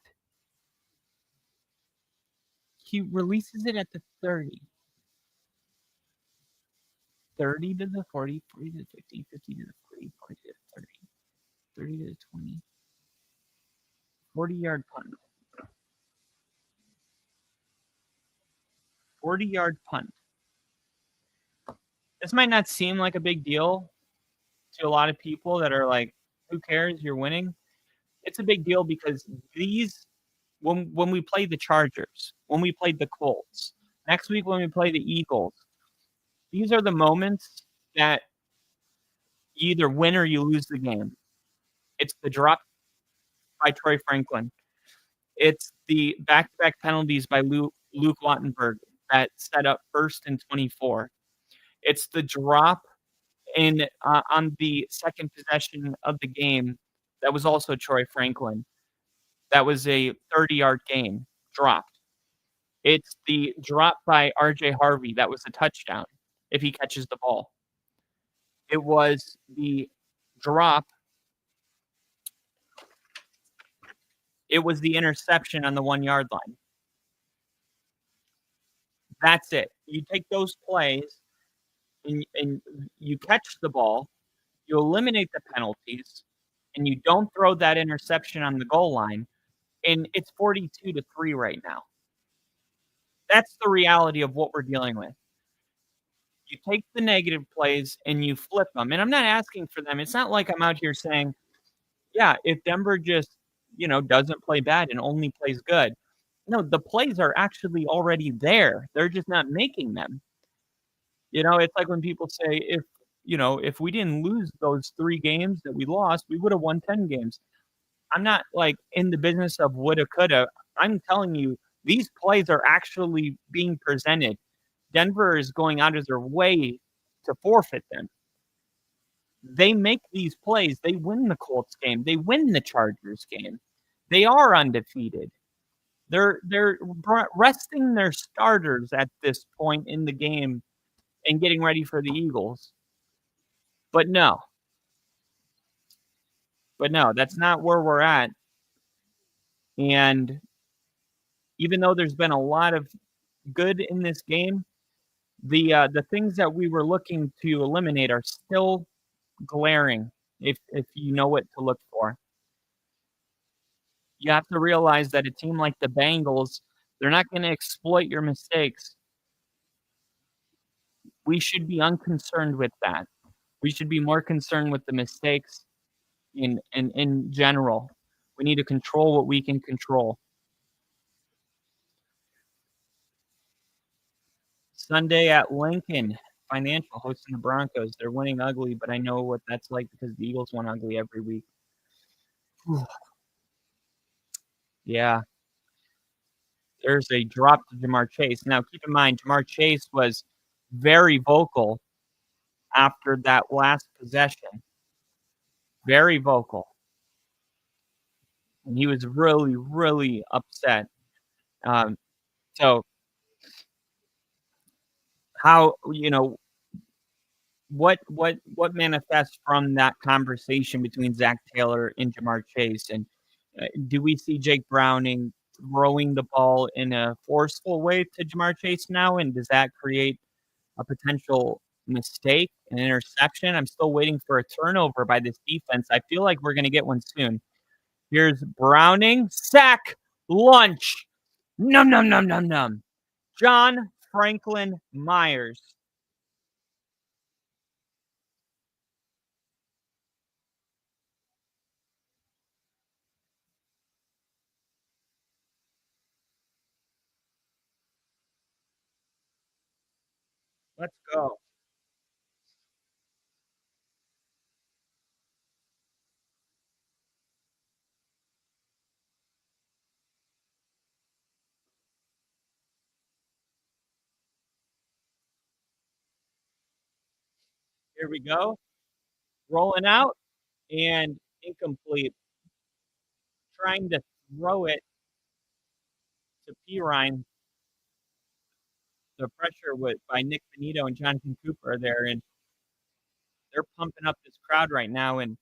He releases it at the 30. 30 to the 40, 40 to the 50, 50 to the 40, 40 to the 30, 30 to the 20. 40-yard punt. 40-yard punt. This might not seem like a big deal to a lot of people that are like, who cares? You're winning. It's a big deal because when we play the Chargers, when we played the Colts, next week when we play the Eagles, these are the moments that you either win or you lose the game. It's the drop by Troy Franklin. It's the back-to-back penalties by Luke Wattenberg that set up 1st and 24. It's the drop in on the second possession of the game, that was also Troy Franklin. That was a 30-yard gain dropped. It's the drop by RJ Harvey that was a touchdown if he catches the ball. It was the drop. It was the interception on the 1-yard line. That's it. You take those plays and you catch the ball, you eliminate the penalties, and you don't throw that interception on the goal line, and it's 42-3 right now. That's the reality of what we're dealing with. You take the negative plays and you flip them. And I'm not asking for them. It's not like I'm out here saying, yeah, if Denver just, doesn't play bad and only plays good. No, the plays are actually already there. They're just not making them. It's like when people say if we didn't lose those 3 games that we lost, we would have won 10 games. I'm not like in the business of woulda, coulda. I'm telling you, these plays are actually being presented. Denver is going out of their way to forfeit them. They make these plays. They win the Colts game. They win the Chargers game. They are undefeated. They're resting their starters at this point in the game and getting ready for the Eagles. But no, that's not where we're at. And even though there's been a lot of good in this game, the things that we were looking to eliminate are still glaring if you know what to look for. You have to realize that a team like the Bengals, they're not going to exploit your mistakes. We should be unconcerned with that. We should be more concerned with the mistakes in general. We need to control what we can control. Sunday at Lincoln Financial hosting the Broncos. They're winning ugly, but I know what that's like because the Eagles win ugly every week. Yeah. There's a drop to Jamar Chase. Now, keep in mind, Jamar Chase was very vocal after that last possession. Very vocal. And he was really, really upset. So how, what manifests from that conversation between Zach Taylor and Jamar Chase? And do we see Jake Browning throwing the ball in a forceful way to Jamar Chase now? And does that create a potential mistake, an interception? I'm still waiting for a turnover by this defense. I feel like we're going to get one soon. Here's Browning. Sack. Lunch. Num, num, num, num, num. John Franklin Myers. Let's go. Here we go. Rolling out and incomplete. Trying to throw it to Pirine. The pressure by Nick Benito and Jonathan Cooper there, and they're pumping up this crowd right now. And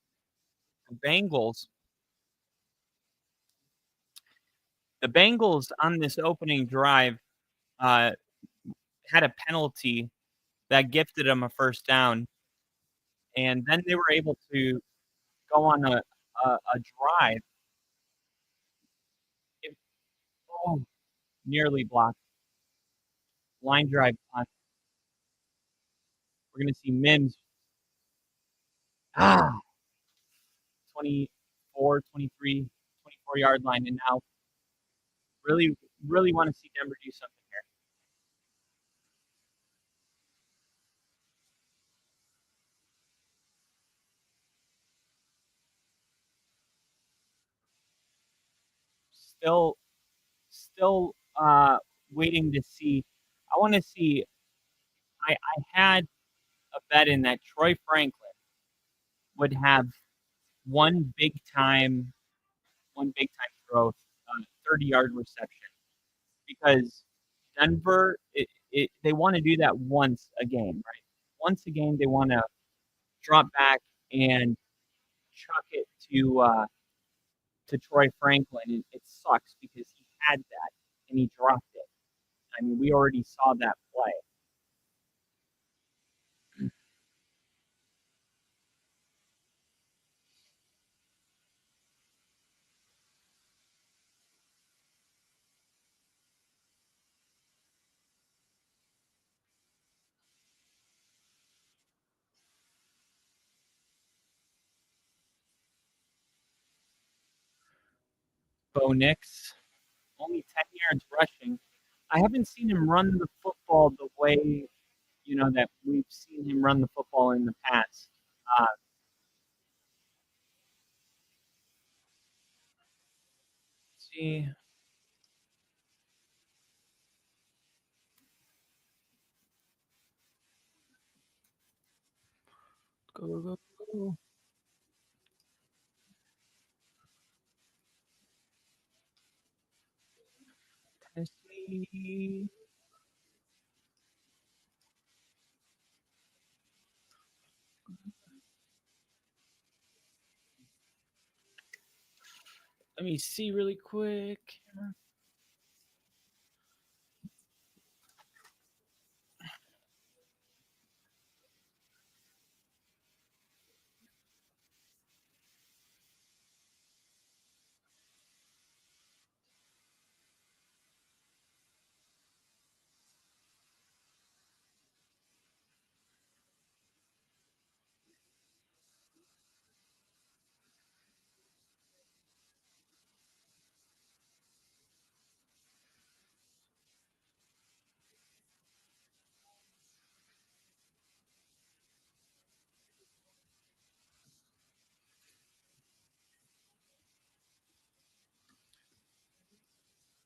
the Bengals on this opening drive had a penalty that gifted them a first down, and then they were able to go on a drive. Nearly blocked. Line drive punt. We're going to see Mims. 24, 23, 24-yard line. And now really, really want to see Denver do something here. Still waiting to see. I want to see. I had a bet in that Troy Franklin would have one big time throw, 30-yard reception, because Denver, they want to do that once a game, right? Once a game, they want to drop back and chuck it to Troy Franklin. And it sucks because he had that and he dropped it. I mean, we already saw that play. Bo Nix, only 10 yards rushing. I haven't seen him run the football the way, that we've seen him run the football in the past. Uh, see, go. Tennessee. Let me see really quick.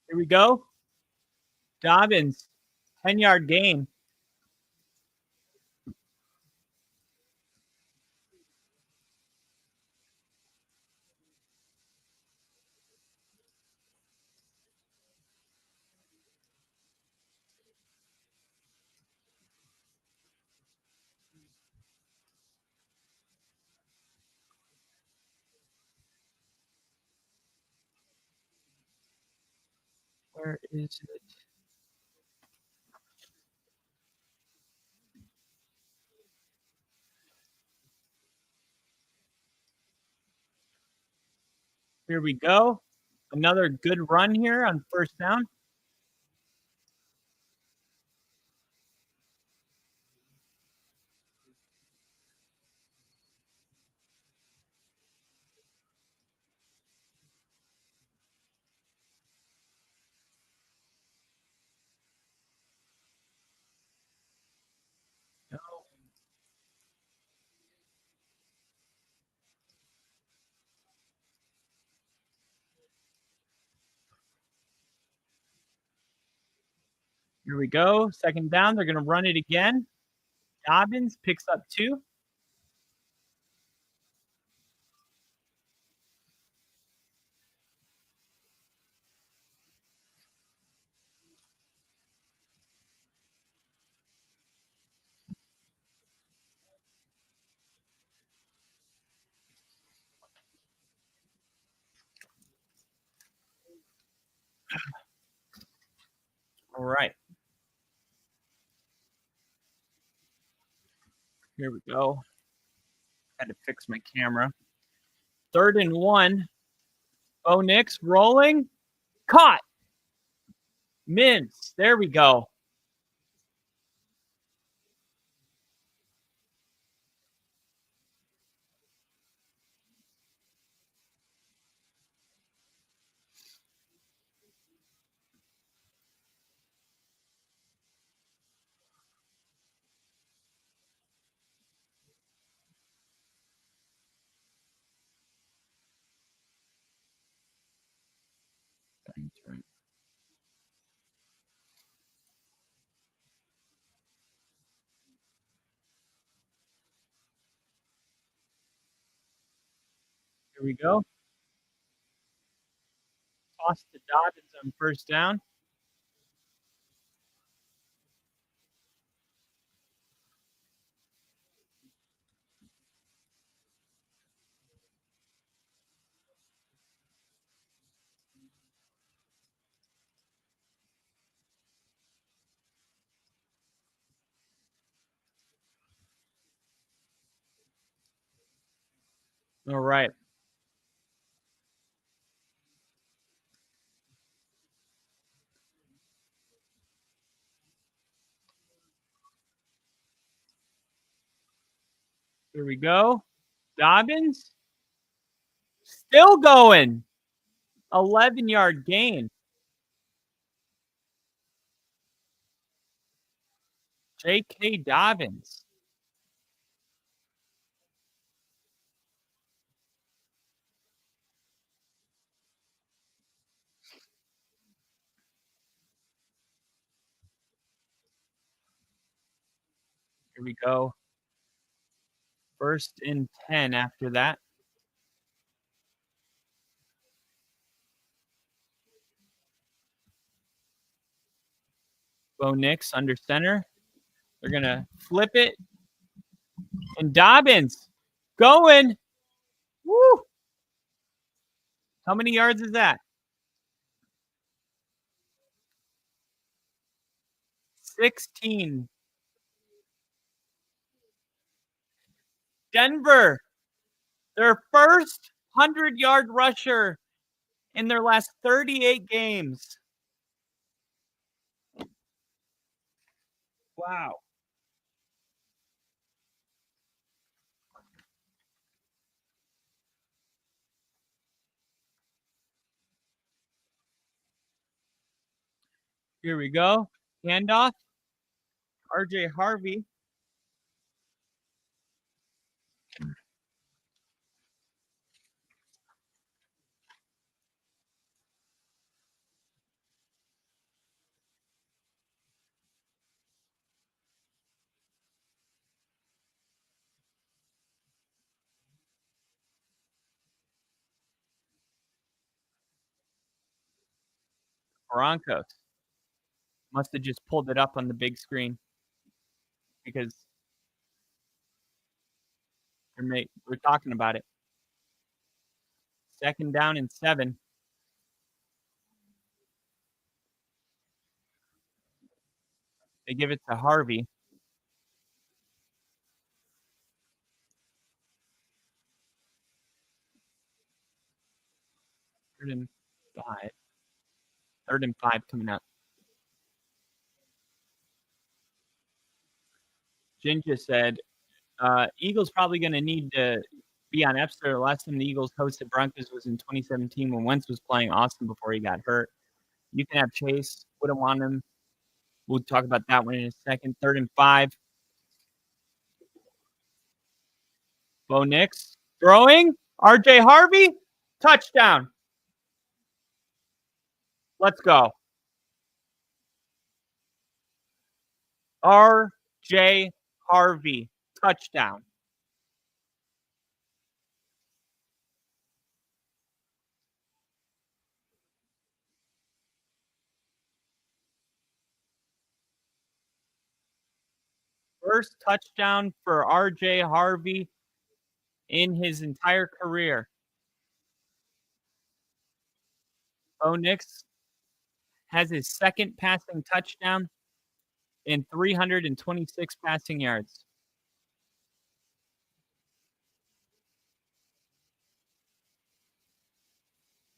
Here we go. Dobbins, 10-yard gain. Where is it? Here we go. Another good run here on first down. No. Here we go. Second down. They're going to run it again. Dobbins picks up 2. All right. Here we go. Had to fix my camera. 3rd and 1. Bo Nix rolling. Caught. Mims. There we go. we go. Toss to Dobbins on first down. All right. Here we go. Dobbins still going. 11-yard gain. J.K. Dobbins. Here we go. 1st and 10 after that. Bo Nix under center. They're going to flip it. And Dobbins going. Woo! How many yards is that? 16. Denver, their first 100-yard rusher in their last 38 games. Wow. Here we go. Handoff. RJ Harvey. Broncos. Must have just pulled it up on the big screen because we're talking about it. 2nd down and 7. They give it to Harvey. Third and 5. 3rd and 5 coming up. Ginger said, Eagles probably going to need to be on Epster. The last time the Eagles hosted Broncos was in 2017 when Wentz was playing awesome before he got hurt. You can have Chase. Wouldn't want him. We'll talk about that one in a second. 3rd and 5. Bo Nix throwing. RJ Harvey. Touchdown. Let's go. RJ Harvey. Touchdown. First touchdown for RJ Harvey in his entire career. Bo Nix has his 2nd passing touchdown and 326 passing yards.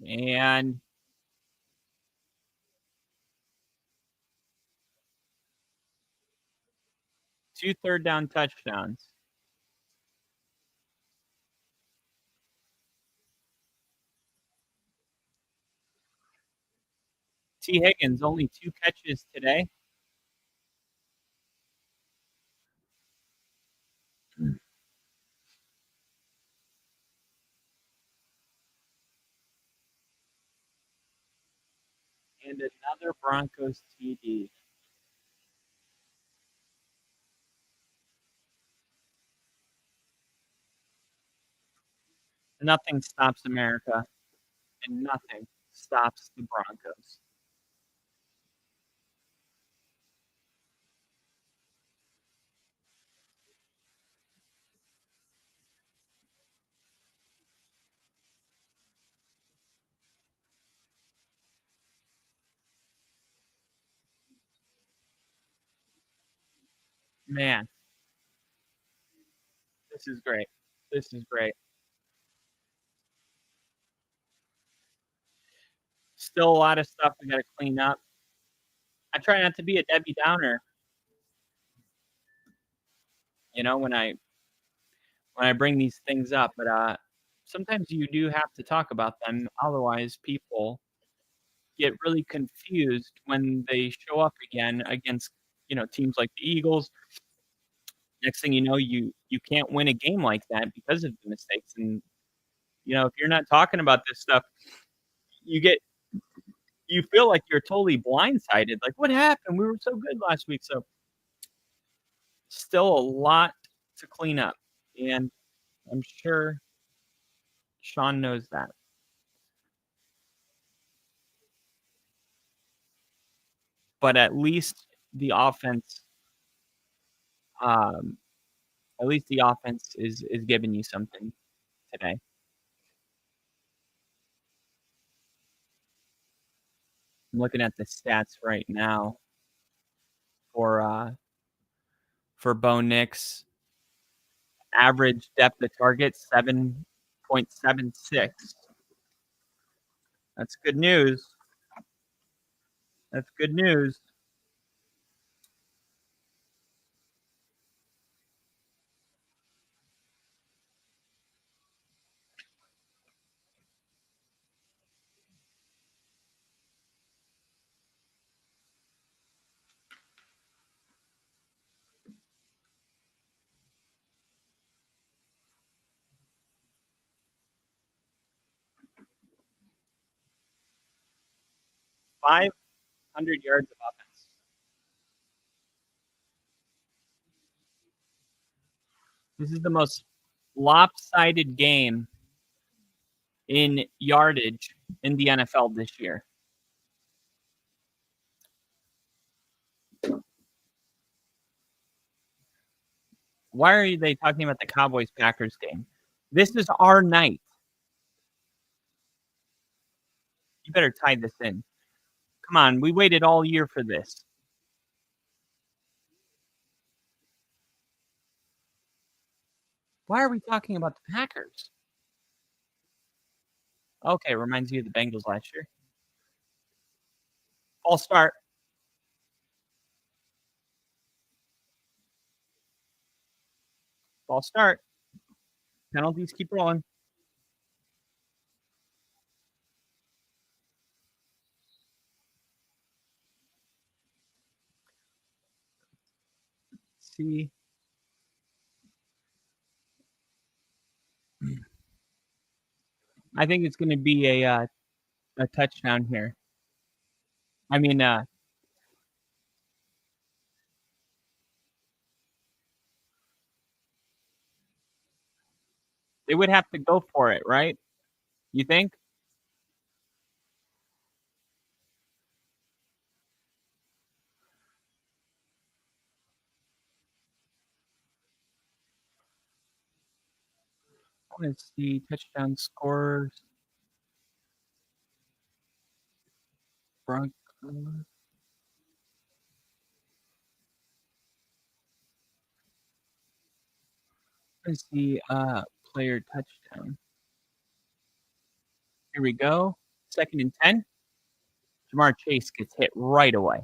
And two 3rd down touchdowns. T. Higgins, only 2 catches today. And another Broncos TD. Nothing stops America, and nothing stops the Broncos. Man, this is great. This is great. Still a lot of stuff we got to clean up. I try not to be a Debbie Downer, when I bring these things up, but sometimes you do have to talk about them. Otherwise, people get really confused when they show up again against teams like the Eagles. Next thing you know, you can't win a game like that because of the mistakes. And if you're not talking about this stuff, you get you feel like you're totally blindsided. Like, what happened? We were so good last week. So still a lot to clean up, and I'm sure Sean knows that. But um, at least the offense is giving you something today. I'm looking at the stats right now for Bo Nix. Average depth of target 7.76. That's good news. That's good news. Five 100 yards of offense. This is the most lopsided game in yardage in the NFL this year. Why are they talking about the Cowboys-Packers game? This is our night. You better tie this in. Come on, we waited all year for this. Why are we talking about the Packers? Okay, reminds you of the Bengals last year. False start. False start. Penalties keep rolling. See. I think it's going to be a touchdown here. I mean, they would have to go for it, right? You think? I want to see touchdown scores. Broncos. Let's see player touchdown. Here we go. 2nd and 10. Jamar Chase gets hit right away.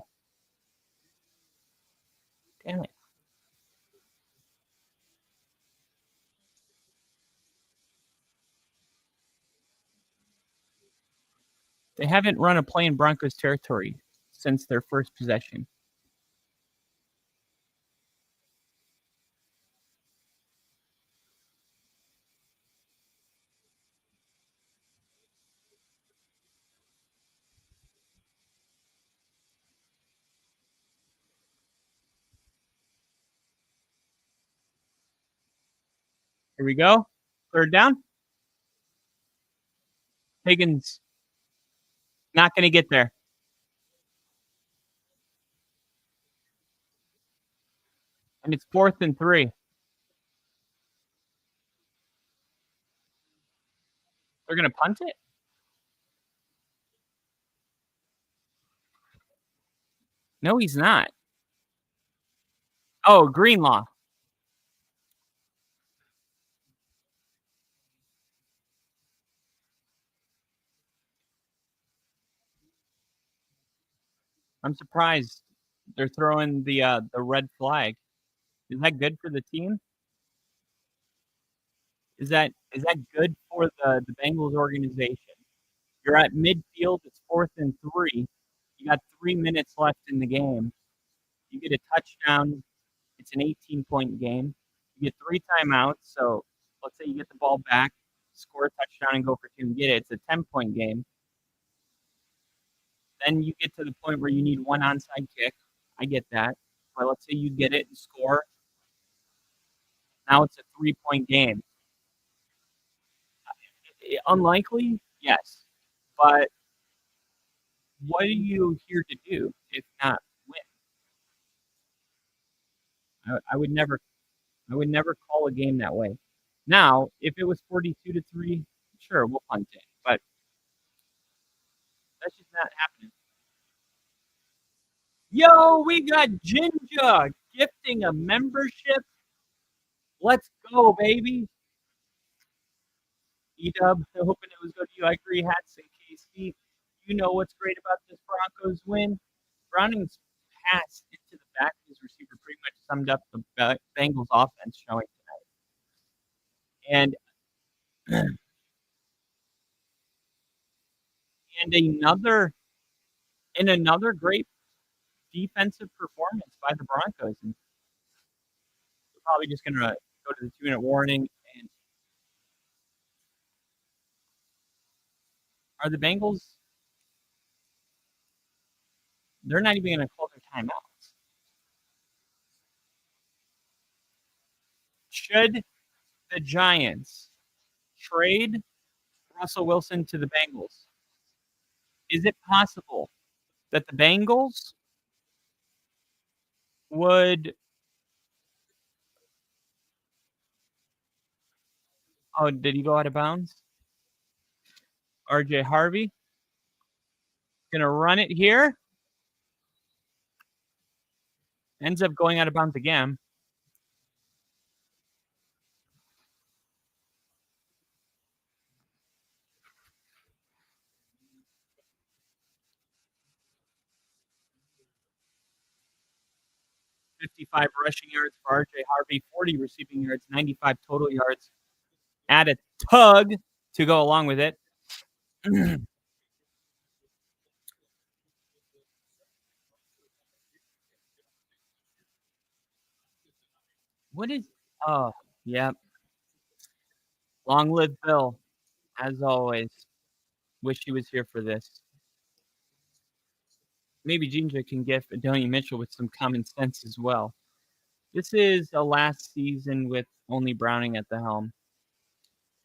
Damn it. They haven't run a play in Broncos territory since their first possession. Here we go. 3rd down. Higgins not going to get there. And it's 4th and 3. They're going to punt it? No, he's not. Oh, Greenlaw. I'm surprised they're throwing the red flag. Is that good for the team? Is that good for the Bengals organization? You're at midfield. It's 4th and 3. You got 3 minutes left in the game. You get a touchdown. It's an 18-point game. You get 3 timeouts. So let's say you get the ball back, score a touchdown, and go for 2 and get it. It's a 10-point game. Then you get to the point where you need 1 onside kick. I get that. But let's say you get it and score. Now it's a 3-point game. Unlikely, yes. But what are you here to do if not win? I would never call a game that way. Now, if it was 42-3, sure, we'll punt it. But that's just not happening. Yo, we got Ginger gifting a membership. Let's go, baby. E-Dub, hoping it was good to you. I agree, Hats and KC. You know what's great about this Broncos win? Browning's pass into the back of his receiver pretty much summed up the Bengals offense showing tonight. And another great defensive performance by the Broncos. And we're probably just going to go to the 2-minute warning. And are the Bengals? They're not even going to call their timeouts. Should the Giants trade Russell Wilson to the Bengals? Is it possible that the Bengals would? Oh, did he go out of bounds? RJ Harvey gonna run it here. Ends up going out of bounds again. $55 rushing yards for RJ Harvey, 40 receiving yards, 95 total yards. Add a tug to go along with it. What is? Oh, yeah. Long live Bill, as always. Wish he was here for this. Maybe Ginger can gift Adonia Mitchell with some common sense as well. This is a last season with only Browning at the helm.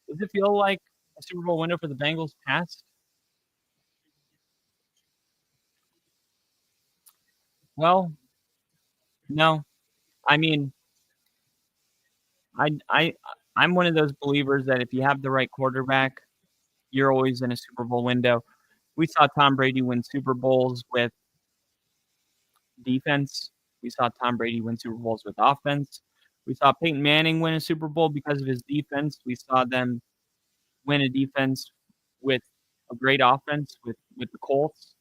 Does it feel like a Super Bowl window for the Bengals passed? Well, no. I mean, I'm one of those believers that if you have the right quarterback, you're always in a Super Bowl window. We saw Tom Brady win Super Bowls with defense. We saw Tom Brady win Super Bowls with offense. We saw Peyton Manning win a Super Bowl because of his defense. We saw them win a defense with a great offense with the Colts.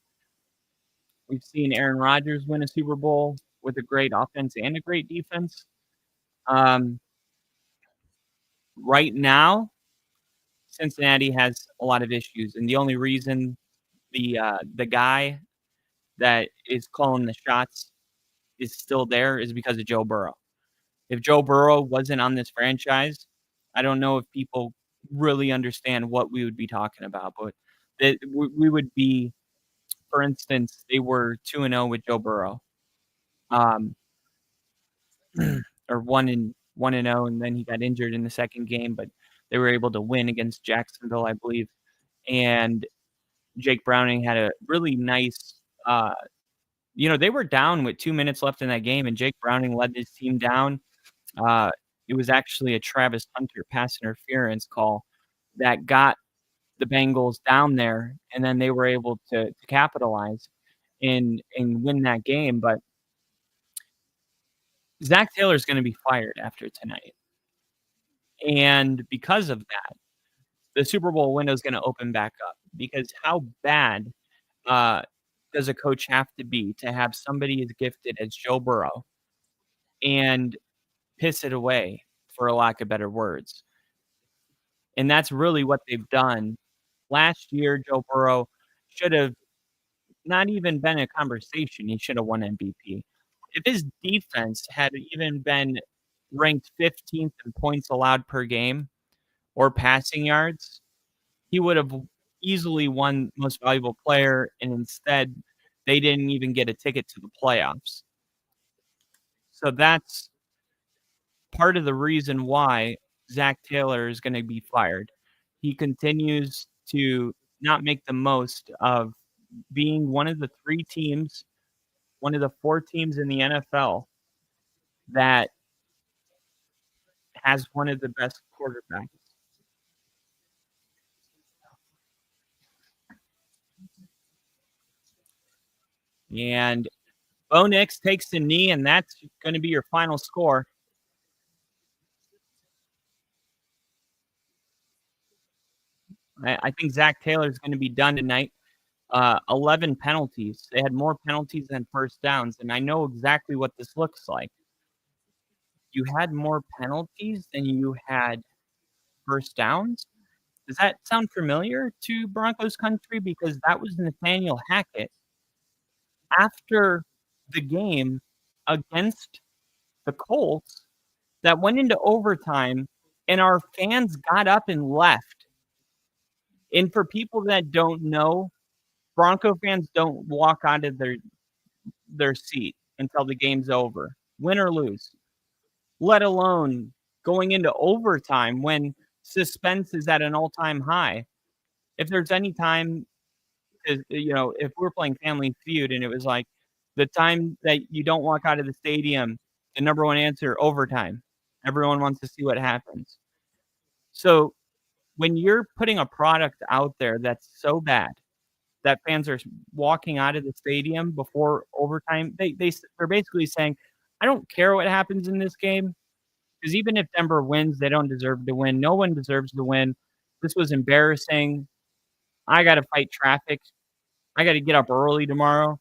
We've seen Aaron Rodgers win a Super Bowl with a great offense and a great defense. Right now, Cincinnati has a lot of issues, and the only reason the guy that is calling the shots is still there is because of Joe Burrow. If Joe Burrow wasn't on this franchise, I don't know if people really understand what we would be talking about, but we would be, for instance, they were 2-0 with Joe Burrow, or 1-0, and then he got injured in the second game, but they were able to win against Jacksonville, I believe. and Jake Browning had a really nice, they were down with 2 minutes left in that game, and Jake Browning led his team down. Uh, it was actually a Travis Hunter pass interference call that got the Bengals down there, and then they were able to capitalize and win that game. But Zach Taylor's going to be fired after tonight, and because of that, the Super Bowl window is going to open back up. Because how bad uh, does a coach have to be to have somebody as gifted as Joe Burrow and piss it away, for lack of better words? And that's really what they've done. Last year, Joe Burrow should have not even been a conversation. He should have won MVP. If his defense had even been ranked 15th in points allowed per game or passing yards, he would have easily won most valuable player, and instead they didn't even get a ticket to the playoffs. So that's part of the reason why Zach Taylor is going to be fired. He continues to not make the most of being one of the 3 teams, one of the 4 teams in the NFL that has one of the best quarterbacks. And Bo Nix takes the knee, and that's going to be your final score. I think Zach Taylor is going to be done tonight. 11 penalties. They had more penalties than first downs, and I know exactly what this looks like. You had more penalties than you had first downs. Does that sound familiar to Broncos country? Because that was Nathaniel Hackett after the game against the Colts that went into overtime, and our fans got up and left. And for people that don't know, Bronco fans don't walk out of their seat until the game's over, win or lose, let alone going into overtime when suspense is at an all-time high. If there's any time, if we're playing Family Feud and it was like the time that you don't walk out of the stadium, the number one answer, overtime. Everyone wants to see what happens. So when you're putting a product out there that's so bad that fans are walking out of the stadium before overtime, they're basically saying, I don't care what happens in this game, because even if Denver wins, they don't deserve to win. No one deserves to win. This was embarrassing. I got to fight traffic. I got to get up early tomorrow.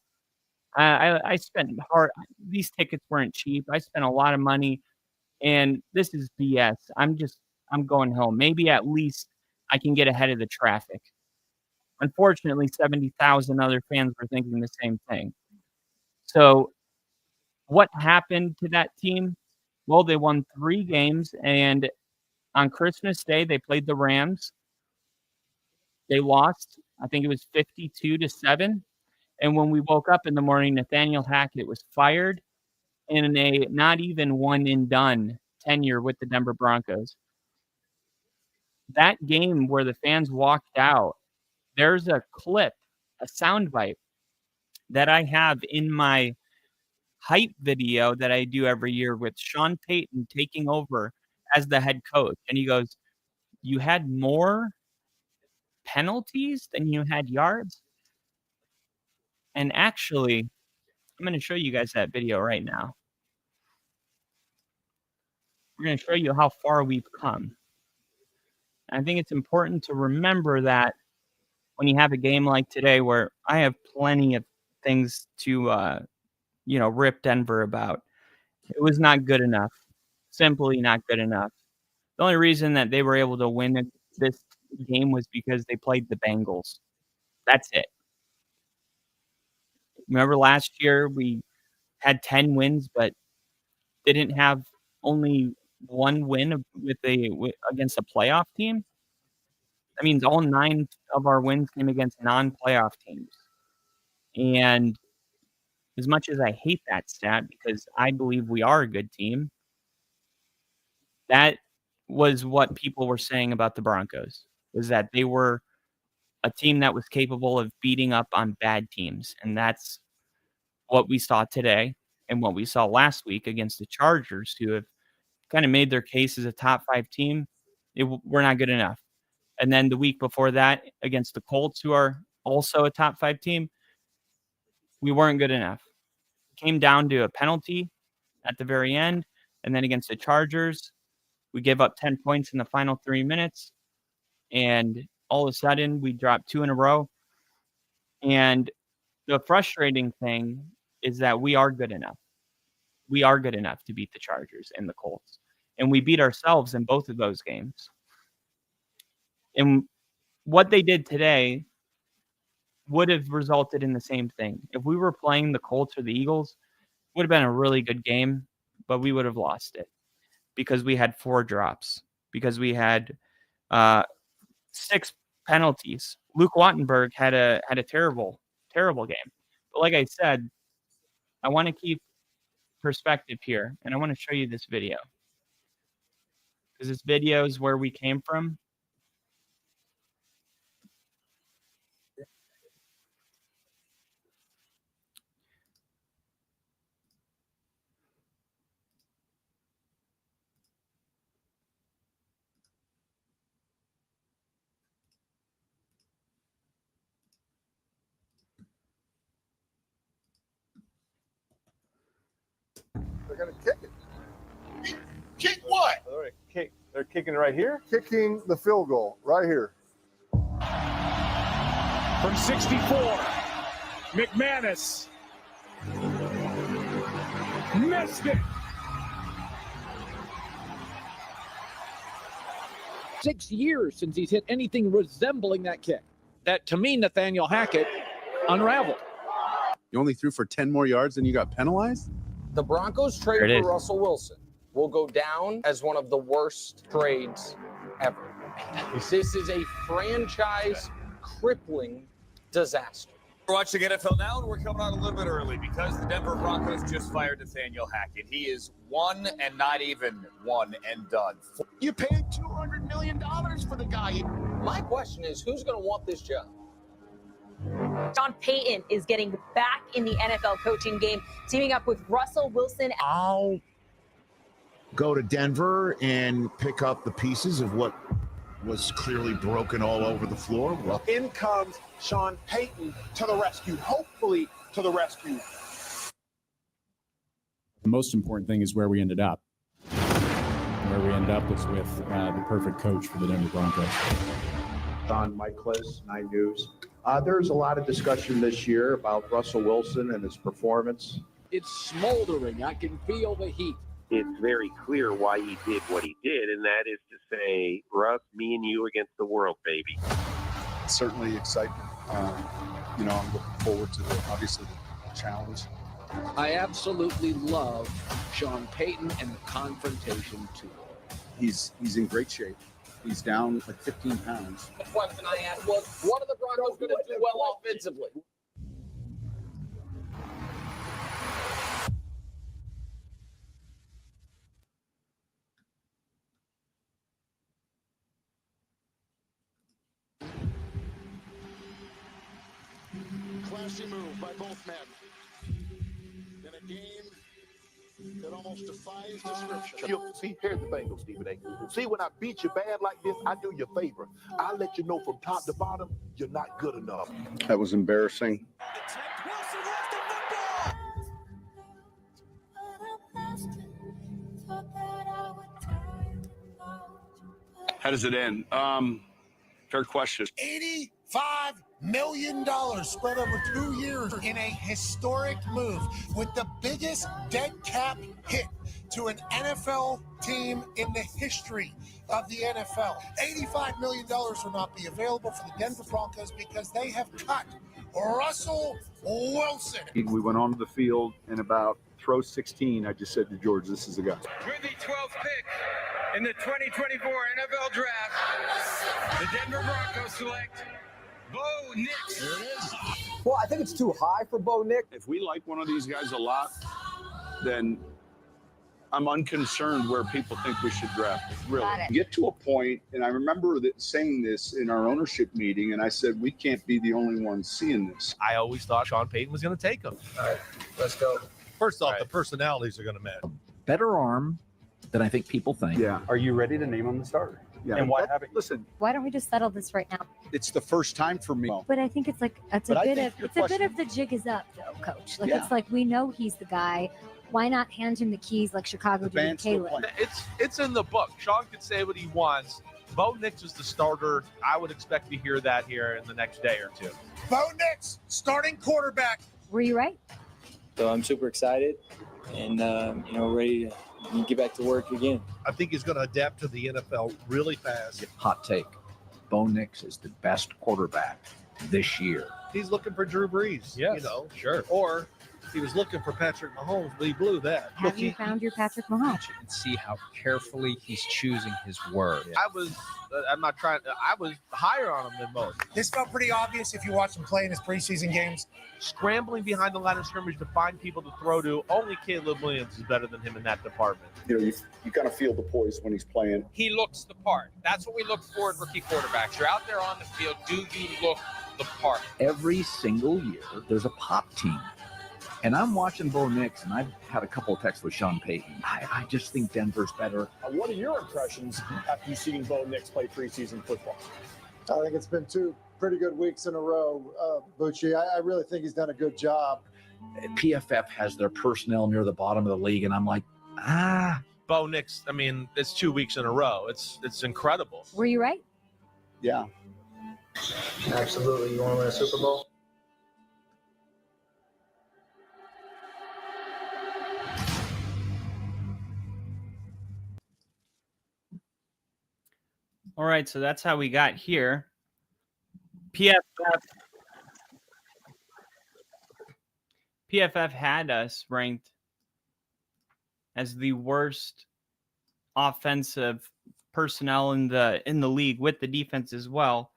I spent hard. These tickets weren't cheap. I spent a lot of money, and this is BS. I'm going home. Maybe at least I can get ahead of the traffic. Unfortunately, 70,000 other fans were thinking the same thing. So what happened to that team? Well, they won 3 games, and on Christmas Day, they played the Rams. They lost. I think it was 52-7. And when we woke up in the morning, Nathaniel Hackett was fired in a not even one and done tenure with the Denver Broncos. That game where the fans walked out, there's a clip, a soundbite that I have in my hype video that I do every year with Sean Payton taking over as the head coach. And he goes, you had more penalties than you had yards? And actually, I'm going to show you guys that video right now. We're going to show you how far we've come. I think it's important to remember that when you have a game like today where I have plenty of things to, rip Denver about. It was not good enough. Simply not good enough. The only reason that they were able to win this game was because they played the Bengals. That's it. Remember last year we had 10 wins, but didn't have only one win against a playoff team? That means all 9 of our wins came against non-playoff teams. And as much as I hate that stat because I believe we are a good team, that was what people were saying about the Broncos, was that they were a team that was capable of beating up on bad teams. And that's what we saw today and what we saw last week against the Chargers, who have kind of made their case as a top 5 team. We're not good enough. And then the week before that against the Colts, who are also a top 5 team, we weren't good enough. It came down to a penalty at the very end. And then against the Chargers, we gave up 10 points in the final 3 minutes. And all of a sudden, we dropped 2 in a row. And the frustrating thing is that we are good enough. We are good enough to beat the Chargers and the Colts. And we beat ourselves in both of those games. And what they did today would have resulted in the same thing. If we were playing the Colts or the Eagles, it would have been a really good game, but we would have lost it because we had 4 drops, because we had 6 penalties. Luke Wattenberg had a terrible game. But like I said, I want to keep perspective here, and I want to show you this video, because this video is where we came from. They're going to kick it. Kick what? They're kicking right here? Kicking the field goal right here. From 64, McManus missed it. 6 years since he's hit anything resembling that kick. That, to me, Nathaniel Hackett unraveled. You only threw for 10 more yards and you got penalized? The Broncos trade for Russell Wilson will go down as one of the worst trades ever. This is a franchise crippling disaster. We're watching NFL Now, and we're coming on a little bit early because the Denver Broncos just fired Nathaniel Hackett. He is one and not even one and done. You paid $200 million for the guy. My question is, who's going to want this job? Sean Payton is getting back in the NFL coaching game, teaming up with Russell Wilson. I'll go to Denver and pick up the pieces of what was clearly broken all over the floor. Well, in comes Sean Payton to the rescue, hopefully to the rescue. The most important thing is where we ended up. Where we ended up was with the perfect coach for the Denver Broncos. Don Michaelis, 9 News. There's a lot of discussion this year about Russell Wilson and his performance. It's smoldering. I can feel the heat. It's very clear why he did what he did, and that is to say, Russ, me and you against the world, baby. Certainly excitement. I'm looking forward to obviously the challenge. I absolutely love Sean Payton and the confrontation tool. He's in great shape. He's down like 15 pounds. The question I asked was, what are the Broncos going to do well offensively? Classy move by both men. In a game that almost defies description. See, here's the thing, though, Stephen A. See, when I beat you bad like this, I do you a favor. I let you know from top to bottom, you're not good enough. That was embarrassing. How does it end? Fair question. $85 million spread over 2 years in a historic move with the biggest dead cap hit to an NFL team in the history of the NFL. $85 million will not be available for the Denver Broncos because they have cut Russell Wilson. We went onto the field and about throw 16, I just said to George, this is the guy. With the 12th pick in the 2024 NFL Draft, the Denver Broncos select Bo Nix. Well, I think it's too high for Bo Nix. If we like one of these guys a lot, then I'm unconcerned where people think we should draft. Really. Get to a point, and I remember saying this in our ownership meeting, and I said, we can't be the only ones seeing this. I always thought Sean Payton was going to take him. All right, let's go. First off, the personalities are going to matter. Better arm than I think people think. Yeah. Are you ready to name him the starter? Yeah. And why haven't you? Listen, Why don't we just settle this right now? it's the first time for me. But I think it's like it's But a I bit think of your it's a bit question- of the jig is up though, coach. Like Yeah. it's like we know he's the guy. Why not hand him the keys like Chicago The did with band's still Caleb? playing. It's in the book. Sean can say what he wants. Bo Nix is the starter. I would expect to hear that here in the next day or two. Bo Nix, starting quarterback. Were you right? So I'm super excited and, ready to get back to work again. I think he's going to adapt to the NFL really fast. Hot take. Bo Nix is the best quarterback this year. He's looking for Drew Brees. Yes, sure. Or he was looking for Patrick Mahomes, but he blew that. Have you found your Patrick Mahomes? And see how carefully he's choosing his word. I was higher on him than most. This felt pretty obvious if you watch him play in his preseason games. Scrambling behind the line of scrimmage to find people to throw to. Only Caleb Williams is better than him in that department. You kind of feel the poise when he's playing. He looks the part. That's what we look for in rookie quarterbacks. You're out there on the field. Do you look the part? Every single year, there's a pop team. And I'm watching Bo Nix, and I've had a couple of texts with Sean Payton. I just think Denver's better. What are your impressions after you've seen Bo Nix play preseason football? I think it's been 2 pretty good weeks in a row, Bucci. I really think he's done a good job. PFF has their personnel near the bottom of the league, and I'm like, Bo Nix, I mean, it's 2 weeks in a row. It's incredible. Were you right? Yeah. Absolutely. You want to win a Super Bowl? All right, so that's how we got here. PFF had us ranked as the worst offensive personnel in the league, with the defense as well.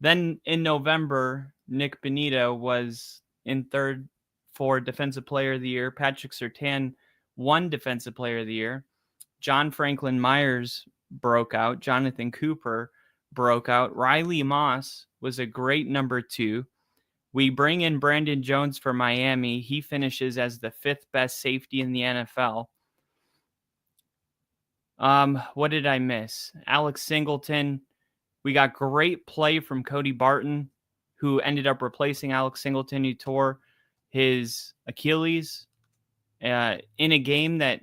Then in November, Nick Bonito was in third for Defensive Player of the Year. Patrick Surtain won Defensive Player of the Year. John Franklin Myers broke out. Jonathan Cooper broke out. Riley Moss was a great number 2. We bring in Brandon Jones for Miami. He finishes as the 5th best safety in the NFL. What did I miss? Alex Singleton. We got great play from Cody Barton, who ended up replacing Alex Singleton, who tore his Achilles in a game that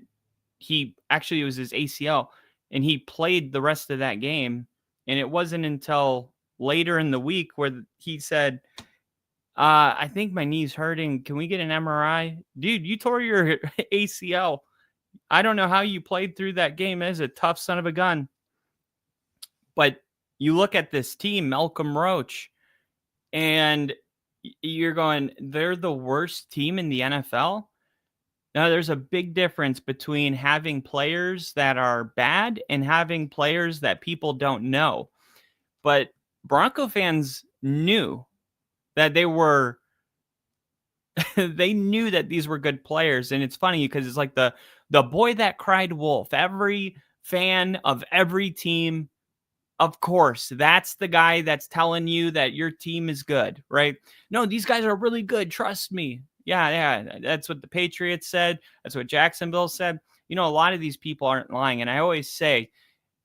it was his ACL, and he played the rest of that game. And it wasn't until later in the week where he said, I think my knee's hurting. Can we get an MRI? Dude, you tore your ACL. I don't know how you played through that game. It is a tough son of a gun. But you look at this team, Malcolm Roach, and you're going, they're the worst team in the NFL? Now, there's a big difference between having players that are bad and having players that people don't know. But Bronco fans knew that they knew that these were good players. And it's funny because it's like the boy that cried wolf. Every fan of every team, of course, that's the guy that's telling you that your team is good, right? No, these guys are really good. Trust me. Yeah. That's what the Patriots said. That's what Jacksonville said. A lot of these people aren't lying. And I always say,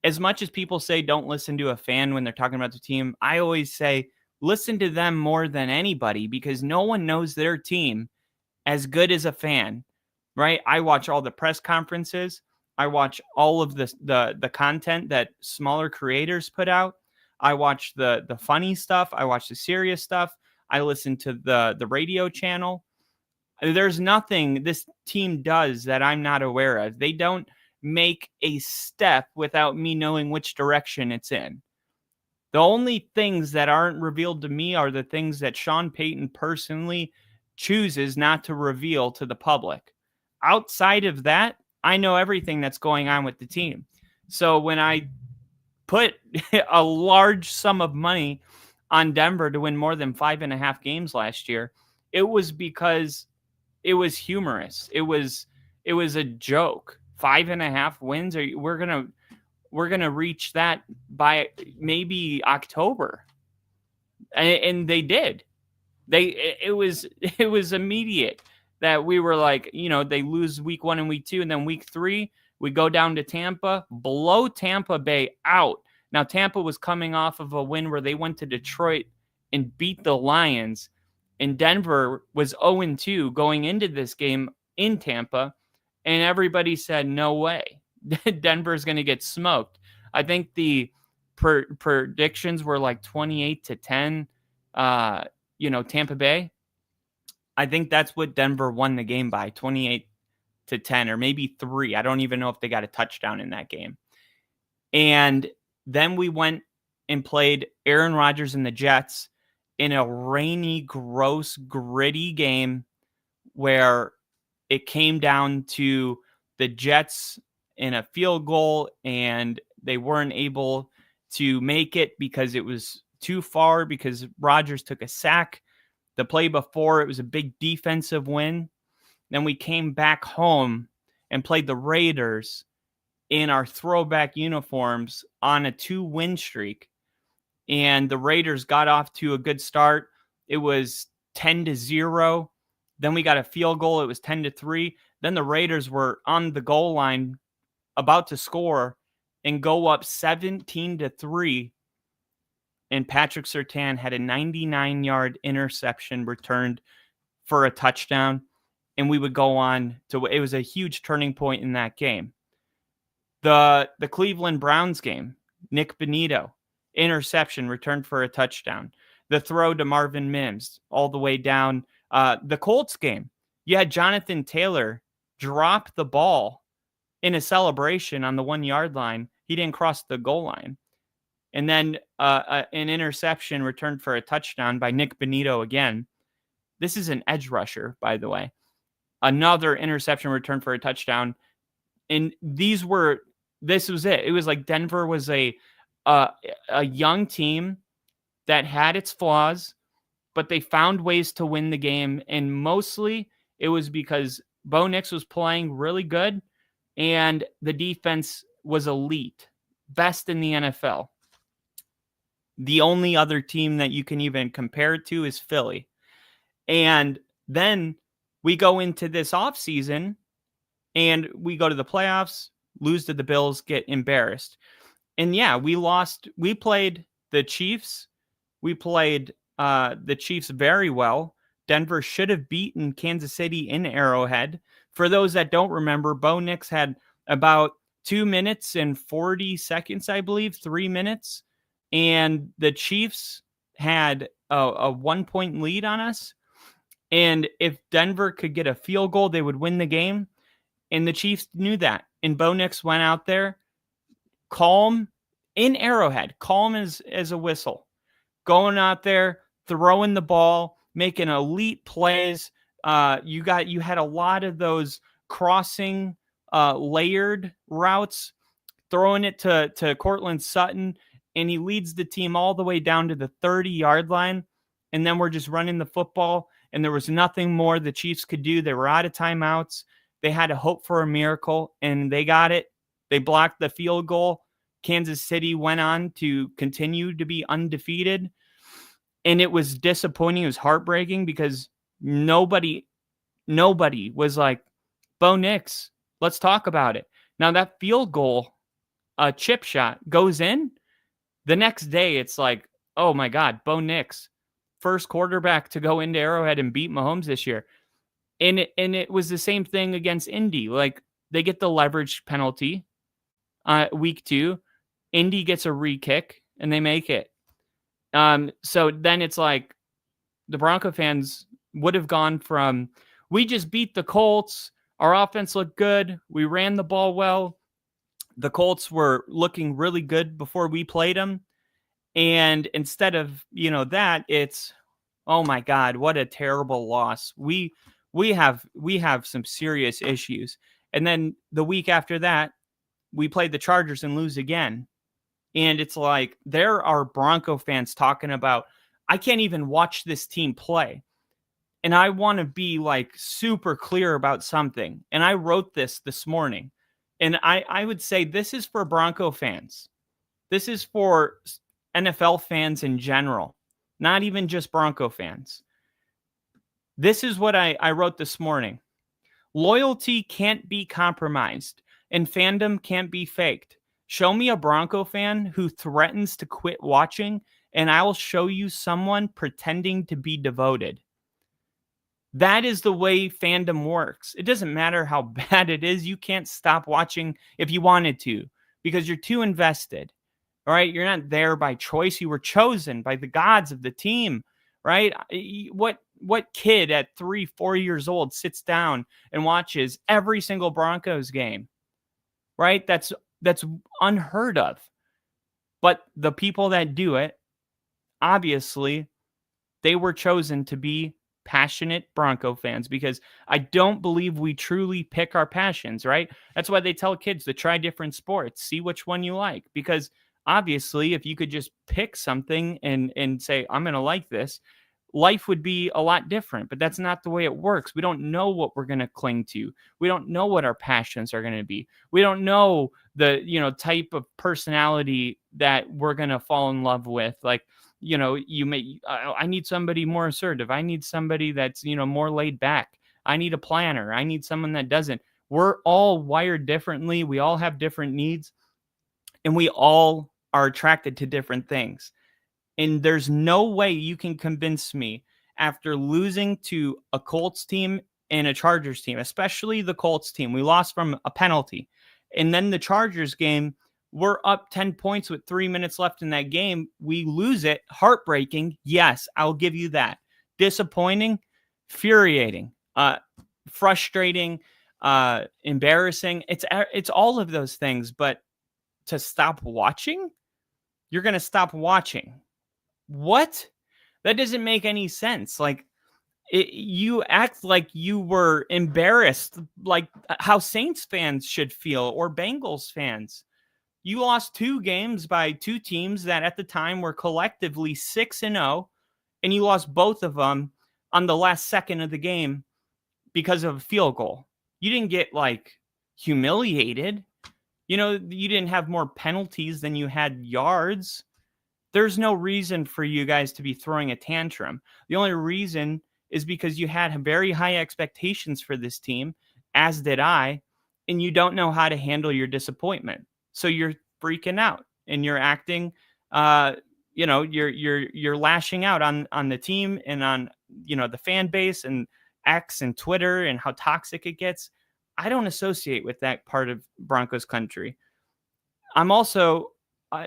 as much as people say don't listen to a fan when they're talking about the team, I always say, listen to them more than anybody, because no one knows their team as good as a fan, right? I watch all the press conferences. I watch all of the content that smaller creators put out. I watch the funny stuff. I watch the serious stuff. I listen to the radio channel. There's nothing this team does that I'm not aware of. They don't make a step without me knowing which direction it's in. The only things that aren't revealed to me are the things that Sean Payton personally chooses not to reveal to the public. Outside of that, I know everything that's going on with the team. So when I put a large sum of money on Denver to win more than 5.5 games last year, it was because it was humorous. It was it was a joke. 5.5 wins. We're gonna reach that by maybe October, and they did. It was immediate that we were like, they lose week 1 and week 2, and then week 3 we go down to Tampa, blow Tampa Bay out. Now Tampa was coming off of a win where they went to Detroit and beat the Lions, and Denver was 0-2 going into this game in Tampa, and everybody said, no way. Denver's going to get smoked. I think the predictions were like 28-10, Tampa Bay. I think that's what Denver won the game by, 28-10, or maybe 3. I don't even know if they got a touchdown in that game. And then we went and played Aaron Rodgers and the Jets in a rainy, gross, gritty game where it came down to the Jets in a field goal, and they weren't able to make it because it was too far, because Rodgers took a sack. The play before, it was a big defensive win. Then we came back home and played the Raiders in our throwback uniforms on a 2-win streak. And the Raiders got off to a good start. It was 10-0. Then we got a field goal. It was 10-3. Then the Raiders were on the goal line about to score and go up 17-3. And Patrick Surtain had a 99-yard interception returned for a touchdown. And we would go on to, it was a huge turning point in that game. The Cleveland Browns game, Nick Bonito, interception returned for a touchdown. The throw to Marvin Mims all the way down. The Colts game, you had Jonathan Taylor drop the ball in a celebration on the 1-yard line. He didn't cross the goal line. And then an interception returned for a touchdown by Nick Bonito again. This is an edge rusher, by the way. Another interception returned for a touchdown. And this was it. It was like Denver was a young team that had its flaws, but they found ways to win the game. And mostly it was because Bo Nix was playing really good and the defense was elite, best in the NFL. The only other team that you can even compare it to is Philly. And then we go into this offseason and we go to the playoffs, lose to the Bills, get embarrassed. And yeah, we lost. We played the Chiefs. We played the Chiefs very well. Denver should have beaten Kansas City in Arrowhead. For those that don't remember, Bo Nix had about 2 minutes and 40 seconds, I believe, 3 minutes. And the Chiefs had a 1-point lead on us. And if Denver could get a field goal, they would win the game. And the Chiefs knew that. And Bo Nix went out there, calm in Arrowhead, calm as a whistle, going out there, throwing the ball, making elite plays. You had a lot of those crossing layered routes, throwing it to Cortland Sutton, and he leads the team all the way down to the 30-yard line. And then we're just running the football, and there was nothing more the Chiefs could do. They were out of timeouts. They had to hope for a miracle, and they got it. They blocked the field goal. Kansas City went on to continue to be undefeated. And it was disappointing. It was heartbreaking because nobody was like, Bo Nix, let's talk about it. Now that field goal, a chip shot, goes in. The next day, it's like, oh my God, Bo Nix, first quarterback to go into Arrowhead and beat Mahomes this year. And it was the same thing against Indy. Like, they get the leverage penalty week 2. Indy gets a re-kick, and they make it. So then it's like the Bronco fans would have gone from, we just beat the Colts. Our offense looked good. We ran the ball well. The Colts were looking really good before we played them. And instead of, that, it's, oh my God, what a terrible loss. We have some serious issues. And then the week after that, we played the Chargers and lose again. And it's like, there are Bronco fans talking about, I can't even watch this team play. and I want to be like super clear about something. And I wrote this morning, and I would say this is for Bronco fans. This is for NFL fans in general, not even just Bronco fans. This is what I wrote this morning. Loyalty can't be compromised, and fandom can't be faked. Show me a Bronco fan who threatens to quit watching, and I will show you someone pretending to be devoted. That is the way fandom works. It doesn't matter how bad it is. You can't stop watching if you wanted to because you're too invested. All right. You're not there by choice. You were chosen by the gods of the team. Right. What kid at 3-4 years old sits down and watches every single Broncos game? Right. That's unheard of. But the people that do it, obviously, they were chosen to be passionate Bronco fans, because I don't believe we truly pick our passions, right? That's why they tell kids to try different sports, see which one you like, because obviously if you could just pick something and say, I'm going to like this, life would be a lot different, but that's not the way it works. We don't know what we're going to cling to. We don't know what our passions are going to be. We don't know the, type of personality that we're going to fall in love with. Like, I need somebody more assertive. I need somebody that's, more laid back. I need a planner. I need someone that doesn't. We're all wired differently. We all have different needs, and we all are attracted to different things. And there's no way you can convince me, after losing to a Colts team and a Chargers team, especially the Colts team, we lost from a penalty. And then the Chargers game, we're up 10 points with 3 minutes left in that game. We lose it. Heartbreaking. Yes, I'll give you that. Disappointing, infuriating, frustrating, embarrassing. It's all of those things. But to stop watching, you're going to stop watching. What? That doesn't make any sense. Like, you act like you were embarrassed, like how Saints fans should feel, or Bengals fans. You lost 2 games by 2 teams that at the time were collectively 6-0, and you lost both of them on the last second of the game because of a field goal. You didn't get humiliated. You didn't have more penalties than you had yards. There's no reason for you guys to be throwing a tantrum. The only reason is because you had very high expectations for this team, as did I, and you don't know how to handle your disappointment. So you're freaking out and you're acting, you're lashing out on the team and on, the fan base and X and Twitter and how toxic it gets. I don't associate with that part of Broncos country. I'm also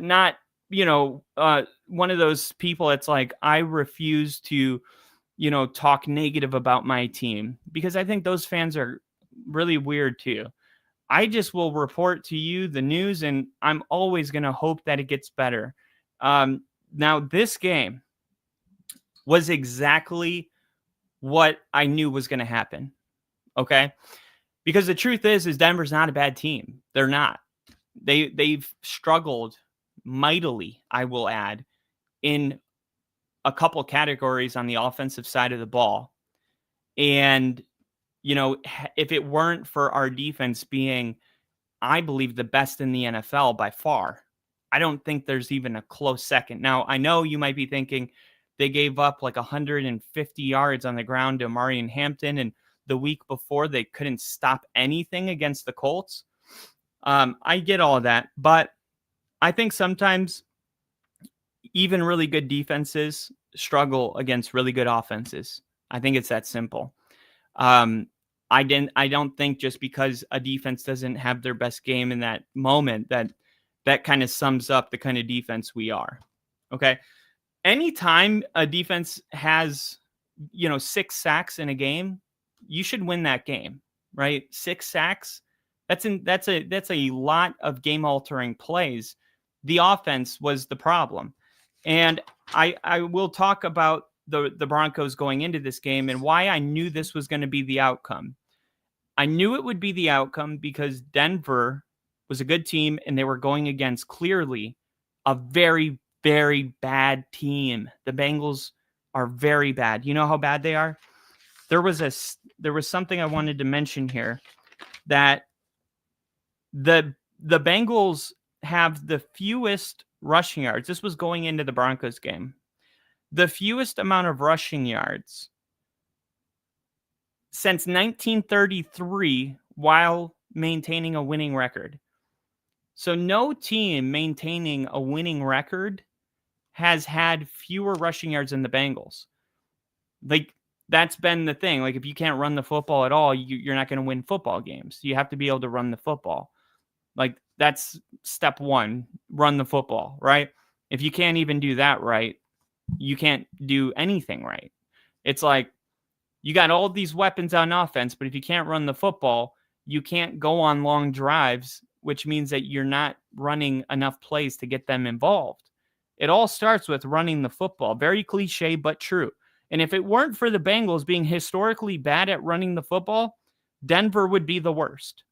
not, one of those people that's like, I refuse to, talk negative about my team, because I think those fans are really weird too. I just will report to you the news, and I'm always going to hope that it gets better. Now, this game was exactly what I knew was going to happen. Okay. Because the truth is Denver's not a bad team. They're not. They've struggled mightily, I will add, in a couple categories on the offensive side of the ball. And, if it weren't for our defense being, I believe, the best in the NFL by far, I don't think there's even a close second. Now, I know you might be thinking they gave up 150 yards on the ground to Amari and Hampton, and the week before they couldn't stop anything against the Colts. I get all of that, but I think sometimes even really good defenses struggle against really good offenses. I think it's that simple. I don't think just because a defense doesn't have their best game in that moment that kind of sums up the kind of defense we are. Okay. Anytime a defense has, 6 sacks in a game, you should win that game, right? 6 sacks. That's a lot of game altering plays. The offense was the problem. And I will talk about the Broncos going into this game and why I knew this was going to be the outcome. I knew it would be the outcome because Denver was a good team and they were going against clearly a very, very bad team. The Bengals are very bad. You know how bad they are? there was something I wanted to mention here, that the Bengals have the fewest rushing yards. This was going into the Broncos game. The fewest amount of rushing yards since 1933 while maintaining a winning record. So no team maintaining a winning record has had fewer rushing yards than the Bengals. Like, that's been the thing. Like, if you can't run the football at all, you're not going to win football games. You have to be able to run the football. Like, that's step one, run the football, right? If you can't even do that right, you can't do anything right. It's like, you got all these weapons on offense, but if you can't run the football, you can't go on long drives, which means that you're not running enough plays to get them involved. It all starts with running the football. Very cliche, but true. And if it weren't for the Bengals being historically bad at running the football, Denver would be the worst.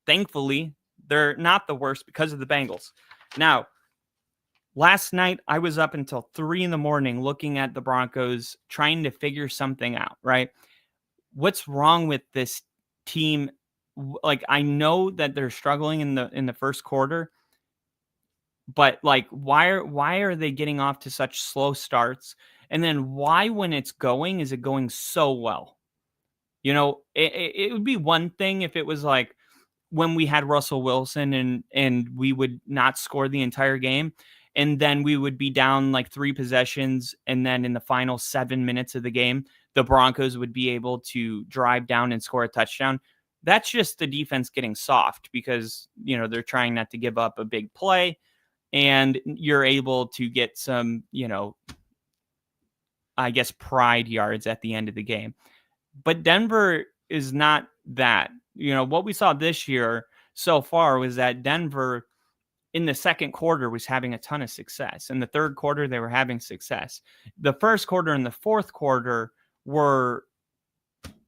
Thankfully, they're not the worst because of the Bengals. Now, last night, I was up until 3 a.m. looking at the Broncos, trying to figure something out, right? What's wrong with this team? Like, I know that they're struggling in the first quarter, but like, why are they getting off to such slow starts? And then why, when it's going, is it going so well? You know, it would be one thing if it was like when we had Russell Wilson and we would not score the entire game, and then we would be down like 3 possessions, and then in the final 7 minutes of the game, the Broncos would be able to drive down and score a touchdown. That's just the defense getting soft because, you know, they're trying not to give up a big play, and you're able to get some, you know, I guess, pride yards at the end of the game. But Denver is not that. You know, what we saw this year so far was that Denver in the second quarter was having a ton of success. In the third quarter, they were having success. The first quarter and the fourth quarter were,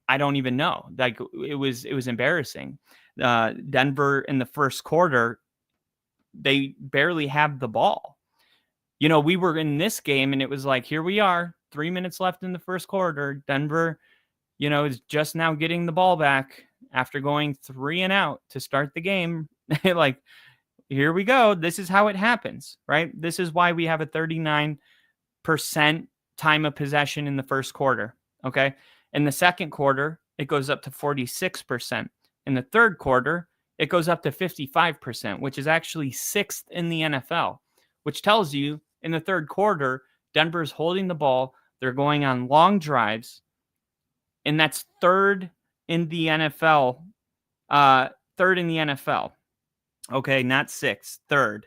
I don't even know. Like, it was embarrassing. Denver in the first quarter, they barely have the ball. You know, we were in this game and it was like, here we are, 3 minutes left in the first quarter. Denver, you know, is just now getting the ball back after going 3 and out to start the game. Like, here we go. This is how it happens, right? This is why we have a 39% time of possession in the first quarter. Okay. In the second quarter, it goes up to 46%. In the third quarter, it goes up to 55%, which is actually 6th in the NFL, which tells you in the third quarter, Denver's holding the ball. They're going on long drives, and that's third in the NFL. Okay, not 6th, third.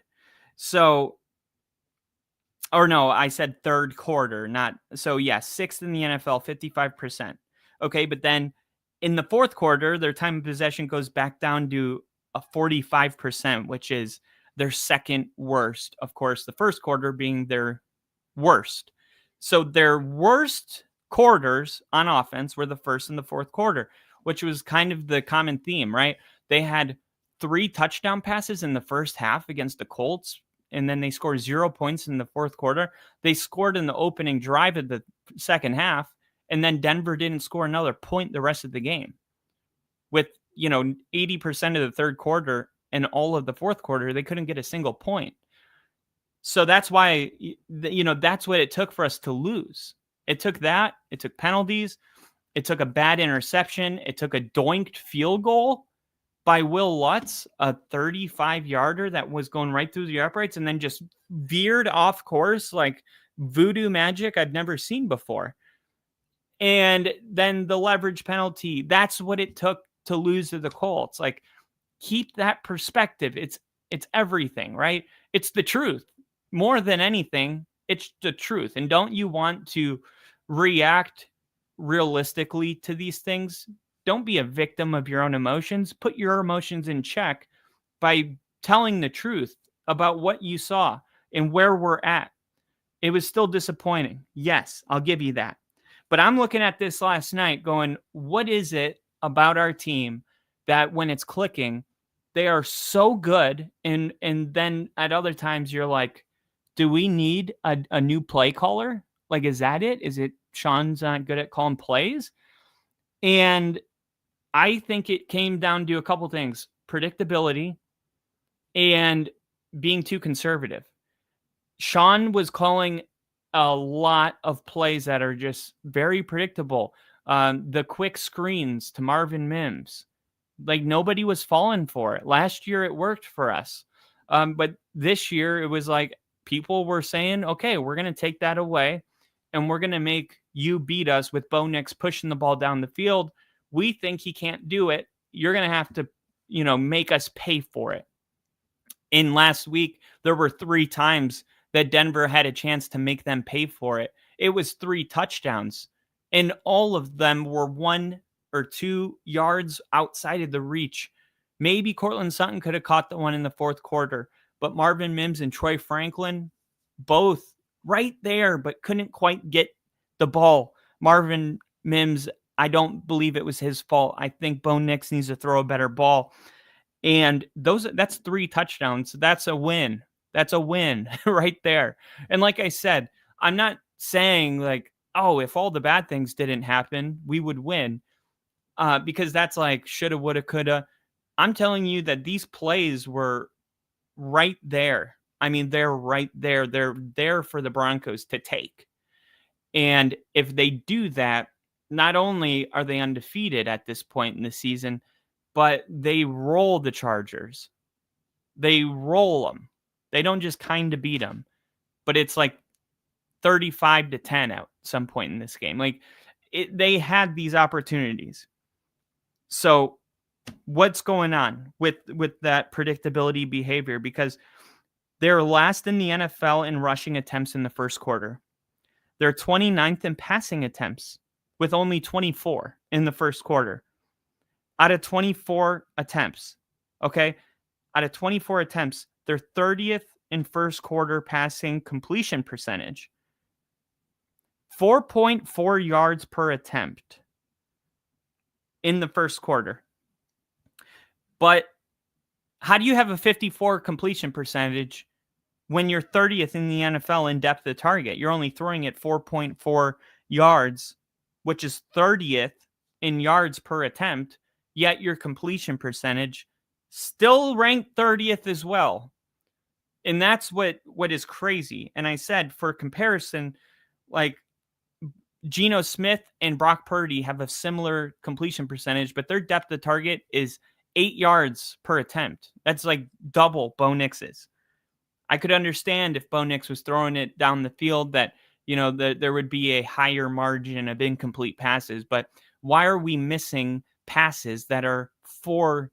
So, or no, I said third quarter, not so. Yeah, 6th in the NFL, 55%. Okay, but then in the fourth quarter, their time of possession goes back down to a 45%, which is their second worst. Of course, the first quarter being their worst. So their worst quarters on offense were the first and the fourth quarter, which was kind of the common theme, right? They had 3 touchdown passes in the first half against the Colts, and then they scored 0 points in the fourth quarter. They scored in the opening drive of the second half, and then Denver didn't score another point the rest of the game. With, you know, 80% of the third quarter and all of the fourth quarter, they couldn't get a single point. So that's why, you know, that's what it took for us to lose. It took that. It took penalties. It took a bad interception. It took a doinked field goal by Will Lutz, a 35-yarder that was going right through the uprights and then just veered off course like voodoo magic I've never seen before. And then the leverage penalty, that's what it took to lose to the Colts. Like, keep that perspective. It's everything, right? It's the truth. More than anything, it's the truth. And don't you want to react realistically to these things? Don't be a victim of your own emotions. Put your emotions in check by telling the truth about what you saw and where we're at. It was still disappointing. Yes, I'll give you that. But I'm looking at this last night going, what is it about our team that when it's clicking, they are so good? And then at other times you're like, do we need a new play caller? Like, is that it? Is it Sean's not good at calling plays? And I think it came down to a couple things: predictability and being too conservative. Sean was calling a lot of plays that are just very predictable. The quick screens to Marvin Mims, like nobody was falling for it. Last year it worked for us. But this year it was like people were saying, okay, we're going to take that away and we're going to make you beat us with Bo Nix pushing the ball down the field. We think he can't do it. You're going to have to, make us pay for it. In last week, there were 3 times that Denver had a chance to make them pay for it. It was 3 touchdowns, and all of them were 1 or 2 yards outside of the reach. Maybe Cortland Sutton could have caught the one in the fourth quarter, but Marvin Mims and Troy Franklin, both right there, but couldn't quite get the ball. Marvin Mims, I don't believe it was his fault. I think Bo Nix needs to throw a better ball. And that's 3 touchdowns. That's a win. That's a win right there. And like I said, I'm not saying like, oh, if all the bad things didn't happen, we would win. Because that's like shoulda, woulda, coulda. I'm telling you that these plays were right there. I mean, they're right there. They're there for the Broncos to take. And if they do that, not only are they undefeated at this point in the season, but they roll the Chargers. They roll them. They don't just kind of beat them, but it's like 35-10 at some point in this game. Like they had these opportunities. So what's going on with that predictability behavior? Because they're last in the NFL in rushing attempts in the first quarter. They're 29th in passing attempts with only 24 in the first quarter. Out of 24 attempts, okay? Out of 24 attempts, they're 30th in first quarter passing completion percentage. 4.4 yards per attempt in the first quarter. But how do you have a 54 completion percentage when you're 30th in the NFL in depth of target? You're only throwing it 4.4 yards, which is 30th in yards per attempt, yet your completion percentage still ranked 30th as well. And that's what is crazy. And I said, for comparison, like Geno Smith and Brock Purdy have a similar completion percentage, but their depth of target is 8 yards per attempt. That's like double Bo Nix's. I could understand if Bo Nix was throwing it down the field that, there would be a higher margin of incomplete passes. But why are we missing passes that are 3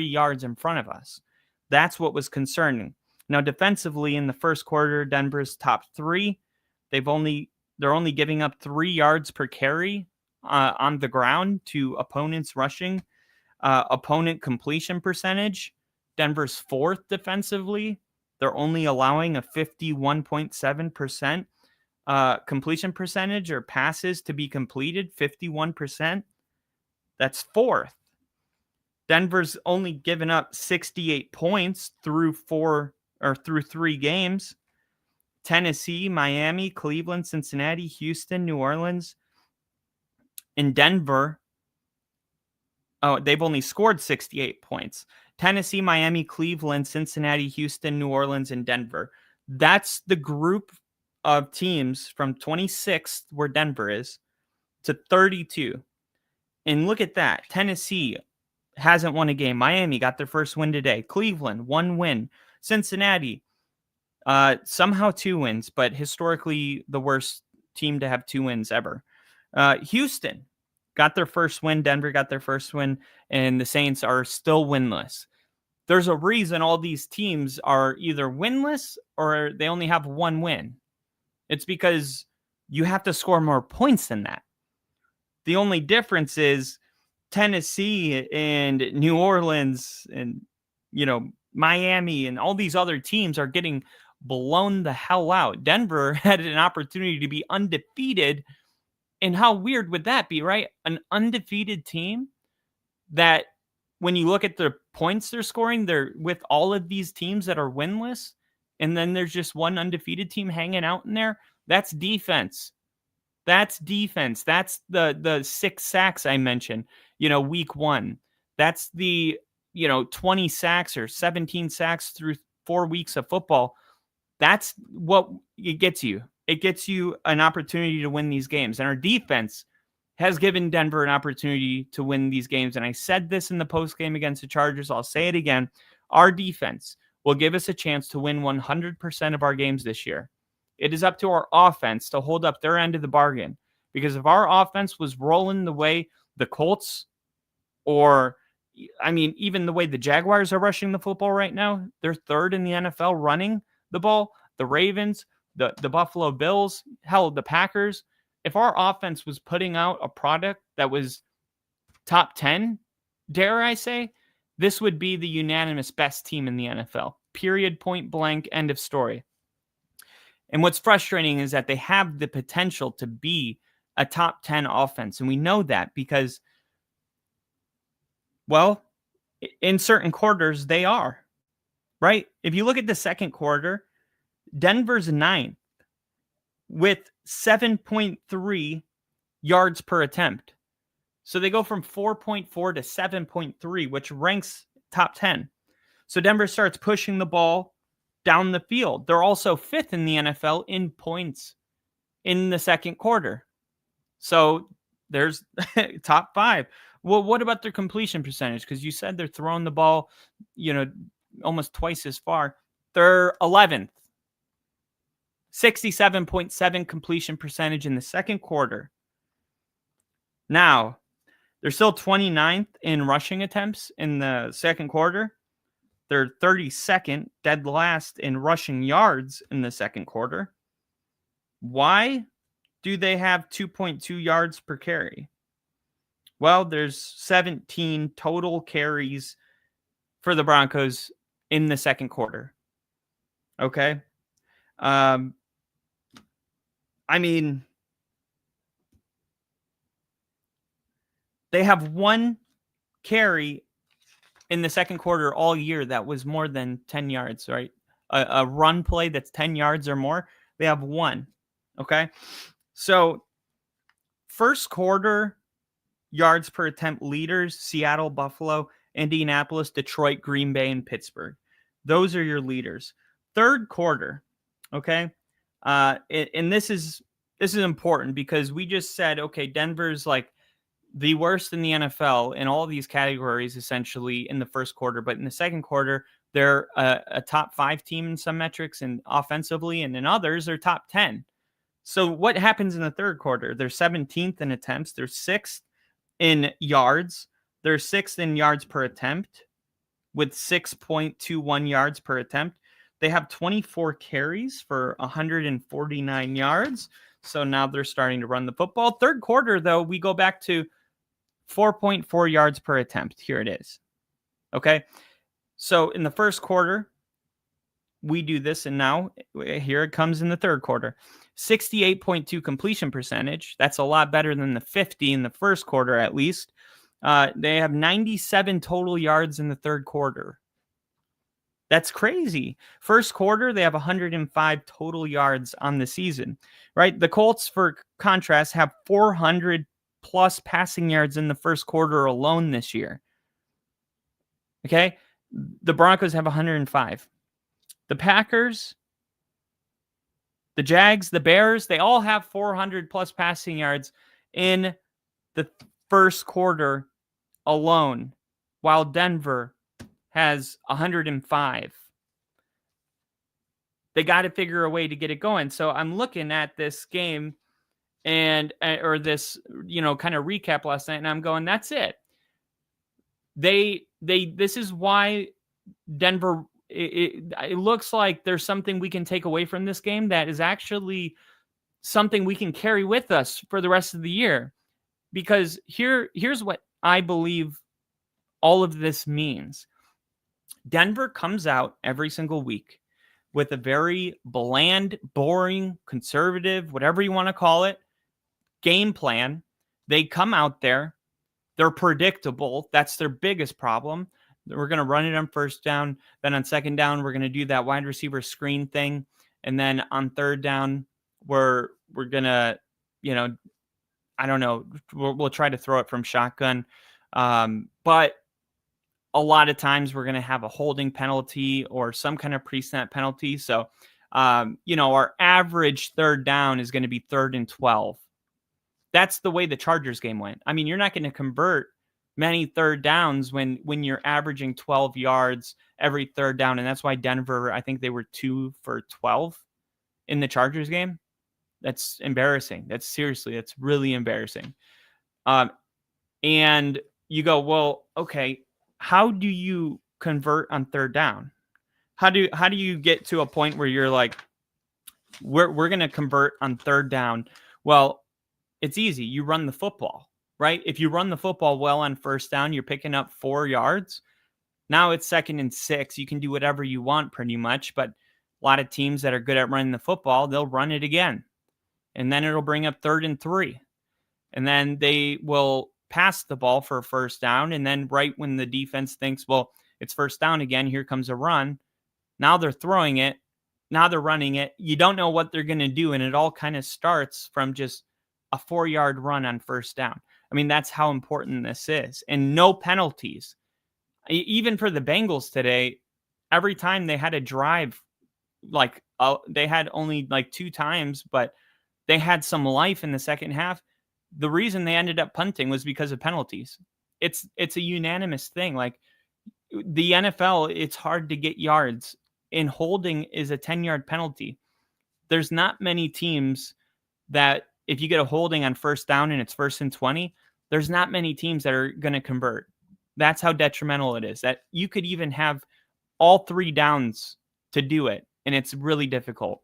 yards in front of us? That's what was concerning. Now, defensively in the first quarter, Denver's top 3. They're only giving up 3 yards per carry on the ground to opponents rushing. Opponent completion percentage, Denver's 4th defensively. They're only allowing a 51.7% completion percentage or passes to be completed, 51%. That's 4th. Denver's only given up 68 points through 3 games. Tennessee, Miami, Cleveland, Cincinnati, Houston, New Orleans, and Denver. Oh, they've only scored 68 points. Tennessee, Miami, Cleveland, Cincinnati, Houston, New Orleans, and Denver. That's the group of teams from 26th, where Denver is, to 32. And look at that. Tennessee hasn't won a game. Miami got their first win today. Cleveland, 1 win. Cincinnati, somehow 2 wins, but historically the worst team to have 2 wins ever. Houston got their first win. Denver got their first win, and the Saints are still winless. There's a reason all these teams are either winless or they only have 1 win. It's because you have to score more points than that. The only difference is Tennessee and New Orleans and, Miami and all these other teams are getting blown the hell out. Denver had an opportunity to be undefeated. And how weird would that be, right? An undefeated team that when you look at the points they're scoring, they're with all of these teams that are winless. And then there's just one undefeated team hanging out in there. That's defense. That's defense. That's the 6 sacks I mentioned, week 1. That's the, 20 sacks or 17 sacks through 4 weeks of football. That's what it gets you. It gets you an opportunity to win these games. And our defense has given Denver an opportunity to win these games. And I said this in the post game against the Chargers. I'll say it again. Our defense will give us a chance to win 100% of our games this year. It is up to our offense to hold up their end of the bargain. Because if our offense was rolling the way the Colts, or, even the way the Jaguars are rushing the football right now, they're 3rd in the NFL running the ball. The Ravens, the Buffalo Bills, hell, the Packers. If our offense was putting out a product that was top 10, dare I say, this would be the unanimous best team in the NFL. Period, point blank, end of story. And what's frustrating is that they have the potential to be a top 10 offense. And we know that because, well, in certain quarters, they are, right? If you look at the second quarter, Denver's 9th with 7.3 yards per attempt. So they go from 4.4 to 7.3, which ranks top 10. So Denver starts pushing the ball down the field. They're also 5th in the NFL in points in the second quarter. So there's top 5. Well, what about their completion percentage? Because you said they're throwing the ball, almost twice as far. They're 11th. 67.7 completion percentage in the second quarter. Now, they're still 29th in rushing attempts in the second quarter. They're 32nd, dead last in rushing yards in the second quarter. Why do they have 2.2 yards per carry? Well, there's 17 total carries for the Broncos in the second quarter. Okay. They have one carry in the second quarter all year that was more than 10 yards, right? A run play that's 10 yards or more, they have one. Okay. So first quarter yards per attempt leaders: Seattle, Buffalo, Indianapolis, Detroit, Green Bay, and Pittsburgh. Those are your leaders. Third quarter. Okay. And this is important because we just said, okay, Denver's like the worst in the NFL in all these categories, essentially, in the first quarter. But in the second quarter, they're a top 5 team in some metrics and offensively, and in others, they're top 10. So what happens in the third quarter? They're 17th in attempts. They're 6th in yards. They're 6th in yards per attempt with 6.21 yards per attempt. They have 24 carries for 149 yards. So now they're starting to run the football. Third quarter, though, we go back to 4.4 yards per attempt. Here it is. Okay. So in the first quarter, we do this, and now here it comes in the third quarter. 68.2 completion percentage. That's a lot better than the 50 in the first quarter, at least. They have 97 total yards in the third quarter. That's crazy. First quarter, they have 105 total yards on the season, right? The Colts, for contrast, have 400 plus passing yards in the first quarter alone this year. Okay. The Broncos have 105. The Packers, the Jags, the Bears, they all have 400 plus passing yards in the first quarter alone, while Denver has 105. They got to figure a way to get it going. So I'm looking at this game or this, kind of recap last night, and I'm going, that's it. This is why Denver, it looks like there's something we can take away from this game that is actually something we can carry with us for the rest of the year. Because here's what I believe all of this means. Denver comes out every single week with a very bland, boring, conservative, whatever you want to call it, game plan. They come out there. They're predictable. That's their biggest problem. We're going to run it on first down. Then on second down, we're going to do that wide receiver screen thing. And then on third down, we're going to I don't know. We'll try to throw it from shotgun. But a lot of times we're going to have a holding penalty or some kind of pre-snap penalty. So, our average third down is going to be 3rd and 12. That's the way the Chargers game went. I mean, you're not going to convert many third downs when you're averaging 12 yards every third down. And that's why Denver, I think they were 2 for 12 in the Chargers game. That's embarrassing. That's really embarrassing. And you go, well, okay, how do you convert on third down? How do you get to a point where you're like, we're going to convert on third down? Well, it's easy. You run the football, right? If you run the football well on first down, you're picking up 4 yards. Now it's 2nd and 6. You can do whatever you want pretty much, but a lot of teams that are good at running the football, they'll run it again. And then it'll bring up 3rd and 3. And then they will pass the ball for a first down. And then right when the defense thinks, well, it's first down again, here comes a run. Now they're throwing it. Now they're running it. You don't know what they're going to do. And it all kind of starts from just a 4-yard run on first down. I mean, that's how important this is. And no penalties. Even for the Bengals today, every time they had a drive, they had only 2 times, but they had some life in the second half. The reason they ended up punting was because of penalties. It's a unanimous thing. Like the NFL, it's hard to get yards, and holding is a 10-yard penalty. There's not many teams that if you get a holding on first down and it's 1st and 20, there's not many teams that are going to convert. That's how detrimental it is. That you could even have all 3 downs to do it, and it's really difficult.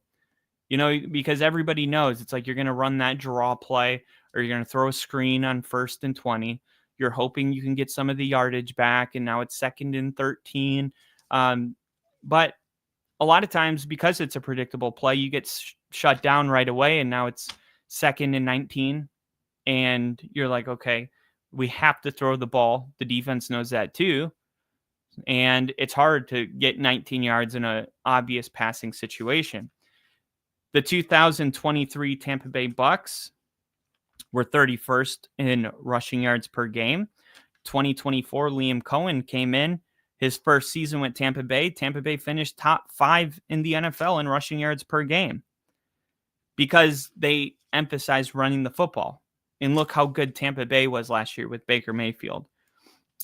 Because everybody knows it's like you're going to run that draw play or you're going to throw a screen on 1st and 20. You're hoping you can get some of the yardage back, and now it's 2nd and 13. But a lot of times, because it's a predictable play, you get shut down right away, and now it's 2nd and 19. And you're like, okay, we have to throw the ball. The defense knows that too. And it's hard to get 19 yards in an obvious passing situation. The 2023 Tampa Bay Bucks were 31st in rushing yards per game. 2024, Liam Cohen came in. His first season with Tampa Bay. Tampa Bay finished top 5 in the NFL in rushing yards per game because they emphasized running the football. And look how good Tampa Bay was last year with Baker Mayfield.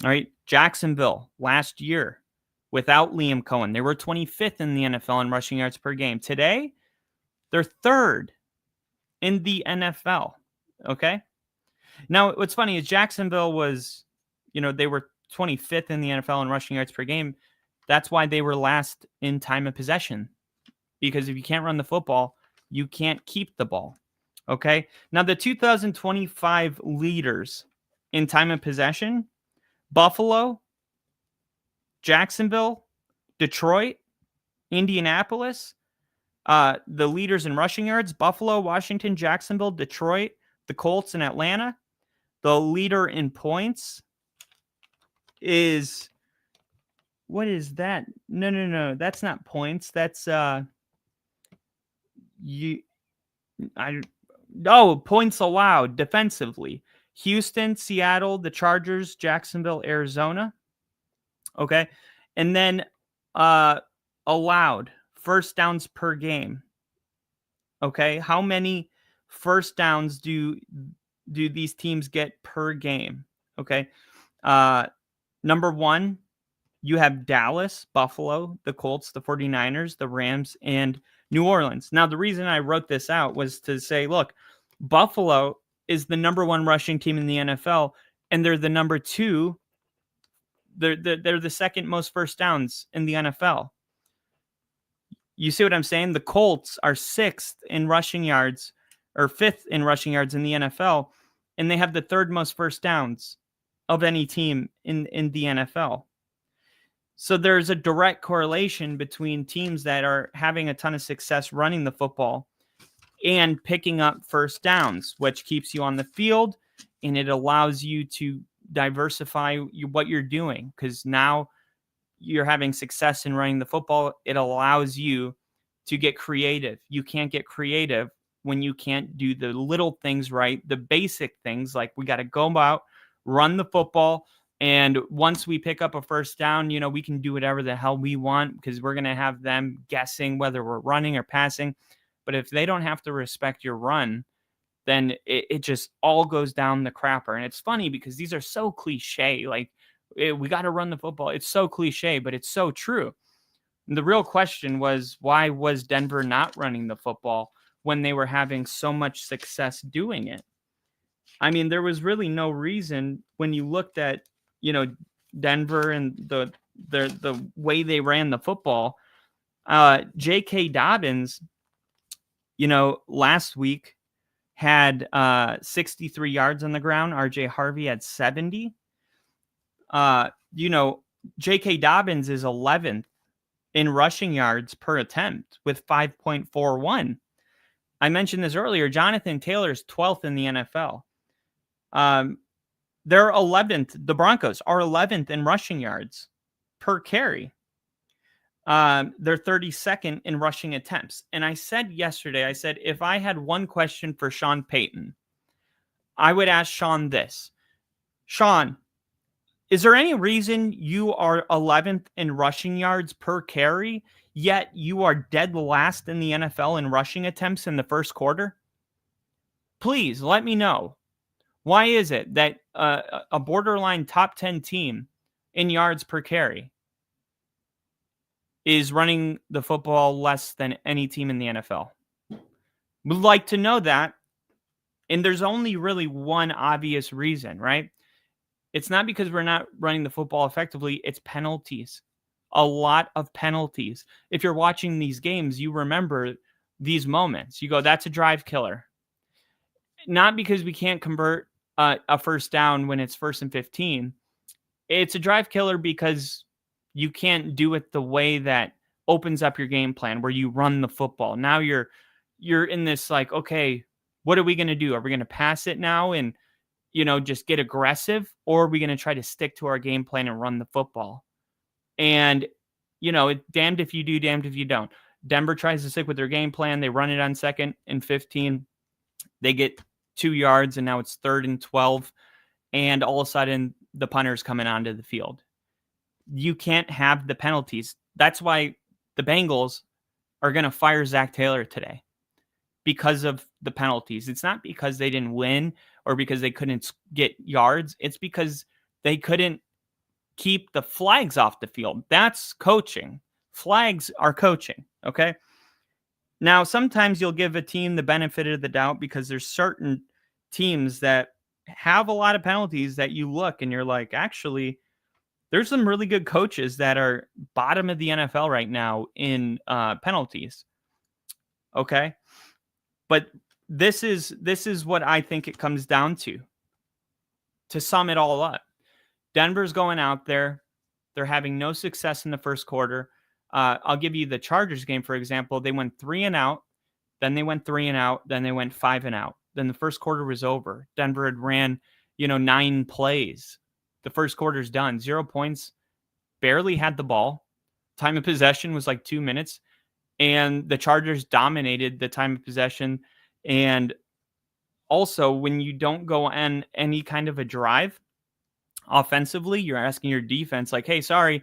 All right, Jacksonville last year without Liam Cohen, they were 25th in the NFL in rushing yards per game. Today, they're 3rd in the NFL. Okay. Now, what's funny is Jacksonville was, they were 25th in the NFL in rushing yards per game. That's why they were last in time of possession. Because if you can't run the football, you can't keep the ball. Okay. Now, the 2025 leaders in time of possession: Buffalo, Jacksonville, Detroit, Indianapolis. The leaders in rushing yards: Buffalo, Washington, Jacksonville, Detroit, the Colts, and Atlanta. The leader in points is, what is that? No. That's not points. That's points allowed defensively. Houston, Seattle, the Chargers, Jacksonville, Arizona. Okay. And then allowed first downs per game. Okay. How many first downs do these teams get per game? Okay. Number 1, you have Dallas, Buffalo, the Colts, the 49ers, the Rams, and New Orleans. Now, the reason I wrote this out was to say, look, Buffalo is the number 1 rushing team in the NFL, and they're the number 2. They're the second most first downs in the NFL. You see what I'm saying? The Colts are 6th in rushing yards, or 5th in rushing yards in the NFL, and they have the 3rd most first downs of any team in the NFL. So there's a direct correlation between teams that are having a ton of success running the football and picking up first downs, which keeps you on the field, and it allows you to diversify what you're doing, because now you're having success in running the football. It allows you to get creative. You can't get creative when you can't do the little things right, the basic things, like we got to go out, run the football. And once we pick up a first down, we can do whatever the hell we want because we're going to have them guessing whether we're running or passing. But if they don't have to respect your run, then it just all goes down the crapper. And it's funny because these are so cliche. Like, we got to run the football. It's so cliche, but it's so true. And the real question was, why was Denver not running the football when they were having so much success doing it? I mean, there was really no reason when you looked at, Denver and the way they ran the football. J.K. Dobbins, last week had 63 yards on the ground. R.J. Harvey had 70. J.K. Dobbins is 11th in rushing yards per attempt with 5.41. I mentioned this earlier. Jonathan Taylor's 12th in the NFL. They're 11th. The Broncos are 11th in rushing yards per carry. They're 32nd in rushing attempts. And I said yesterday, if I had one question for Sean Payton, I would ask Sean this. Sean, is there any reason you are 11th in rushing yards per carry, yet you are dead last in the NFL in rushing attempts in the first quarter? Please let me know. Why is it that a borderline top 10 team in yards per carry is running the football less than any team in the NFL? Would like to know that. And there's only really one obvious reason, right? It's not because we're not running the football effectively. It's penalties. A lot of penalties. If you're watching these games, you remember these moments. You go, that's a drive killer. Not because we can't convert a first down when it's 1st and 15. It's a drive killer because you can't do it the way that opens up your game plan where you run the football. Now you're in this like, okay, what are we going to do? Are we going to pass it now and, just get aggressive, or are we going to try to stick to our game plan and run the football? And, damned if you do, damned if you don't. Denver tries to stick with their game plan. They run it on 2nd and 15. They get 2 yards, and now it's 3rd and 12. And all of a sudden, the punter's coming onto the field. You can't have the penalties. That's why the Bengals are going to fire Zach Taylor today, because of the penalties. It's not because they didn't win or because they couldn't get yards. It's because they couldn't keep the flags off the field. That's coaching. Flags are coaching, okay? Now, sometimes you'll give a team the benefit of the doubt because there's certain teams that have a lot of penalties that you look and you're like, actually, there's some really good coaches that are bottom of the NFL right now in penalties, okay? But this is what I think it comes down to. To sum it all up, Denver's going out there. They're having no success in the first quarter. I'll give you the Chargers game, for example. They went 3 and out. Then they went 3 and out. Then they went 5 and out. Then the first quarter was over. Denver had ran, 9 plays. The first quarter's done. 0 points. Barely had the ball. Time of possession was like 2 minutes. And the Chargers dominated the time of possession. And also, when you don't go on any kind of a drive offensively, you're asking your defense like, hey, sorry,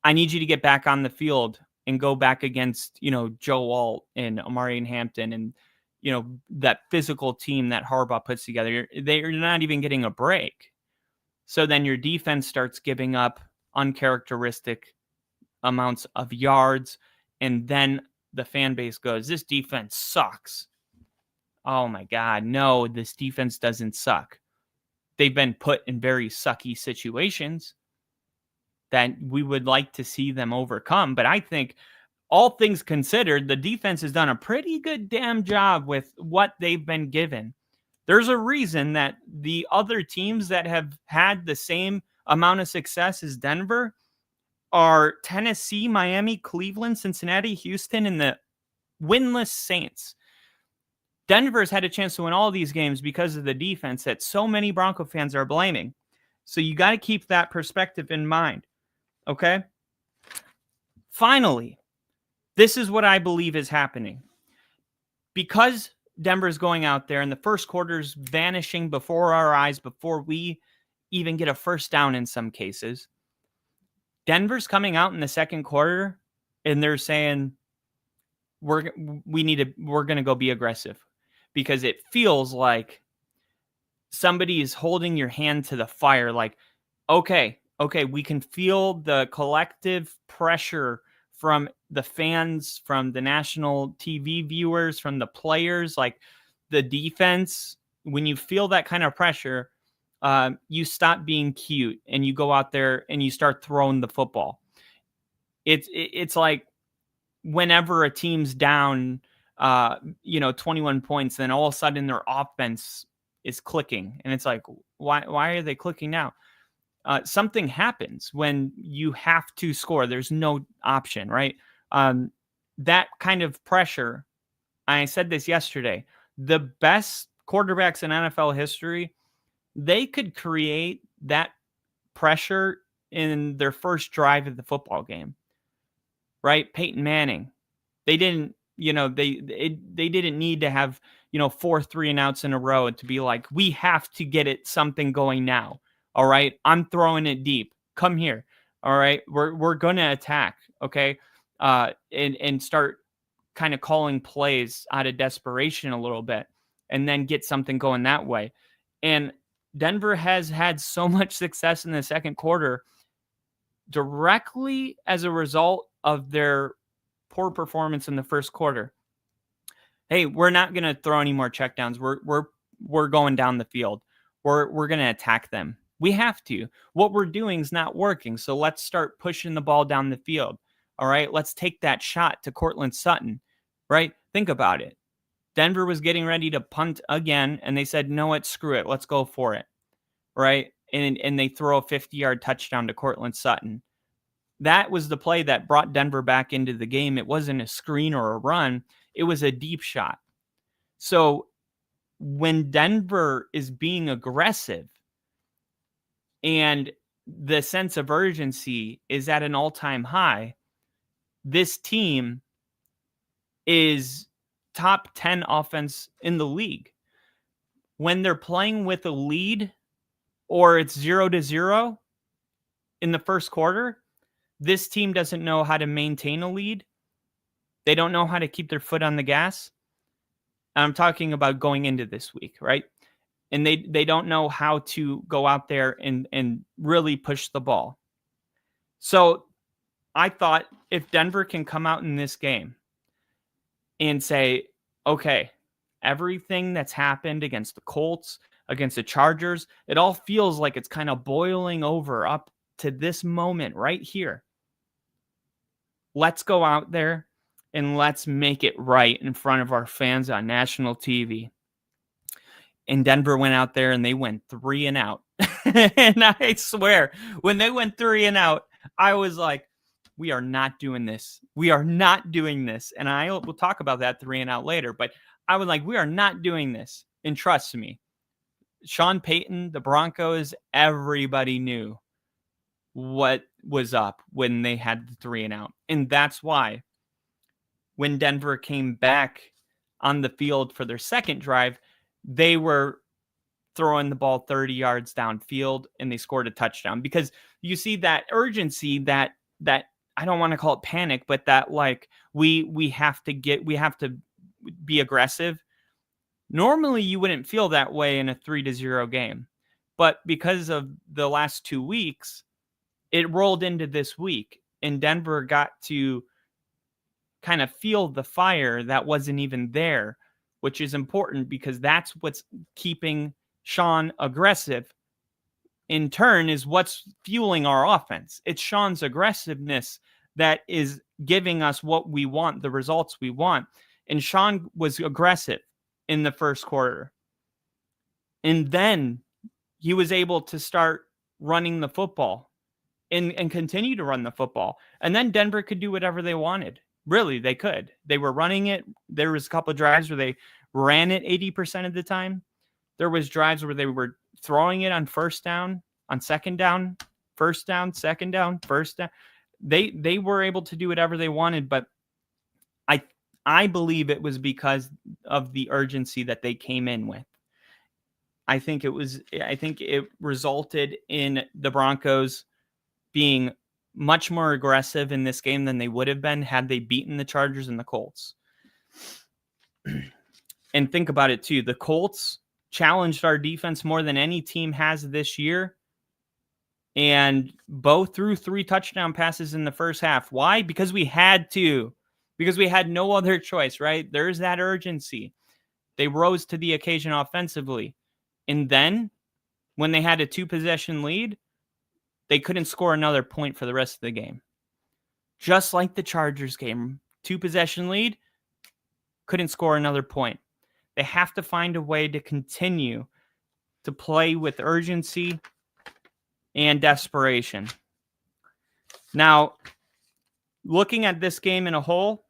I need you to get back on the field and go back against, Joe Alt and Amari and Hampton and, that physical team that Harbaugh puts together. They're not even getting a break. So then your defense starts giving up uncharacteristic amounts of yards. And then the fan base goes, this defense sucks. Oh my God, no, this defense doesn't suck. They've been put in very sucky situations that we would like to see them overcome. But I think all things considered, the defense has done a pretty good damn job with what they've been given. There's a reason that the other teams that have had the same amount of success as Denver are Tennessee, Miami, Cleveland, Cincinnati, Houston, and the winless Saints. Denver's had a chance to win all these games because of the defense that so many Bronco fans are blaming. So you got to keep that perspective in mind, okay? Finally, this is what I believe is happening. Because Denver's going out there and the first quarter's vanishing before our eyes before we even get a first down in some cases. Denver's coming out in the second quarter and they're saying we're going to go be aggressive, because it feels like somebody is holding your hand to the fire. Like, okay, we can feel the collective pressure from the fans, from the national TV viewers, from the players, like the defense. When you feel that kind of pressure, you stop being cute and you go out there and you start throwing the football. It's like whenever a team's down, 21 points, then all of a sudden their offense is clicking, and it's like, why are they clicking now? Something happens when you have to score. There's no option, right? That kind of pressure. I said this yesterday. The best quarterbacks in NFL history, they could create that pressure in their first drive of the football game, right? Peyton Manning, they didn't, they didn't need to have, 4 3-and-outs in a row to be like, we have to get something going now. All right, I'm throwing it deep. Come here. All right, we're gonna attack. Okay, and start kind of calling plays out of desperation a little bit, and then get something going that way. And Denver has had so much success in the second quarter directly as a result of their poor performance in the first quarter. Hey, we're not gonna throw any more checkdowns. We're going down the field. We're gonna attack them. We have to. What we're doing is not working, so let's start pushing the ball down the field. All right, let's take that shot to Cortland Sutton, right? Think about it. Denver was getting ready to punt again, and they said, no, screw it. Let's go for it, right? And they throw a 50-yard touchdown to Cortland Sutton. That was the play that brought Denver back into the game. It wasn't a screen or a run. It was a deep shot. So when Denver is being aggressive, and the sense of urgency is at an all-time high, this team is top 10 offense in the league. When they're playing with a lead or it's 0-0 in the first quarter, this team doesn't know how to maintain a lead. They don't know how to keep their foot on the gas. I'm talking about going into this week, right? And they don't know how to go out there and really push the ball. So I thought if Denver can come out in this game and say, okay, everything that's happened against the Colts, against the Chargers, it all feels like it's kind of boiling over up to this moment right here. Let's go out there and let's make it right in front of our fans on national TV. And Denver went out there and they went 3-and-out. And I swear, when they went 3-and-out, I was like, we are not doing this. We are not doing this. And we'll talk about that 3-and-out later. But I was like, we are not doing this. And trust me, Sean Payton, the Broncos, everybody knew what was up when they had the 3-and-out. And that's why when Denver came back on the field for their second drive, they were throwing the ball 30 yards downfield and they scored a touchdown, because you see that urgency, that I don't want to call it panic, but that like we have to be aggressive. Normally you wouldn't feel that way in a 3-0 game, but because of the last 2 weeks, it rolled into this week and Denver got to kind of feel the fire that wasn't even there, which is important because that's what's keeping Sean aggressive. In turn, is what's fueling our offense. It's Sean's aggressiveness that is giving us what we want, the results we want. And Sean was aggressive in the first quarter. And then he was able to start running the football and continue to run the football. And then Denver could do whatever they wanted. Really, they could. They were running it. There was a couple of drives where they ran it 80% of the time. There was drives where they were throwing it on first down, on second down, first down, second down, first down. They were able to do whatever they wanted, but I believe it was because of the urgency that they came in with. I think it resulted in the Broncos being much more aggressive in this game than they would have been had they beaten the Chargers and the Colts. And think about it too. The Colts challenged our defense more than any team has this year. And Bo threw 3 touchdown passes in the first half. Why? Because we had to. Because we had no other choice, right? There's that urgency. They rose to the occasion offensively. And then, when they had a 2-possession lead, they couldn't score another point for the rest of the game. Just like the Chargers game. 2-possession lead, couldn't score another point. They have to find a way to continue to play with urgency and desperation. Now, looking at this game in a whole,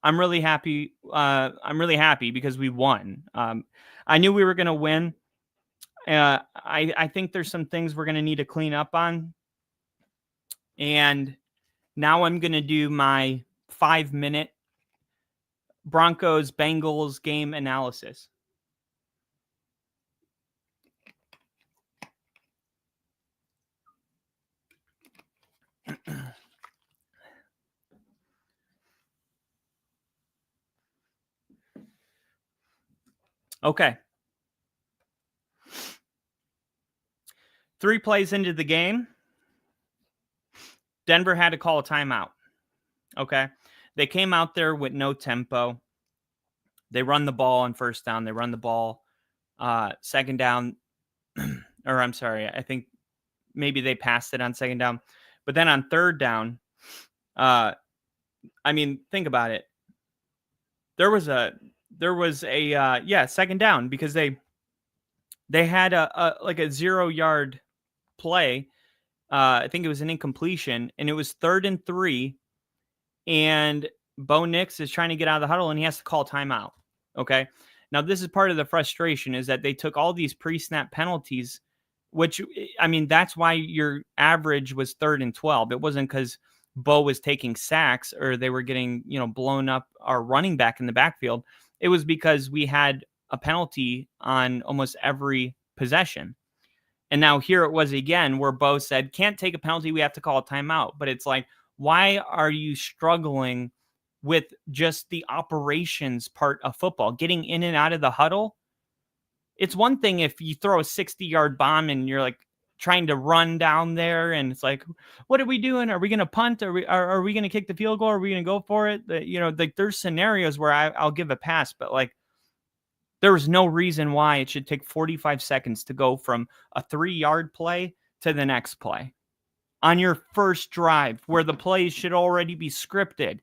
I'm really happy. I'm really happy because we won. I knew we were going to win. I think there's some things we're going to need to clean up on. And now I'm going to do my 5-minute Broncos Bengals game analysis. Okay. 3 plays into the game, Denver had to call a timeout. Okay. They came out there with no tempo. They run the ball on first down. They run the ball second down. Or I'm sorry. I think maybe they passed it on second down. But then on third down, I mean, think about it. There was a second down because they had a 0-yard play. I think it was an incompletion, and it was 3rd and 3. And Bo Nix is trying to get out of the huddle, and he has to call timeout. Okay. Now, this is part of the frustration is that they took all these pre-snap penalties, which, I mean, that's why your average was 3rd and 12. It wasn't because Bo was taking sacks or they were getting, blown up our running back in the backfield. It was because we had a penalty on almost every possession. And now here it was again where Bo said, can't take a penalty. We have to call a timeout. But it's like, why are you struggling with just the operations part of football, getting in and out of the huddle? It's one thing if you throw a 60-yard bomb and you're like trying to run down there and it's like, what are we doing? Are we going to punt? Are we going to kick the field goal? Are we going to go for it? There's scenarios where I'll give a pass, but there was no reason why it should take 45 seconds to go from a 3-yard play to the next play on your first drive where the plays should already be scripted,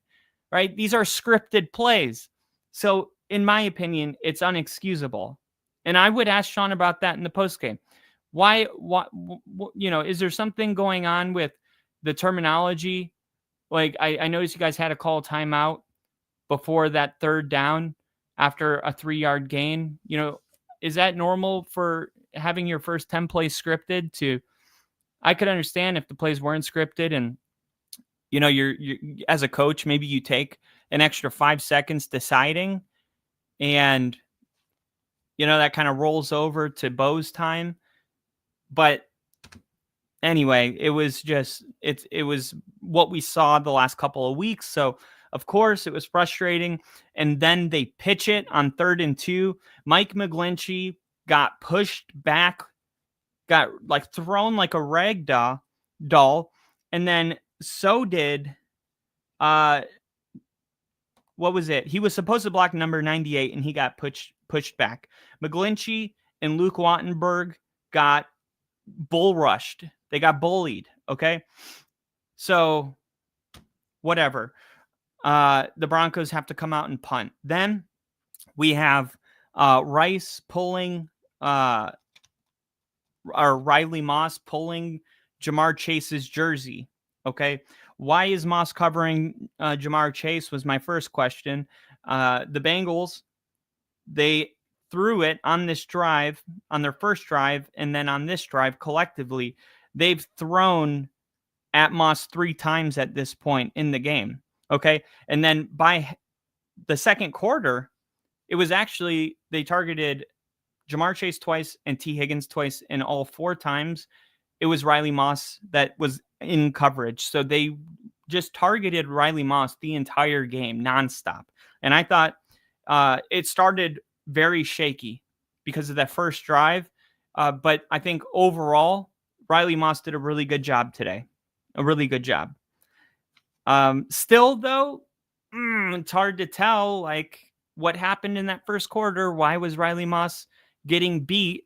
right? These are scripted plays. So in my opinion, it's unexcusable. And I would ask Sean about that in the postgame. Why, is there something going on with the terminology? I noticed you guys had to call timeout before that 3rd down after a 3-yard gain. Is that normal for having your first 10 plays scripted? I could understand if the plays weren't scripted and, you're as a coach, maybe you take an extra 5 seconds deciding and, that kind of rolls over to Bo's time. But anyway, it was what we saw the last couple of weeks. So of course it was frustrating. And then they pitch it on 3rd and 2. Mike McGlinchey got pushed back, got thrown like a rag doll. And then so did, what was it? He was supposed to block number 98 and he got pushed back. McGlinchey and Luke Wattenberg got bull rushed. They got bullied. Okay. So whatever. The Broncos have to come out and punt. Then we have Rice pulling, or Riley Moss pulling Jamar Chase's jersey. Okay. Why is Moss covering Jamar Chase was my first question. The Bengals, they threw it on this drive, on their first drive, and then on this drive collectively, they've thrown at Moss 3 times at this point in the game. Okay. And then by the second quarter, it was actually, they targeted Jamar Chase twice and T. Higgins twice, and all 4 times it was Riley Moss that was in coverage. So they just targeted Riley Moss the entire game nonstop. And I thought it started very shaky because of that first drive. But I think overall, Riley Moss did a really good job today. A really good job. Still, though, it's hard to tell like what happened in that first quarter. Why was Riley Moss getting beat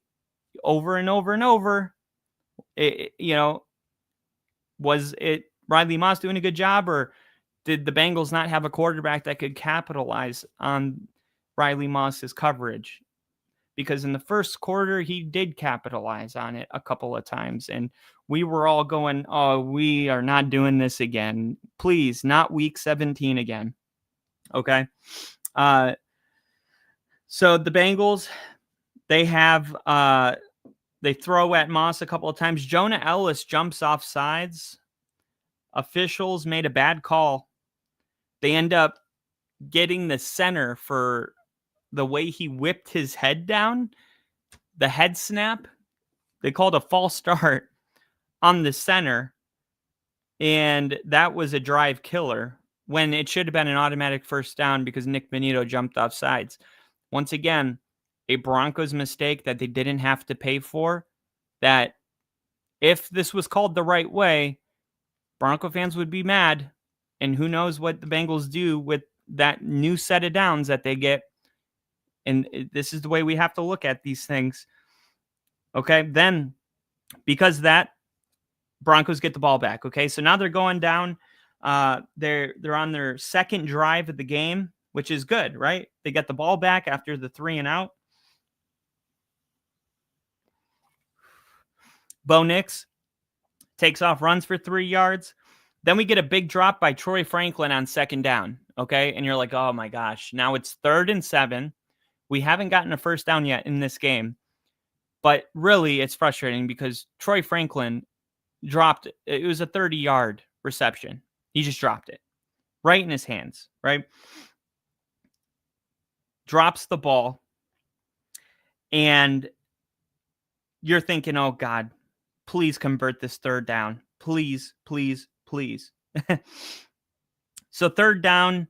over and over and over? Was it Riley Moss doing a good job, or did the Bengals not have a quarterback that could capitalize on Riley Moss's coverage? Because in the first quarter, he did capitalize on it a couple of times, and we were all going, oh, we are not doing this again. Please, not week 17 again. Okay. So the Bengals, they throw at Moss a couple of times. Jonah Ellis jumps off sides. Officials made a bad call. They end up getting the center for the way he whipped his head down. The head snap. They called a false start on the center. And that was a drive killer when it should have been an automatic first down because Nick Benito jumped off sides. Once again, a Broncos mistake that they didn't have to pay for, that if this was called the right way, Bronco fans would be mad, and who knows what the Bengals do with that new set of downs that they get. And this is the way we have to look at these things. Okay, then because of that, Broncos get the ball back. Okay, so now they're going down. They're on their second drive of the game, which is good, right? They get the ball back after the 3 and out. Bo Nix takes off, runs for 3 yards. Then we get a big drop by Troy Franklin on second down. Okay, and you're like, oh my gosh, now it's 3rd and 7. We haven't gotten a first down yet in this game. But really, it's frustrating because Troy Franklin dropped it. It was a 30-yard reception. He just dropped it right in his hands, right? Drops the ball. And you're thinking, oh, God, please convert this 3rd down. Please, please, please. So 3rd down,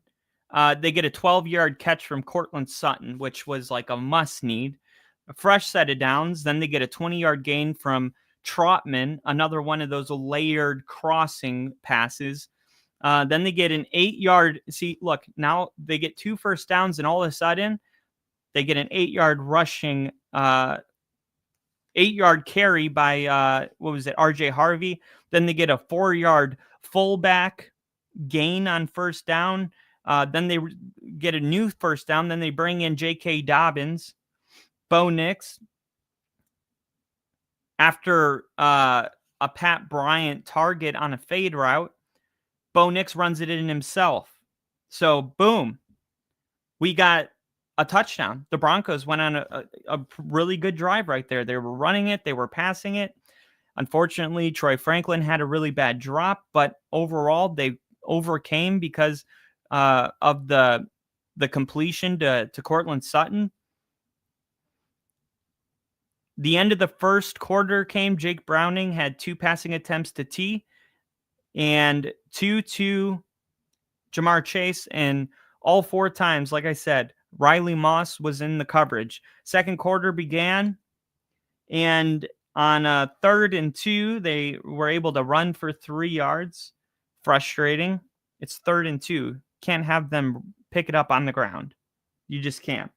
they get a 12-yard catch from Cortland Sutton, which was like a must-need. A fresh set of downs. Then they get a 20-yard gain from Trotman, another one of those layered crossing passes. Then they get an 8-yard. See, look, now they get 2 first downs, and all of a sudden they get an 8-yard rushing, 8-yard carry by, RJ Harvey. Then they get a 4-yard fullback gain on first down. Then they get a new first down. Then they bring in J.K. Dobbins. Bo Nix, after a Pat Bryant target on a fade route, Bo Nix runs it in himself. So, boom, we got a touchdown. The Broncos went on a really good drive right there. They were running it. They were passing it. Unfortunately, Troy Franklin had a really bad drop, but overall, they overcame because of the completion to Cortland Sutton. The end of the first quarter came. Jake Browning had 2 passing attempts to T and 2 to Jamar Chase. And all 4 times, like I said, Riley Moss was in the coverage. Second quarter began, and on a 3rd and 2, they were able to run for 3 yards. Frustrating. It's 3rd and 2. Can't have them pick it up on the ground. You just can't.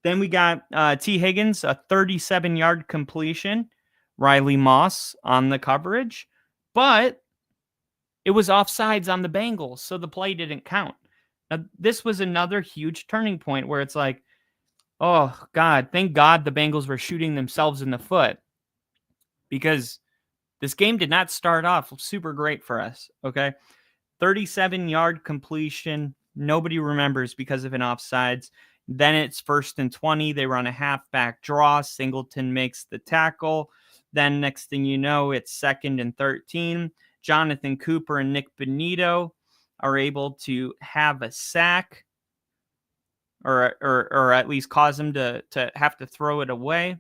Then we got T. Higgins, a 37-yard completion. Riley Moss on the coverage. But it was offsides on the Bengals, so the play didn't count. Now, this was another huge turning point where it's like, oh, God, thank God the Bengals were shooting themselves in the foot. Because this game did not start off super great for us, okay? 37-yard completion. Nobody remembers because of an offsides. Then it's 1st and 20. They run a halfback draw. Singleton makes the tackle. Then next thing you know, it's 2nd and 13. Jonathan Cooper and Nick Benito are able to have a sack or at least cause them to have to throw it away.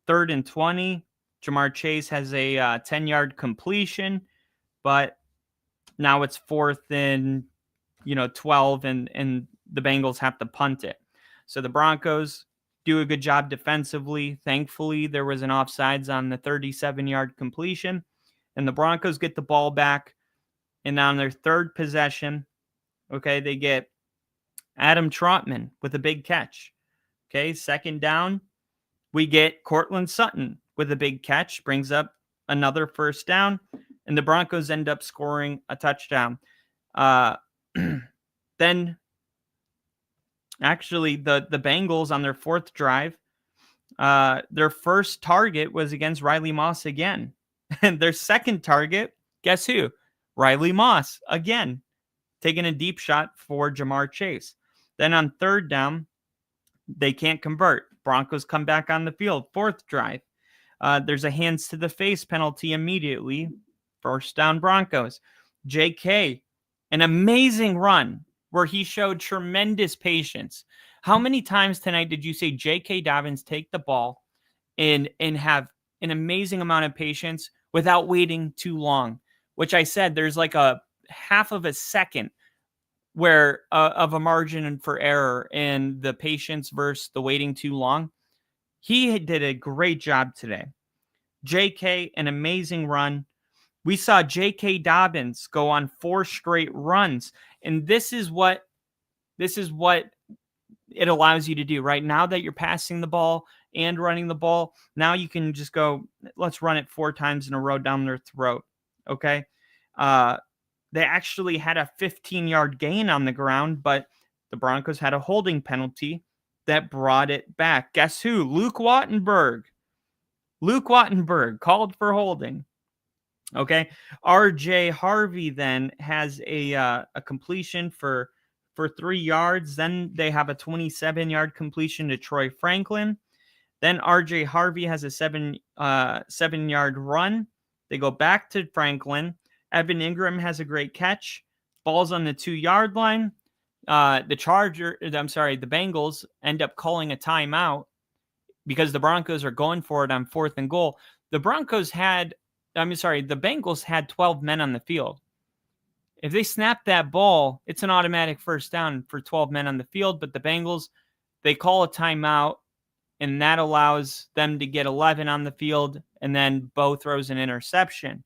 3rd and 20. Jamar Chase has a 10-yard completion, but now it's 4th and 12, and the Bengals have to punt it. So the Broncos do a good job defensively. Thankfully, there was an offsides on the 37-yard completion, and the Broncos get the ball back. And on their 3rd possession, okay, they get Adam Trotman with a big catch. Okay, 2nd down, we get Cortland Sutton with a big catch, brings up another 1st down, and the Broncos end up scoring a touchdown. Then, actually, the Bengals on their 4th drive, their first target was against Riley Moss again. And their 2nd target, guess who? Riley Moss again, taking a deep shot for Jamar Chase. Then on 3rd down, they can't convert. Broncos come back on the field. 4th drive. There's a hands to the face penalty immediately. 1st down Broncos. JK, an amazing run where he showed tremendous patience. How many times tonight did you see J.K. Dobbins take the ball and have an amazing amount of patience without waiting too long? Which I said, there's like a half of a second where of a margin for error in the patience versus the waiting too long. He did a great job today. J.K., an amazing run. We saw J.K. Dobbins go on 4 straight runs. And this is what it allows you to do, right? Now that you're passing the ball and running the ball, now you can just go, let's run it 4 times in a row down their throat, okay? They actually had a 15-yard gain on the ground, but the Broncos had a holding penalty that brought it back. Guess who? Luke Wattenberg. Luke Wattenberg called for holding. Okay, RJ Harvey then has a completion for 3 yards. Then they have a 27-yard completion to Troy Franklin. Then RJ Harvey has a 7-yard run. They go back to Franklin. Evan Ingram has a great catch. Ball's on the 2-yard line. The Bengals end up calling a timeout because the Broncos are going for it on 4th and goal. The Bengals had 12 men on the field. If they snap that ball, it's an automatic 1st down for 12 men on the field, but the Bengals, they call a timeout, and that allows them to get 11 on the field, and then Bo throws an interception.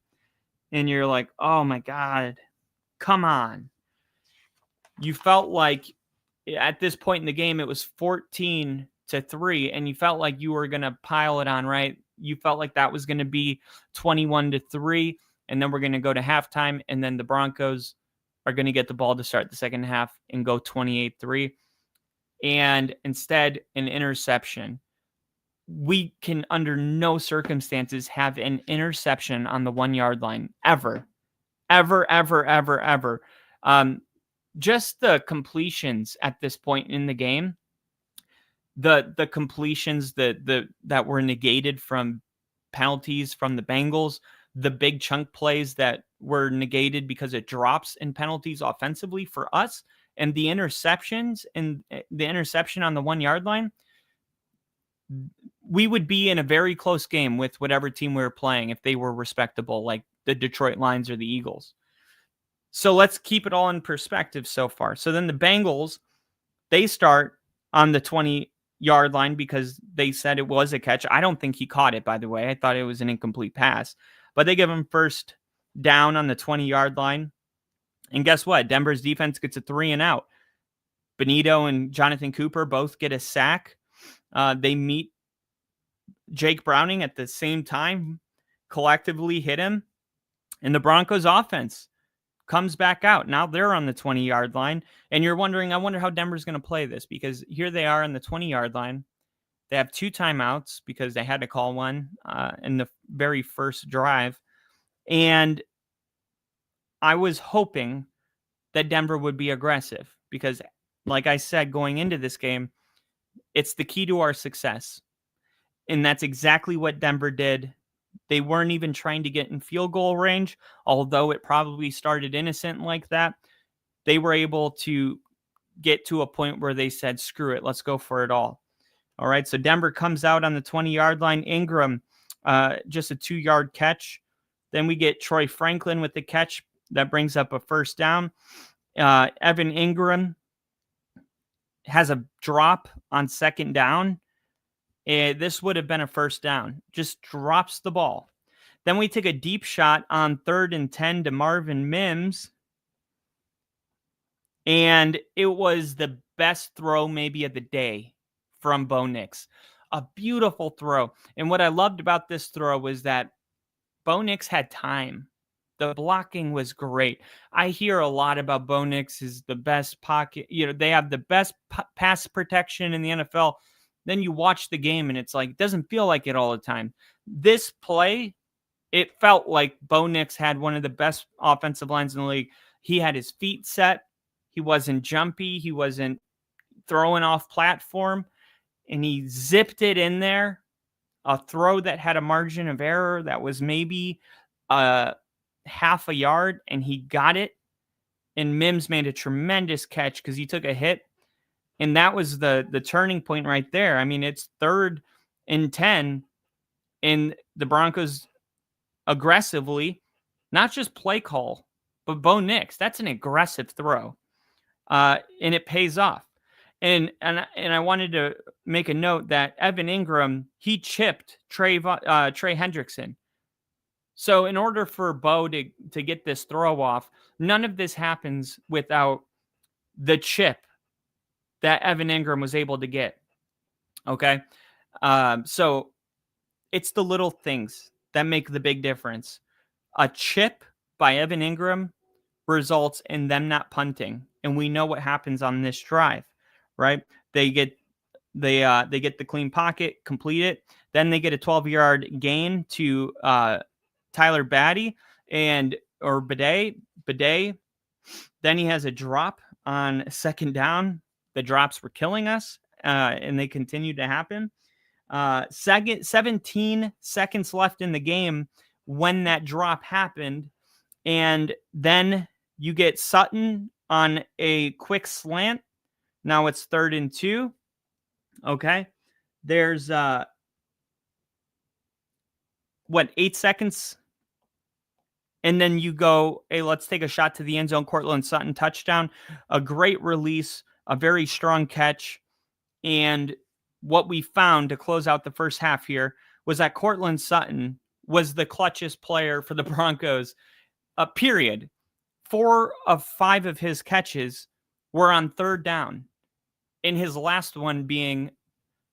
And you're like, oh my God, come on. You felt like at this point in the game, it was 14-3, and you felt like you were going to pile it on, right? You felt like that was going to be 21-3, and then we're going to go to halftime, and then the Broncos are going to get the ball to start the second half and go 28-3. And instead, an interception. We can, under no circumstances, have an interception on the 1-yard line ever. Just the completions at this point in the game, the completions that were negated from penalties from the Bengals, the big chunk plays that were negated because it drops in penalties offensively for us, and the interceptions and the interception on the 1-yard line, we would be in a very close game with whatever team we were playing if they were respectable, like the Detroit Lions or the Eagles. So let's keep it all in perspective so far. So then the Bengals, they start on the 20-yard line because they said it was a catch. I don't think he caught it, by the way. I thought it was an incomplete pass. But they give him 1st down on the 20-yard line. And guess what? Denver's defense gets a 3-and-out. Benito and Jonathan Cooper both get a sack. They meet Jake Browning at the same time, collectively hit him. And the Broncos offense comes back out. Now they're on the 20-yard line. And you're wondering, I wonder how Denver's going to play this, because here they are on the 20-yard line. They have 2 timeouts because they had to call one in the very first drive. And I was hoping that Denver would be aggressive because, like I said, going into this game, it's the key to our success. And that's exactly what Denver did. They weren't even trying to get in field goal range, although it probably started innocent like that. they were able to get to a point where they said, screw it, let's go for it all. All right, so Denver comes out on the 20-yard line. Ingram, just a 2-yard catch. Then we get Troy Franklin with the catch that brings up a first down. Evan Ingram has a drop on second down. This would have been a first down. Just drops the ball. Then we take a deep shot on 3rd and 10 to Marvin Mims. And it was the best throw maybe of the day from Bo Nix. A beautiful throw. And what I loved about this throw was that Bo Nix had time. The blocking was great. I hear a lot about Bo Nix is the best pocket. They have the best pass protection in the NFL. Then you watch the game and it's like, it doesn't feel like it all the time. This play, it felt like Bo Nix had one of the best offensive lines in the league. He had his feet set. He wasn't jumpy. He wasn't throwing off platform. And he zipped it in there. A throw that had a margin of error that was maybe half a yard, and he got it. And Mims made a tremendous catch because he took a hit. And that was the turning point right there. I mean, it's 3rd and 10, and the Broncos aggressively, not just play call, but Bo Nix. That's an aggressive throw. And it pays off. And I wanted to make a note that Evan Ingram, he chipped Trey Hendrickson. So in order for Bo to get this throw off, none of this happens without the chip that Evan Ingram was able to get. Okay. So it's the little things that make the big difference. A chip by Evan Ingram results in them not punting. And we know what happens on this drive, right? They get the clean pocket, complete it. Then they get a 12-yard gain to Tyler Batty or Bidet. Then he has a drop on second down. The drops were killing us, and they continued to happen. 17 seconds left in the game when that drop happened. And then you get Sutton on a quick slant. Now it's 3rd and 2. Okay. There's 8 seconds. And then you go, hey, let's take a shot to the end zone. Cortland Sutton touchdown. A great release, a very strong catch. And what we found to close out the first half here was that Cortland Sutton was the clutchest player for the Broncos. Period. 4 of 5 of his catches were on 3rd down. In his last one being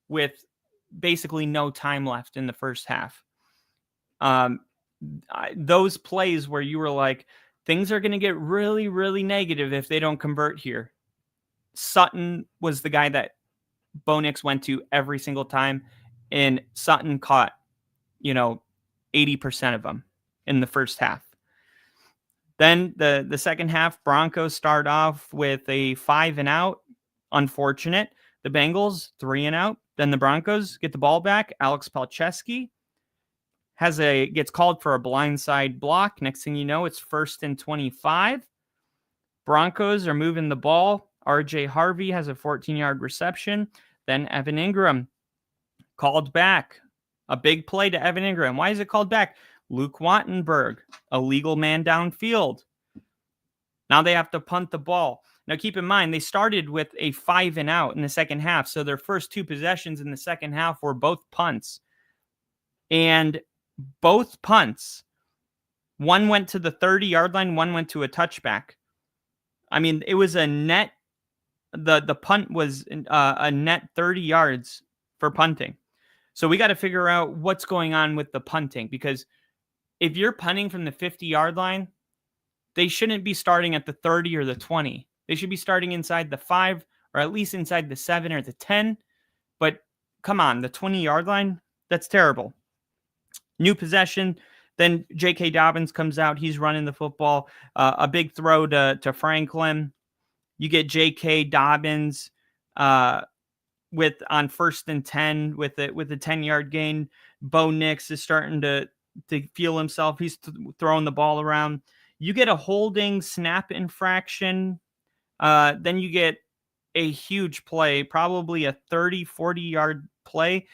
with basically no time left in the first half. Those plays where you were like, things are going to get really, really negative if they don't convert here. Sutton was the guy that Bo Nix went to every single time, and Sutton caught, 80% of them in the first half. Then the second half, Broncos start off with a 5 and out. Unfortunate. The Bengals 3 and out. Then the Broncos get the ball back. Alex Palczewski gets called for a blindside block. Next thing you know, it's 1st and 25. Broncos are moving the ball. RJ Harvey has a 14-yard reception. Then Evan Ingram called back. A big play to Evan Ingram. Why is it called back? Luke Wattenberg, a legal man downfield. Now they have to punt the ball. Now keep in mind, they started with a 5 and out in the second half. So their first 2 possessions in the second half were both punts. And both punts, one went to the 30-yard line, one went to a touchback. I mean, it was a net. The punt was a net 30 yards for punting. So we got to figure out what's going on with the punting, because if you're punting from the 50-yard line, they shouldn't be starting at the 30 or the 20. They should be starting inside the 5 or at least inside the 7 or the 10. But come on, the 20-yard line, that's terrible. New possession. Then J.K. Dobbins comes out. He's running the football. A big throw to Franklin. You get J.K. Dobbins on 1st and 10 with a 10-yard gain. Bo Nix is starting to feel himself. He's throwing the ball around. You get a holding snap infraction Then you get a huge play, probably a 30, 40-yard play,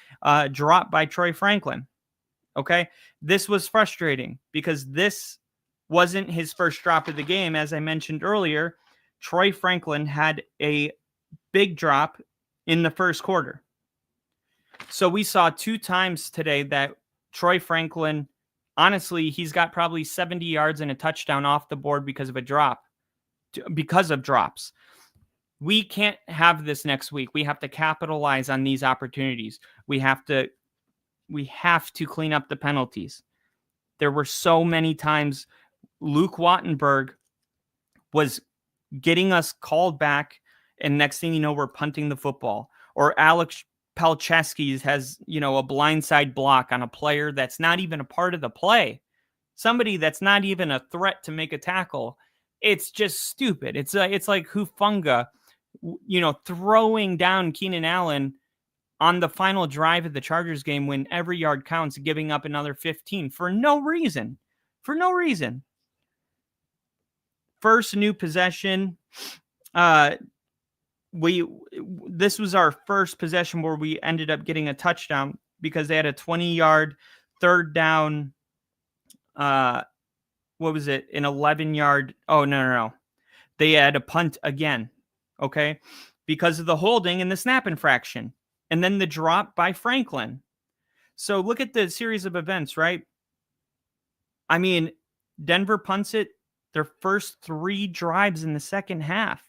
dropped by Troy Franklin. Okay? This was frustrating because this wasn't his first drop of the game. As I mentioned earlier, Troy Franklin had a big drop in the first quarter. So we saw 2 times today that Troy Franklin, honestly, he's got probably 70 yards and a touchdown off the board because of a drop, because of drops. We can't have this next week. We have to capitalize on these opportunities. We have to clean up the penalties. There were so many times Luke Wattenberg was getting us called back, and next thing you know, we're punting the football. Or Alex Palczewski has, a blindside block on a player that's not even a part of the play. Somebody that's not even a threat to make a tackle. It's just stupid. It's like Hufanga, throwing down Keenan Allen on the final drive of the Chargers game when every yard counts, giving up another 15 for no reason. For no reason. First new possession. This was our first possession where we ended up getting a touchdown because they had a 20-yard third down. What was it? An 11-yard. Oh, no. They had a punt again. Okay. Because of the holding and the snap infraction. And then the drop by Franklin. So look at the series of events, right? I mean, Denver punts it their first 3 drives in the second half.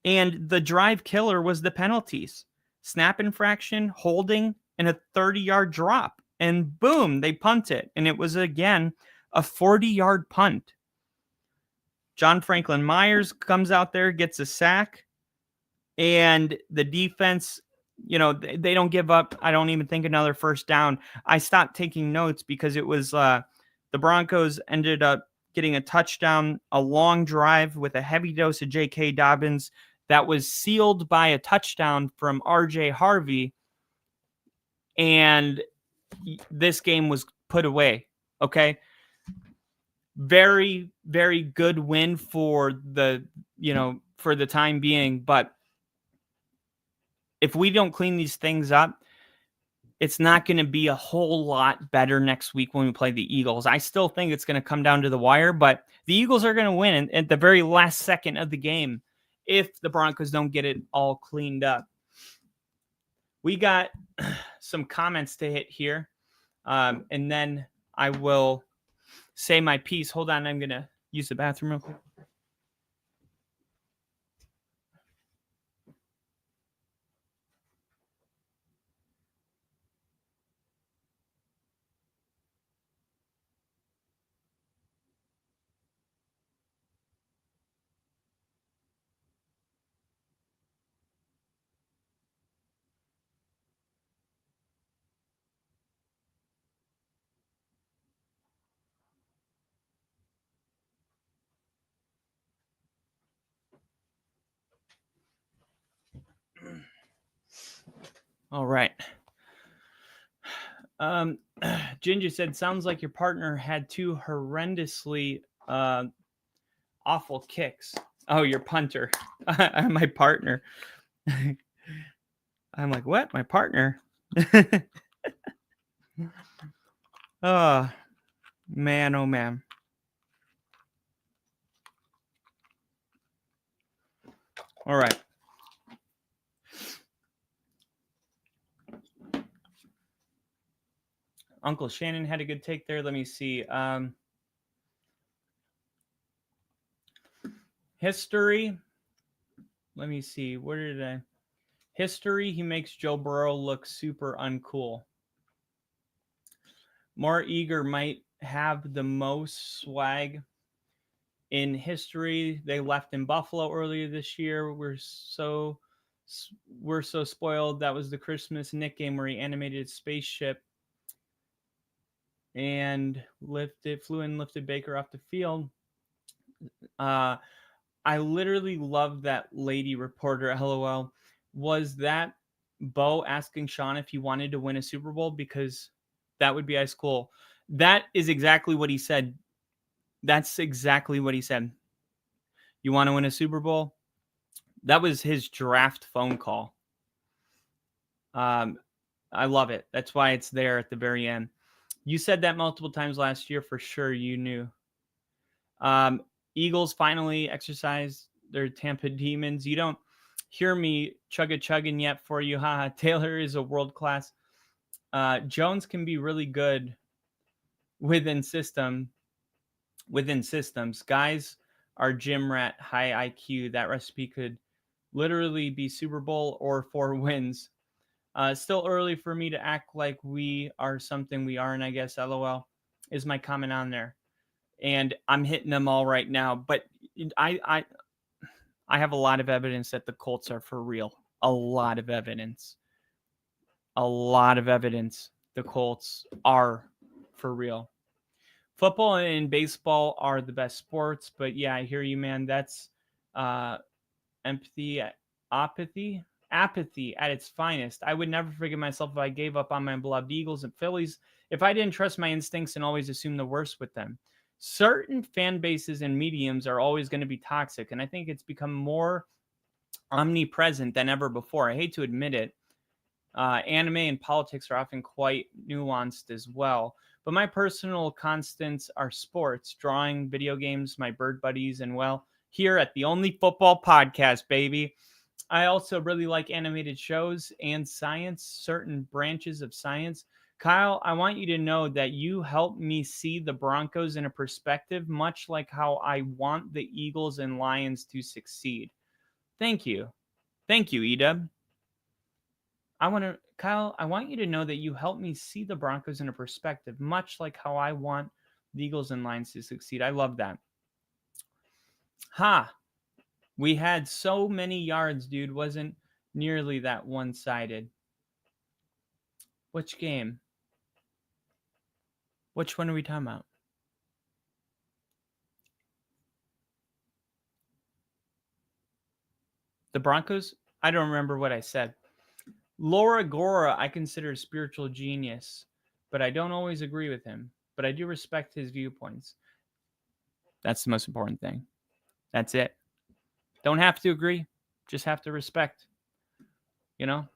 And the drive killer was the penalties. Snap infraction, holding, and a 30-yard drop. And boom, they punt it. And it was, again, a 40-yard punt. John Franklin Myers comes out there, gets a sack. And the defense, they don't give up. I don't even think another first down. I stopped taking notes because it was the Broncos ended up getting a touchdown, a long drive with a heavy dose of J.K. Dobbins that was sealed by a touchdown from R.J. Harvey. And this game was put away. Okay. Very, very good win for the time being. But if we don't clean these things up, it's not going to be a whole lot better next week when we play the Eagles. I still think it's going to come down to the wire, but the Eagles are going to win at the very last second of the game if the Broncos don't get it all cleaned up. We got some comments to hit here, and then I will say my piece. Hold on, I'm going to use the bathroom real quick. All right. Ginger said, sounds like your partner had 2 horrendously awful kicks. Oh, your punter. My partner. I'm like, what? My partner? Oh, man, oh, man. All right. Uncle Shannon had a good take there. Let me see. History. Let me see. Where did I? History. He makes Joe Burrow look super uncool. More eager might have the most swag in history. They left in Buffalo earlier this year. We're so spoiled. That was the Christmas Nick game where he animated a spaceship and flew in, lifted Baker off the field. I literally love that lady reporter, LOL. Was that Bo asking Sean if he wanted to win a Super Bowl? Because that would be ice cool. That is exactly what he said. That's exactly what he said. You want to win a Super Bowl? That was his draft phone call. I love it. That's why it's there at the very end. You said that multiple times last year. For sure, you knew. Eagles finally exercised their Tampa Demons. You don't hear me chugging yet for you. Haha. Taylor is a world class. Jones can be really good within systems. Guys are gym rat, high IQ. That recipe could literally be Super Bowl or 4 wins. Still early for me to act like we are something we aren't, I guess. LOL is my comment on there. And I'm hitting them all right now. But I have a lot of evidence that the Colts are for real. A lot of evidence. The Colts are for real. Football and baseball are the best sports. But yeah, I hear you, man. That's apathy at its finest. I would never forgive myself if I gave up on my beloved Eagles and Phillies, if I didn't trust my instincts and always assume the worst with them. Certain fan bases and mediums are always going to be toxic, and I think it's become more omnipresent than ever before. I hate to admit it. Anime and politics are often quite nuanced as well. But my personal constants are sports, drawing, video games, my bird buddies, and well, here at the Only Football Podcast, baby. I also really like animated shows and science, certain branches of science. Kyle, I want you to know that you helped me see the Broncos in a perspective, much like how I want the Eagles and Lions to succeed. Thank you. Thank you, Edub. Kyle, I want you to know that you helped me see the Broncos in a perspective, much like how I want the Eagles and Lions to succeed. I love that. We had so many yards, dude. Wasn't nearly that one-sided. Which game? Which one are we talking about? The Broncos? I don't remember what I said. Laura Gora, I consider a spiritual genius, but I don't always agree with him. But I do respect his viewpoints. That's the most important thing. That's it. Don't have to agree. Just have to respect. You know?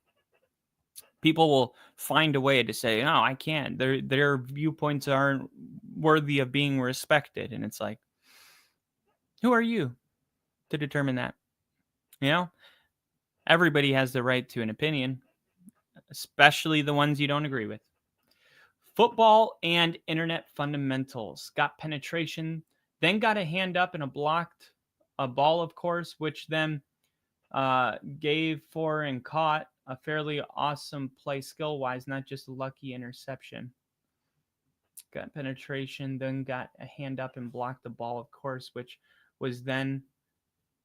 People will find a way to say, no, I can't. Their viewpoints aren't worthy of being respected. And it's like, who are you to determine that? You know? Everybody has the right to an opinion, especially the ones you don't agree with. Football and internet fundamentals. Got penetration, then got a hand up and blocked a ball, of course, which then gave for and caught a fairly awesome play skill-wise, not just a lucky interception. Got penetration, then got a hand up and blocked the ball, of course, which was then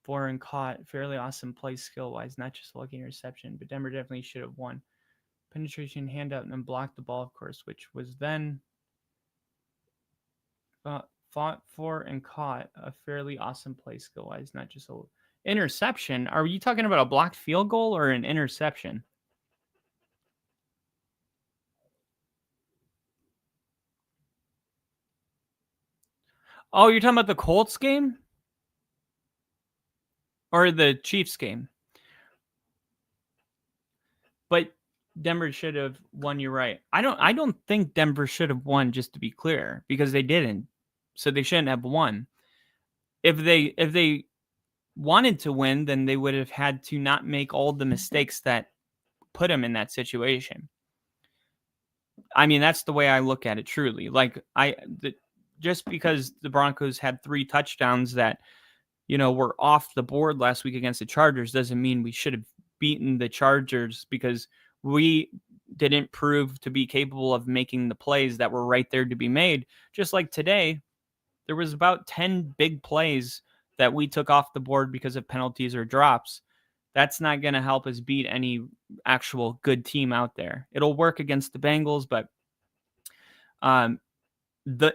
for and caught. Fairly awesome play skill-wise, not just a lucky interception, but Denver definitely should have won. Penetration, hand up, and then blocked the ball, of course, which was then fought for and caught. A fairly awesome play skill-wise, not just a interception. Are you talking about a blocked field goal or an interception? Oh, you're talking about the Colts game? Or the Chiefs game? But Denver should have won, you're right. I don't think Denver should have won, just to be clear, because they didn't. So they shouldn't have won. If they wanted to win, then they would have had to not make all the mistakes that put them in that situation. I mean, that's the way I look at it, truly. Like, just because the Broncos had 3 touchdowns that, were off the board last week against the Chargers doesn't mean we should have beaten the Chargers, because we didn't prove to be capable of making the plays that were right there to be made. Just like today, there was about 10 big plays that we took off the board because of penalties or drops. That's not going to help us beat any actual good team out there. It'll work against the Bengals, but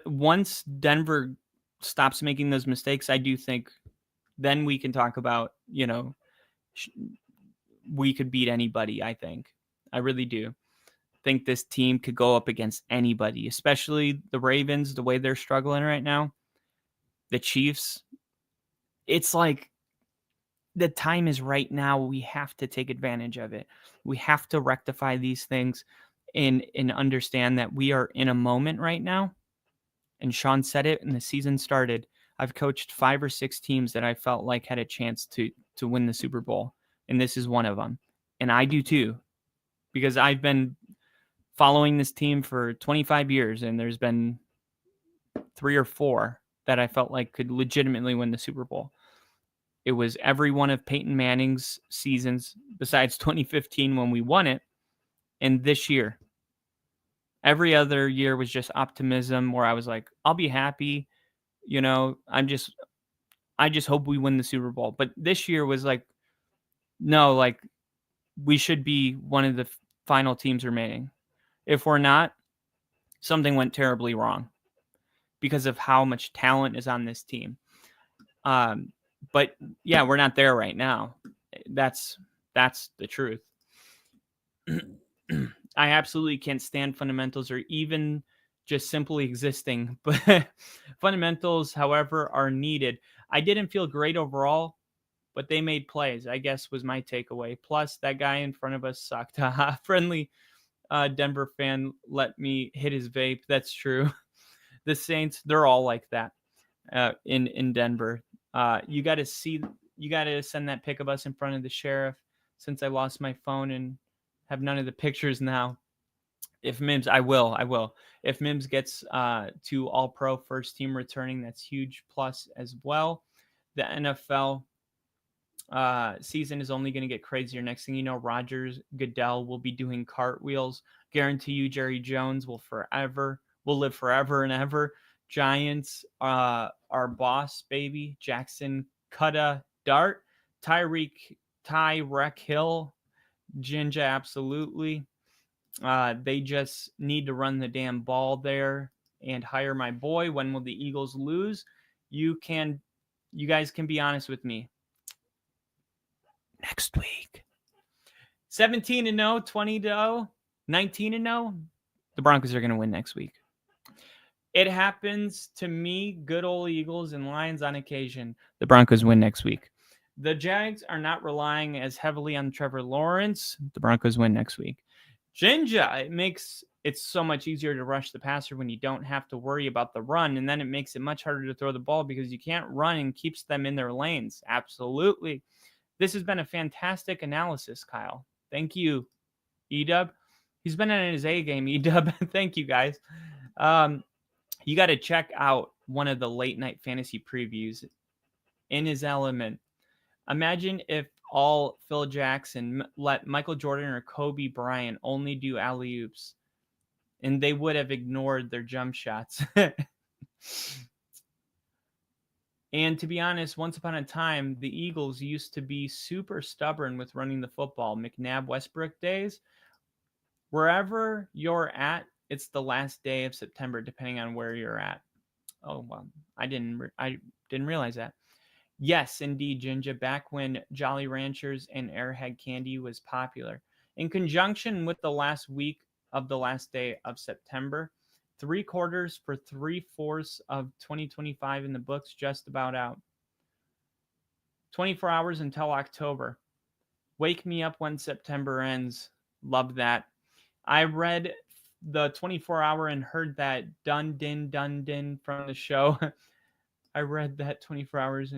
once Denver stops making those mistakes, I do think then we can talk about, we could beat anybody, I think. I really do think this team could go up against anybody, especially the Ravens, the way they're struggling right now. The Chiefs, it's like the time is right now. We have to take advantage of it. We have to rectify these things and understand that we are in a moment right now. And Sean said it when the season started. I've coached 5 or 6 teams that I felt like had a chance to win the Super Bowl. And this is one of them. And I do too, because I've been following this team for 25 years, and there's been 3 or 4 that I felt like could legitimately win the Super Bowl. It was every one of Peyton Manning's seasons besides 2015 when we won it, and this year. Every other year was just optimism where I was like, I'll be happy. I just hope we win the Super Bowl. But this year was like, no, like we should be one of the final teams remaining. If we're not, something went terribly wrong because of how much talent is on this team. But yeah, we're not there right now. That's the truth. I absolutely can't stand fundamentals or even just simply existing, but fundamentals, however, are needed. I didn't feel great overall, but they made plays, I guess, was my takeaway. Plus, that guy in front of us sucked. Friendly Denver fan let me hit his vape. That's true. The Saints, they're all like that in Denver. You got to send that pic of us in front of the sheriff, since I lost my phone and have none of the pictures now. If Mims, I will. If Mims gets to All-Pro first team returning, that's huge plus as well. The NFL season is only going to get crazier. Next thing you know, Rodgers, Goodell will be doing cartwheels. Guarantee you, Jerry Jones will live forever and ever. Giants, our boss, baby. Jackson, Cutta, Dart. Tyreek Hill, Jinja, absolutely. They just need to run the damn ball there and hire my boy. When will the Eagles lose? You guys can be honest with me. Next week. 17-0, 20-0, 19-0. The Broncos are going to win next week. It happens to me, good old Eagles and Lions on occasion. The Broncos win next week. The Jags are not relying as heavily on Trevor Lawrence. The Broncos win next week. Jinja, it makes it so much easier to rush the passer when you don't have to worry about the run, and then it makes it much harder to throw the ball because you can't run and keeps them in their lanes. Absolutely. This has been a fantastic analysis, Kyle. Thank you, Edub. He's been in his A game, Edub. Thank you, guys. You got to check out one of the late night fantasy previews in his element. Imagine if all Phil Jackson let Michael Jordan or Kobe Bryant only do alley-oops, and they would have ignored their jump shots. And to be honest, once upon a time, the Eagles used to be super stubborn with running the football. McNabb, Westbrook days. Wherever you're at, it's the last day of September, depending on where you're at. Oh, well, I didn't realize that. Yes, indeed, Jinja, back when Jolly Ranchers and Airhead Candy was popular. In conjunction with the last week of the last day of September, 3/4 for 3/4 of 2025 in the books, just about out. 24 hours until October. Wake me up when September ends. Love that. I read the 24-hour and heard that dun din from the show. I read that 24 hours.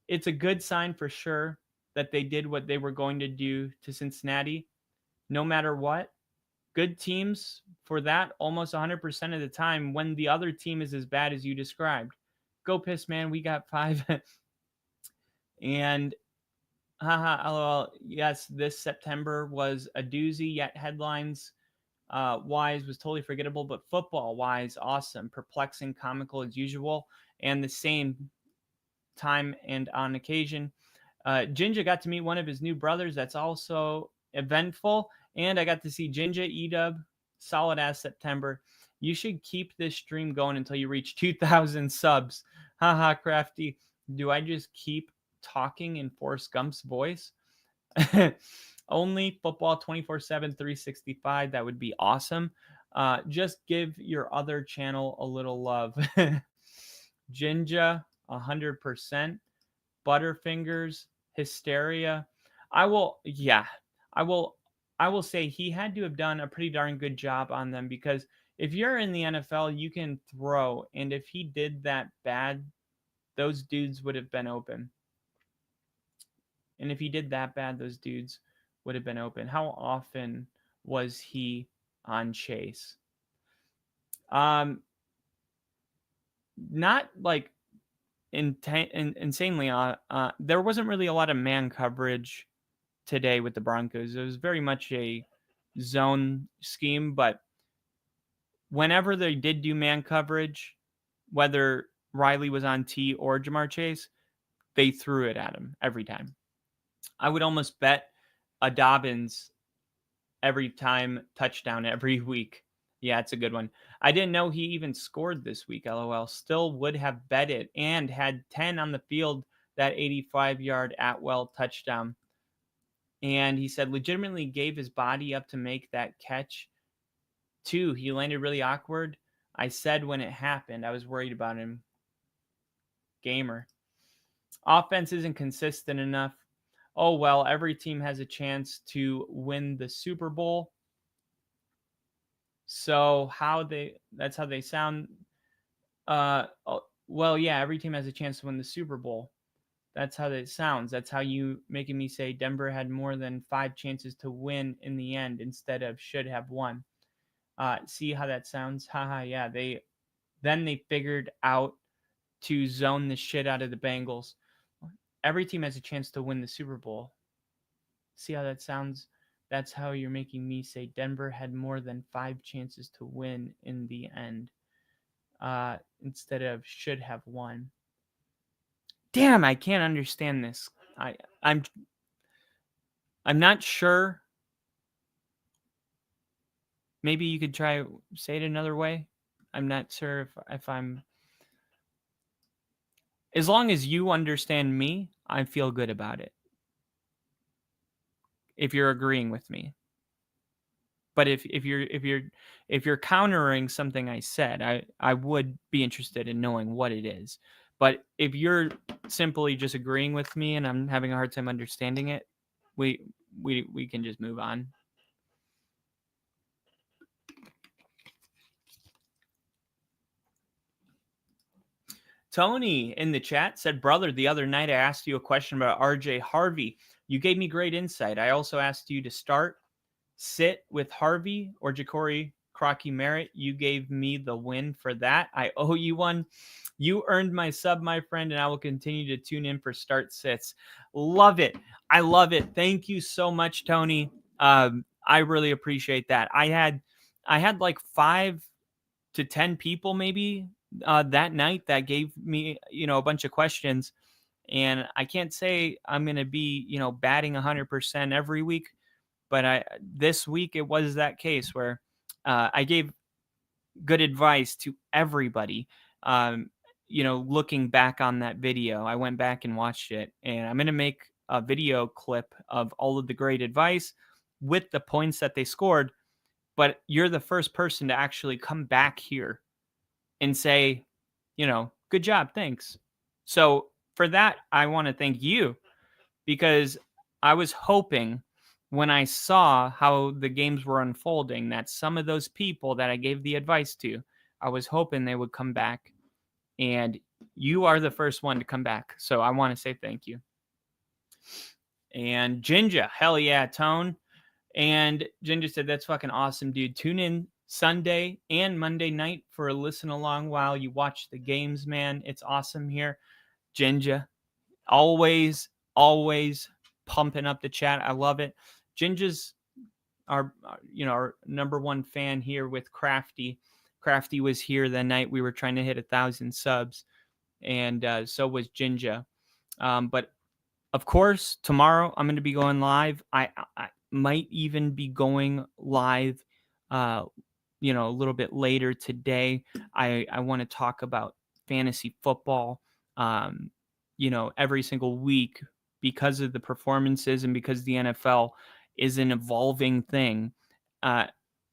It's a good sign for sure that they did what they were going to do to Cincinnati, no matter what. Good teams for that almost 100% of the time when the other team is as bad as you described. Go Piss, man. We got 5. And lol. Yes, this September was a doozy, yet headlines wise was totally forgettable, but football wise, awesome, perplexing, comical as usual, and the same time and on occasion. Jinja got to meet one of his new brothers. That's also eventful. And I got to see Jinja, Edub, solid ass September. You should keep this stream going until you reach 2,000 subs. Haha, Crafty. Do I just keep talking in Forrest Gump's voice? Only football 24/7, 365. That would be awesome. Just give your other channel a little love. Jinja, 100%. Butterfingers, hysteria. I will say he had to have done a pretty darn good job on them, because if you're in the NFL, you can throw, and if he did that bad, those dudes would have been open. And if he did that bad, those dudes would have been open. How often was he on Chase? Not like insanely. There wasn't really a lot of man coverage today with the Broncos. It was very much a zone scheme, but whenever they did do man coverage, whether Riley was on T or Jamar Chase, they threw it at him every time. I would almost bet a Dobbins every time touchdown every week. Yeah, it's a good one. I didn't know he even scored this week, LOL. Still would have bet it and had 10 on the field, that 85-yard Atwell touchdown. And he said legitimately gave his body up to make that catch. 2, he landed really awkward. I said when it happened, I was worried about him. Gamer. Offense isn't consistent enough. Oh, well, every team has a chance to win the Super Bowl. So that's how they sound. Well, yeah, every team has a chance to win the Super Bowl. That's how it sounds. That's how you making me say Denver had more than 5 chances to win in the end instead of should have won. See how that sounds? Haha, yeah. They figured out to zone the shit out of the Bengals. Every team has a chance to win the Super Bowl. See how that sounds? That's how you're making me say Denver had more than 5 chances to win in the end instead of should have won. Damn, I can't understand this. I'm not sure. Maybe you could try say it another way. I'm not sure if I'm. As long as you understand me, I feel good about it. If you're agreeing with me. But if you're countering something I said, I would be interested in knowing what it is. But if you're simply just agreeing with me and I'm having a hard time understanding it, we can just move on. Tony in the chat said, brother, the other night I asked you a question about RJ Harvey. You gave me great insight. I also asked you to sit with Harvey or Ja'Cory Crocky Merritt. You gave me the win for that. I owe you one. You earned my sub, my friend, and I will continue to tune in for start sits. Love it. I love it. Thank you so much, Tony. I really appreciate that. I had like 5 to 10 people maybe that night that gave me, a bunch of questions. And I can't say I'm going to be, batting 100% every week. But this week it was that case where I gave good advice to everybody. Looking back on that video, I went back and watched it, and I'm going to make a video clip of all of the great advice with the points that they scored. But you're the first person to actually come back here and say, good job, thanks. So for that, I want to thank you, because I was hoping when I saw how the games were unfolding that some of those people that I gave the advice to, I was hoping they would come back, and you are the first one to come back. So I want to say thank you. And Jinja, hell yeah, Tone. And Jinja said, that's fucking awesome, dude. Tune in Sunday and Monday night for a listen along while you watch the games, man. It's awesome here. Jinja, always pumping up the chat. I love it. Jinja's our number one fan here with Crafty. Crafty was here the night we were trying to hit 1,000 subs, and so was Jinja. But of course, tomorrow I'm going to be going live. I might even be going live, a little bit later today. I want to talk about fantasy football, every single week, because of the performances and because the NFL is an evolving thing.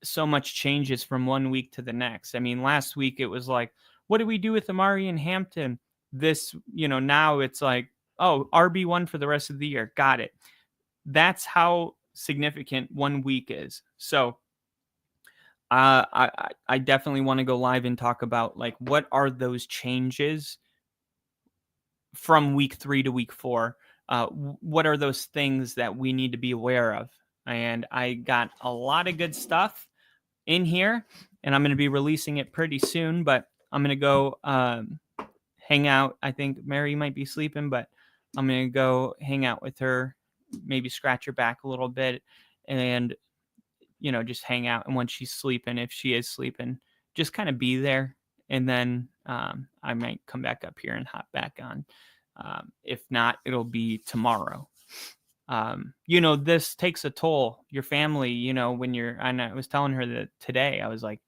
So much changes from one week to the next. I mean, last week it was like, what do we do with Amari and Hampton? this, now it's like, oh, RB1 for the rest of the year. Got it. That's how significant 1 week is. So I definitely want to go live and talk about like what are those changes from week 3 to week 4. What are those things that we need to be aware of? And I got a lot of good stuff in here, and I'm going to be releasing it pretty soon. But I'm going to go hang out. I think Mary might be sleeping, but I'm going to go hang out with her, maybe scratch her back a little bit, and just hang out. And when she's sleeping, if she is sleeping, just kind of be there. And then I might come back up here and hop back on. If not, it'll be tomorrow. This takes a toll. Your family, when you're, and I was telling her that today, I was like,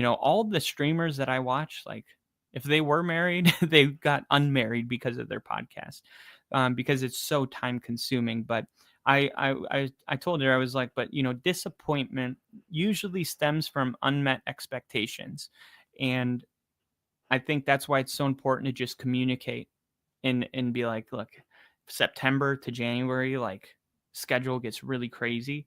all the streamers that I watch, like if they were married, they got unmarried because of their podcast, because it's so time consuming. But I told her, I was like, but disappointment usually stems from unmet expectations. And I think that's why it's so important to just communicate and be like, look, September to January, like schedule gets really crazy,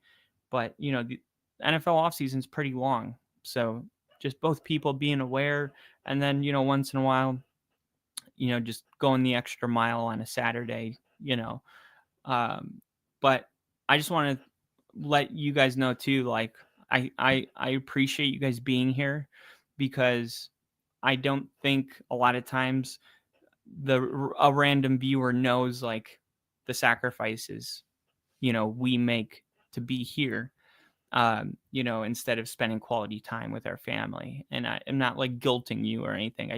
but the NFL offseason is pretty long. So just both people being aware, and then, once in a while, just going the extra mile on a Saturday, but I just want to let you guys know too, like I appreciate you guys being here, because I don't think a lot of times a random viewer knows like the sacrifices, we make to be here, instead of spending quality time with our family. And I'm not like guilting you or anything.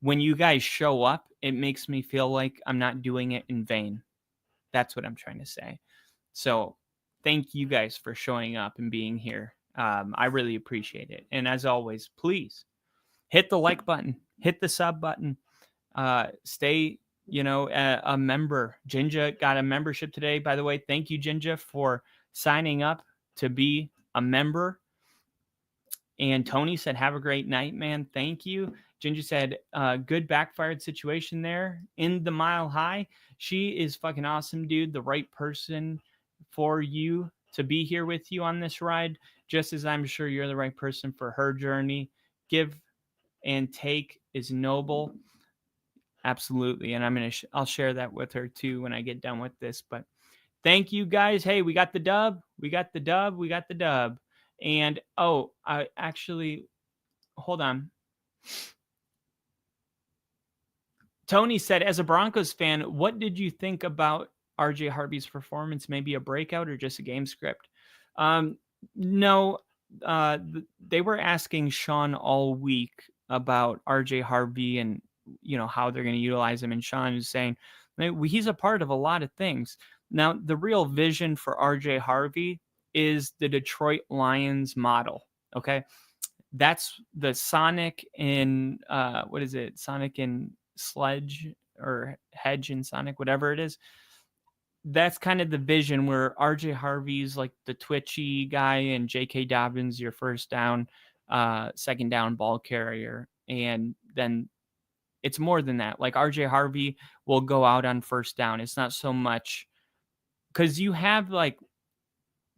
When you guys show up, it makes me feel like I'm not doing it in vain. That's what I'm trying to say. So thank you guys for showing up and being here. I really appreciate it. And as always, please hit the like button, hit the sub button, stay, a member. Jinja got a membership today, by the way. Thank you, Jinja, for signing up to be a member. And Tony said, have a great night, man. Thank you. Ginger said, good backfired situation there in the Mile High. She is fucking awesome, dude. The right person for you to be here with you on this ride, just as I'm sure you're the right person for her journey. Give and take is noble. Absolutely. And I'll share that with her too when I get done with this. But thank you guys. Hey, we got the dub. We got the dub. We got the dub. And I actually, hold on. Tony said, as a Broncos fan, what did you think about RJ Harvey's performance? Maybe a breakout or just a game script? No, they were asking Sean all week about RJ Harvey and, how they're going to utilize him. And Sean is saying he's a part of a lot of things. Now, the real vision for RJ Harvey is the Detroit Lions model. Okay. That's the Sonic in, what is it? Sonic and Sledge or Hedge and Sonic, whatever it is. That's kind of the vision where RJ Harvey's like the twitchy guy and J.K. Dobbins, your first down, second down ball carrier. And then it's more than that. Like RJ Harvey will go out on first down. It's not so much because you have like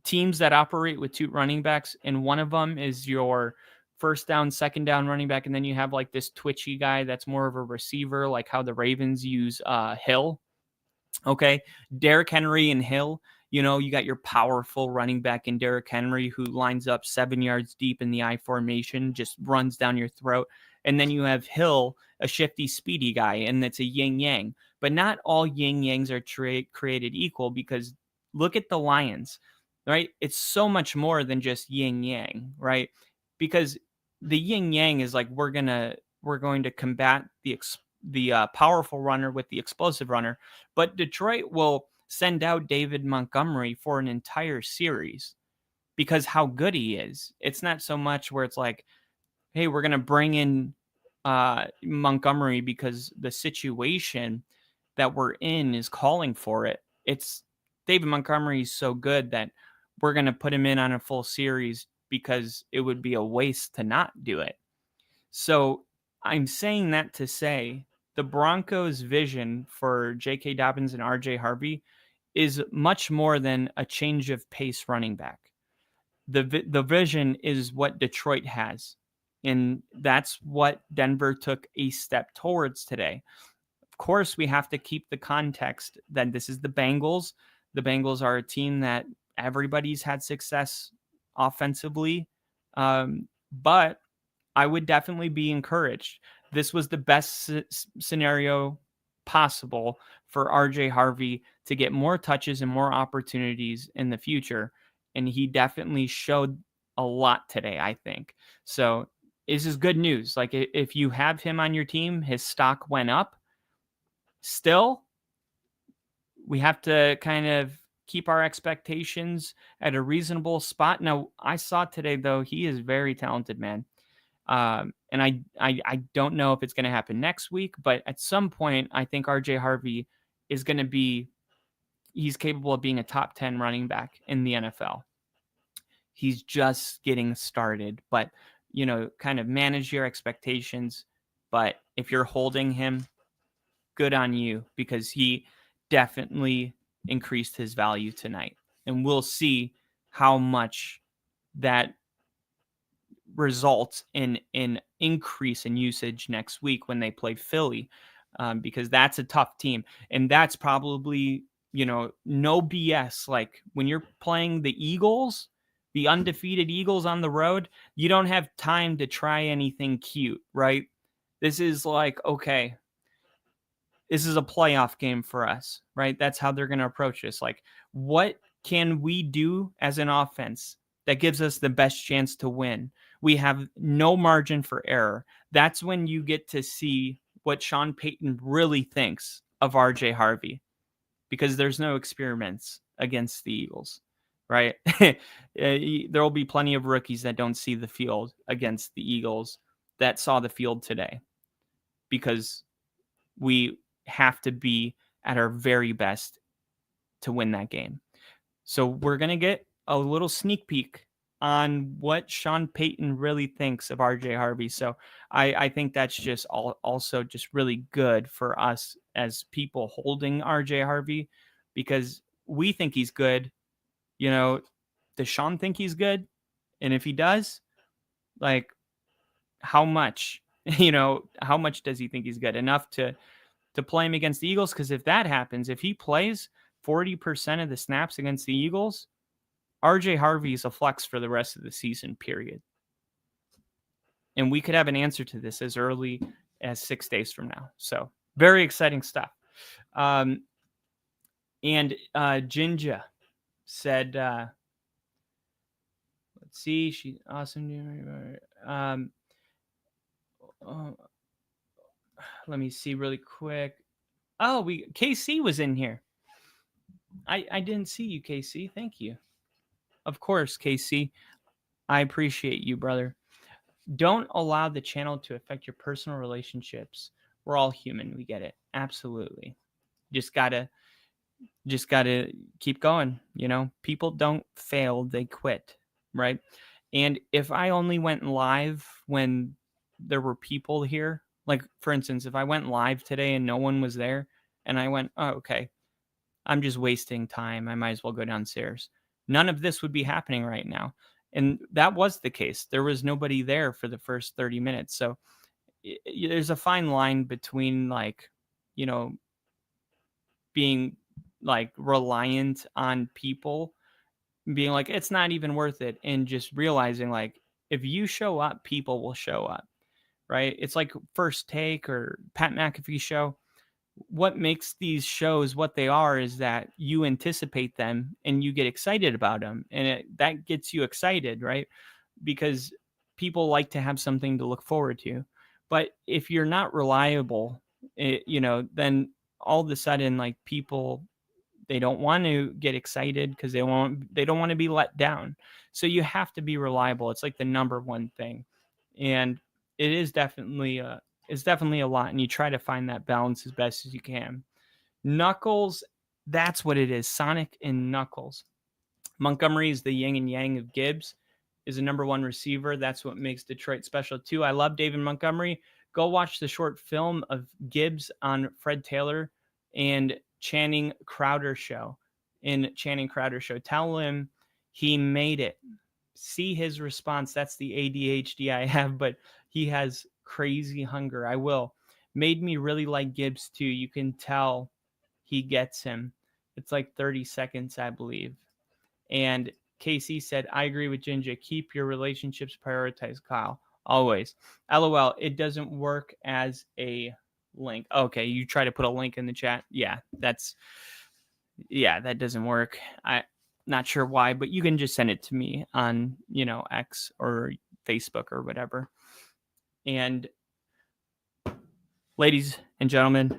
teams that operate with two running backs, and one of them is your first down, second down running back. And then you have like this twitchy guy that's more of a receiver, like how the Ravens use Hill. Okay. Derrick Henry and Hill, you got your powerful running back in Derrick Henry who lines up 7 yards deep in the I formation, just runs down your throat. And then you have Hill, a shifty, speedy guy, and it's a yin yang. But not all yin yangs are created equal, because look at the Lions, right? It's so much more than just yin yang, right? Because the yin yang is like we're going to combat the powerful runner with the explosive runner, but Detroit will send out David Montgomery for an entire series because how good he is. It's not so much where it's like, hey, we're going to bring in Montgomery because the situation that we're in is calling for it. It's David Montgomery is so good that we're going to put him in on a full series because it would be a waste to not do it. So I'm saying that to say the Broncos' vision for J.K. Dobbins and R.J. Harvey is much more than a change of pace running back. The vision is what Detroit has, and that's what Denver took a step towards today. Of course, we have to keep the context that this is the Bengals. The Bengals are a team that everybody's had success offensively, but I would definitely be encouraged. This was the best scenario possible for RJ Harvey to get more touches and more opportunities in the future. And he definitely showed a lot today, I think. So this is good news. Like, if you have him on your team, his stock went up. Still, we have to kind of keep our expectations at a reasonable spot. Now, I saw today, though, he is very talented, man. And I don't know if it's going to happen next week, but at some point, I think RJ Harvey is going to be, he's capable of being a top 10 running back in the NFL. He's just getting started, but, you know, kind of manage your expectations. But if you're holding him, good on you, because he definitely increased his value tonight. And we'll see how much that results in an increase in usage next week when they play Philly, because that's a tough team. And that's probably, you know, no BS. Like, when you're playing the Eagles, the undefeated Eagles on the road, you don't have time to try anything cute, right? This is like, okay, this is a playoff game for us, right? That's how they're going to approach this. Like, what can we do as an offense that gives us the best chance to win? We have no margin for error. That's when you get to see what Sean Payton really thinks of RJ Harvey, because there's no experiments against the Eagles, right? There will be plenty of rookies that don't see the field against the Eagles that saw the field today, because we have to be at our very best to win that game. So we're going to get a little sneak peek on what Sean Payton really thinks of RJ Harvey. So I think that's just also just really good for us as people holding RJ Harvey, because we think he's good. You know, does Sean think he's good? And if he does, like, how much, you know, how much does he think he's good? Enough to play him against the Eagles? Because if that happens, if he plays 40% of the snaps against the Eagles, RJ Harvey is a flex for the rest of the season, period. And we could have an answer to this as early as 6 days from now. So very exciting stuff. And Jinja said, let's see, she's awesome. Let me see really quick. Oh, KC was in here. I didn't see you, KC. Thank you. Of course, KC. I appreciate you, brother. Don't allow the channel to affect your personal relationships. We're all human. We get it. Absolutely. Just gotta keep going. You know, people don't fail, they quit, right? And if I only went live when there were people here, like, for instance, if I went live today and no one was there, and I went, oh, okay, I'm just wasting time, I might as well go downstairs, none of this would be happening right now. And that was the case. There was nobody there for the first 30 minutes. So there's a fine line between, like, you know, being like reliant on people, being like, it's not even worth it, and just realizing, like, if you show up, people will show up, right? It's like First Take or Pat McAfee show. What makes these shows what they are is that you anticipate them and you get excited about them, and that gets you excited, right? Because people like to have something to look forward to. But if you're not reliable, you know, then all of a sudden, like, people, they don't want to get excited because they don't want to be let down. So you have to be reliable. It's like the number one thing, and it is definitely it's definitely a lot, and you try to find that balance as best as you can. Knuckles, that's what it is. Sonic and Knuckles. Montgomery is the yin and yang of Gibbs, is a number one receiver. That's what makes Detroit special too. I love David Montgomery. go watch the short film of Gibbs on Fred Taylor and Channing Crowder show. Tell him he made it. See his response. That's the ADHD I have, but he has crazy hunger. I will. Made me really like Gibbs too. You can tell he gets him. It's like 30 seconds, I believe. And KC said, I agree with Ginger. Keep your relationships prioritized, Kyle. Always. LOL, it doesn't work as a link. Okay, you try to put a link in the chat. Yeah, that doesn't work. I'm not sure why, but you can just send it to me on, X or Facebook or whatever. And ladies and gentlemen,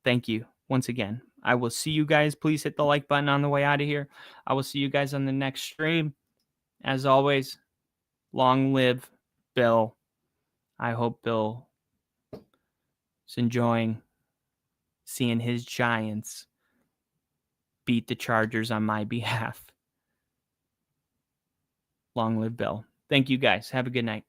thank you once again. I will see you guys. Please hit the like button on the way out of here. I will see you guys on the next stream. As always, long live Bill. I hope Bill is enjoying seeing his Giants beat the Chargers on my behalf. Long live Bill. Thank you guys. Have a good night.